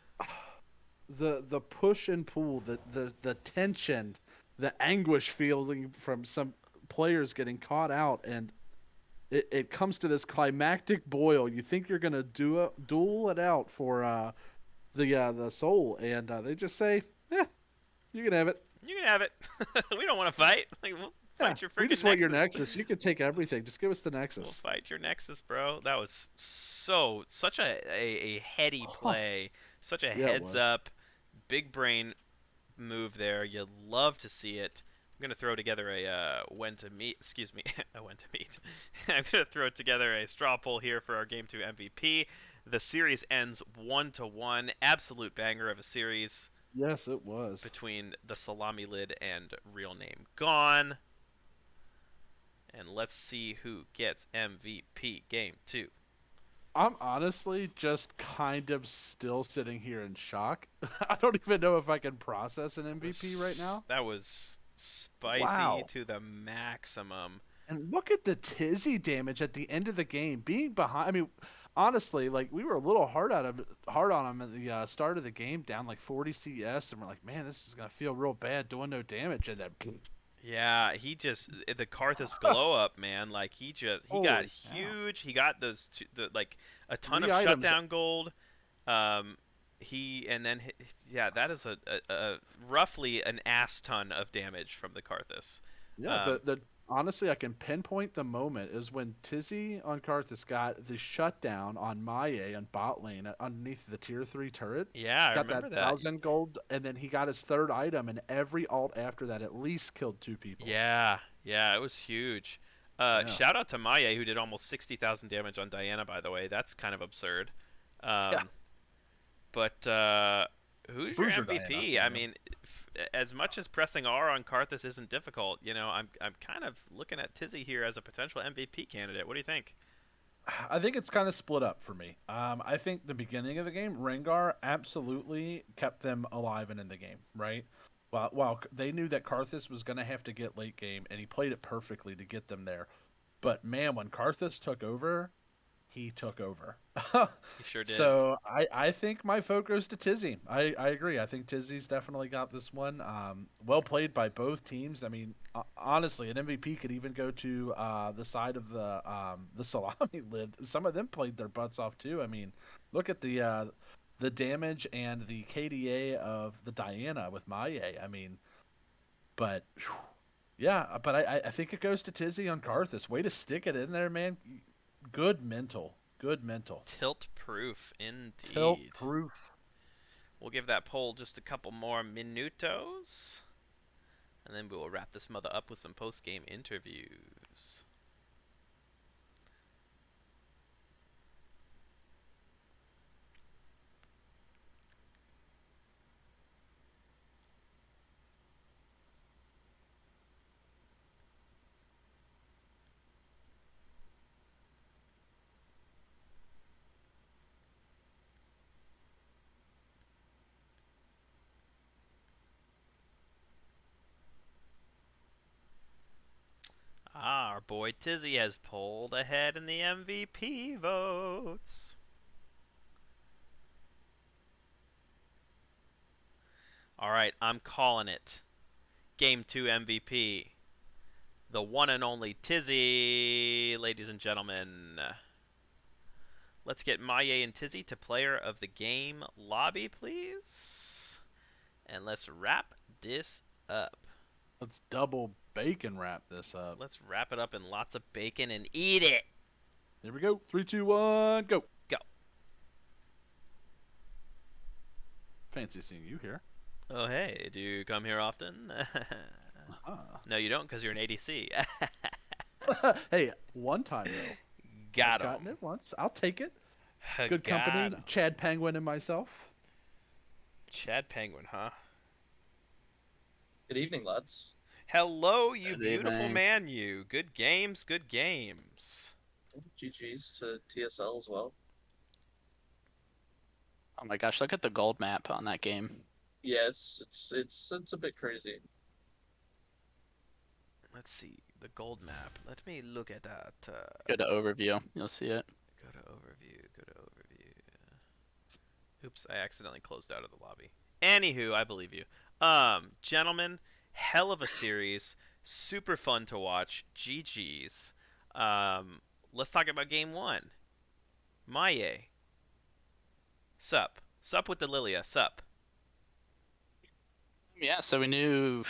the push and pull, the tension, the anguish feeling from some players getting caught out, and it comes to this climactic boil. You think you're gonna duel it out for the soul, and they just say, "Yeah, you can have it. You can have it. We don't want to fight. Like, we'll Yeah, fight your we freaking just want your Nexus. Nexus. You can take everything. Just give us the We'll Nexus." fight your Nexus, bro. That was such a heady Huh. play. Such a Yeah, it heads was. up, big brain move there. You love to see it. I'm gonna throw together a when to meet. Excuse me, a when to meet. I'm gonna throw together a straw poll here for our Game 2 MVP. The series ends 1-1. Absolute banger of a series Yes, it was. between the Salami Lid and Real Name Gone. And let's see who gets MVP Game 2. I'm honestly just kind of still sitting here in shock. I don't even know if I can process an MVP right now. That was spicy Wow. to the maximum. And look at the tizzy damage at the end of the game, being behind. I mean, honestly, like we were a little hard on him at the start of the game, down like 40 CS, and we're like, man, this is gonna feel real bad doing no damage, and then Yeah, he just the Karthus glow up, man. Like he got holy cow. huge. He got like a ton 3 of items. shutdown gold. He and then yeah, that is a roughly an ass ton of damage from the Karthus. Yeah, the honestly, I can pinpoint the moment is when Tizzy on Karthus got the shutdown on Maye on bot lane underneath the tier 3 turret. Yeah, I Got remember that that. 1,000 gold, and then he got his third item, and every ult after that at least killed 2 people. Yeah, yeah, it was huge. Yeah. Shout out to Maye who did almost 60,000 damage on Diana. By the way, that's kind of absurd. Yeah. But who's your Bruiser MVP? Diana, I yeah. mean, as much as pressing R on Karthus isn't difficult, I'm kind of looking at Tizzy here as a potential MVP candidate. What do you think? I think it's kind of split up for me. I think the beginning of the game, Rengar absolutely kept them alive and in the game, right? While they knew that Karthus was going to have to get late game, and he played it perfectly to get them there. But man, when Karthus took over, he took over. He sure did. So I think my vote goes to Tizzy. I agree. I think Tizzy's definitely got this one. Well played by both teams. I mean, honestly, an MVP could even go to the side of the Salami Lid. Some of them played their butts off too. I mean, look at the damage and the KDA of the Diana with Maye. I mean, but whew, yeah, but I think it goes to Tizzy on Karthus. Way to stick it in there, man. Good mental. Good mental. Tilt proof indeed. Tilt proof. We'll give that poll just a couple more minutos. And then we will wrap this mother up with some post game interviews. Our boy Tizzy has pulled ahead in the MVP votes. Alright, I'm calling it. Game 2 MVP. The one and only Tizzy, ladies and gentlemen. Let's get Maye and Tizzy to player of the game lobby, please. And let's wrap this up. Let's double bacon wrap this up. Let's wrap it up in lots of bacon and eat it. Here we go. 3, 2, 1, go. Go. Fancy seeing you here. Oh, hey, do you come here often? No, you don't because you're an ADC. Hey, one time though. Got Gotten him. it once. I'll take it. Good company. Chad Penguin and myself. Chad Penguin, huh? Good evening, lads. Hello, you Good beautiful evening. man, you. Good games, good games. GG's to TSL as well. Oh my gosh, look at the gold map on that game. Yeah, it's a bit crazy. Let's see the gold map. Let me look at that. Go to overview, you'll see it. Go to overview. Go to overview. Oops, I accidentally closed out of the lobby. Anywho, I believe you. Gentlemen, hell of a series. Super fun to watch. GG's. Let's talk about game 1. Maye. Sup. Sup with the Lilia. Sup. Yeah, so we knew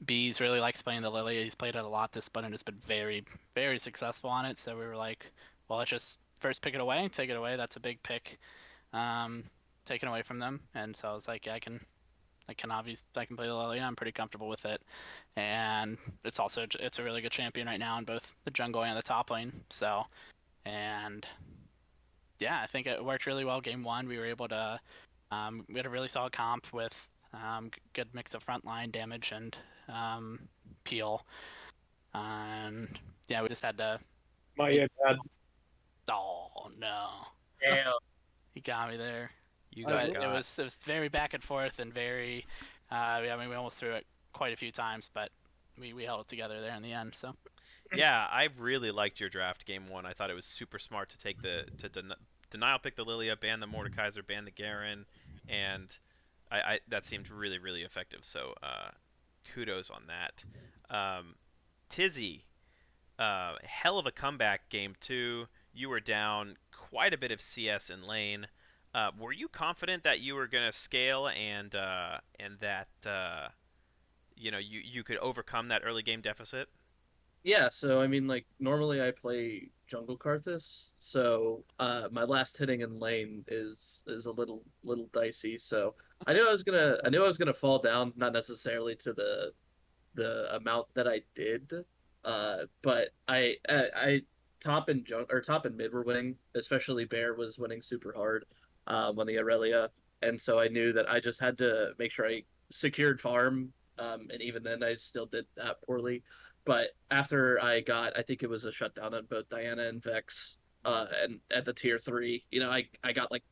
Bees really likes playing the Lily. He's played it a lot this split and has been very, very successful on it. So we were like, well, let's just first pick it away, take it away. That's a big pick, taken away from them. And so I was like, yeah, I can play the Lily. I'm pretty comfortable with it, and it's a really good champion right now in both the jungle and the top lane. So, and yeah, I think it worked really well. Game one, we were able to we had a really solid comp with good mix of frontline damage and peel, and yeah, we just had to. My bad. Oh no, Damn. he got me there. You I got will- But it was very back and forth and very. I mean, we almost threw it quite a few times, but we held it together there in the end. So Yeah, I really liked your draft game one. I thought it was super smart to take denial pick the Lilia, ban the Mordekaiser, ban the Garen, and I that seemed really really effective. So kudos on that. Tizzy, hell of a comeback game two. You were down quite a bit of CS in lane. Were you confident that you were gonna scale and that you could overcome that early game deficit? Yeah, so I mean, like normally I play jungle Karthus, so my last hitting in lane is a little dicey. So I knew I was gonna fall down, not necessarily to the amount that I did, but I top and mid were winning, especially Bear was winning super hard on the Aurelia, and so I knew that I just had to make sure I secured farm, and even then I still did that poorly. But after I think it was a shutdown on both Diana and Vex, and at the tier three, I got like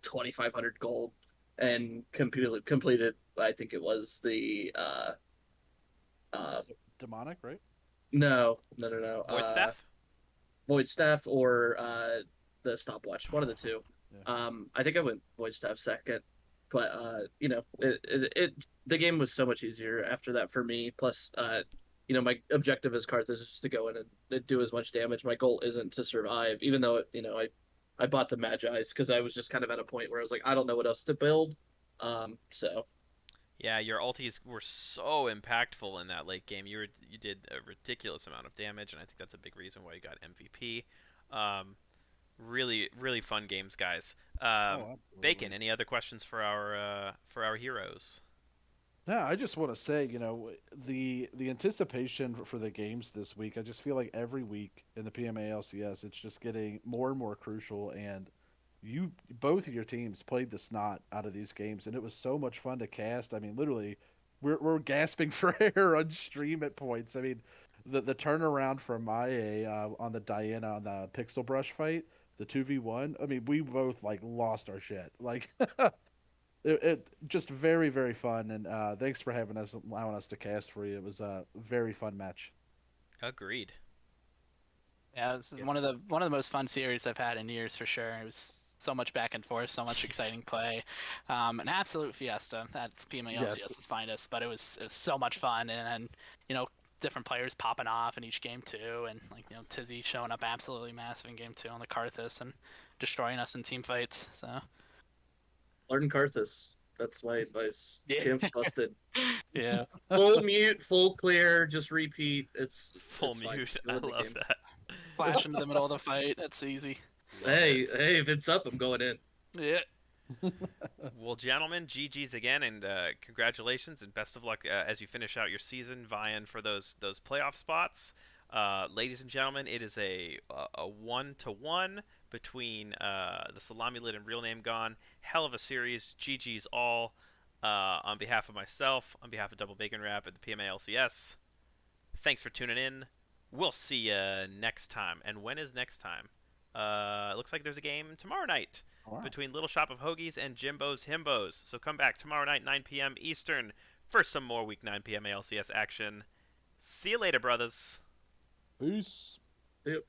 2,500 gold and completed. I think it was the um, Demonic, right? no. Void staff? Void Staff or the stopwatch, one of the two. Yeah. I think I went Void Staff second, but the game was so much easier after that for me. Plus, my objective as Karthus is just to go in and do as much damage. My goal isn't to survive, even though I bought the Magi's because I was just kind of at a point where I was like, I don't know what else to build. So Yeah, your ultis were so impactful in that late game. You did a ridiculous amount of damage, and I think that's a big reason why you got MVP. Really, really fun games, guys. Absolutely. Bacon, any other questions for our heroes? Yeah, I just want to say, the anticipation for the games this week. I just feel like every week in the PMA LCS, it's just getting more and more crucial. And both of your teams played the snot out of these games, and it was so much fun to cast. I mean, literally, we're gasping for air on stream at points. I mean, the turnaround from Maya on the Diana on the Pixel Brush fight, the 2v1. I mean, we both like lost our shit. Like it just very very fun, and thanks for allowing us to cast for you. It was a very fun match. Agreed. yeah, it's one of the most fun series I've had in years for sure. It was so much back and forth, so much exciting play, an absolute fiesta. That's PMA Yes. LCS's finest, but it was so much fun, and different players popping off in each game too, and like Tizzy showing up absolutely massive in game two on the Karthus and destroying us in team fights. So learn Karthus. That's my advice. Yeah. Champs busted. yeah, Full mute, full clear, just repeat. It's Full it's fine. mute. You'll I win the love game. that. flash into the middle of the fight. That's easy. Love Hey, it. if it's up, I'm going in. Yeah. Well, gentlemen, GG's again, and congratulations and best of luck as you finish out your season, vying for those playoff spots. Ladies and gentlemen, it is a 1-1 between the Salami Lid and Real Name Gone. Hell of a series. GG's all. On behalf of myself, on behalf of Double Bacon Wrap at the PMA LCS, thanks for tuning in. We'll see you next time. And when is next time? It looks like there's a game tomorrow night Wow. between Little Shop of Hoagies and Jimbo's Himbos. So come back tomorrow night, 9 p.m. Eastern, for some more Week 9 PMA LCS action. See you later, brothers. Peace. Yep.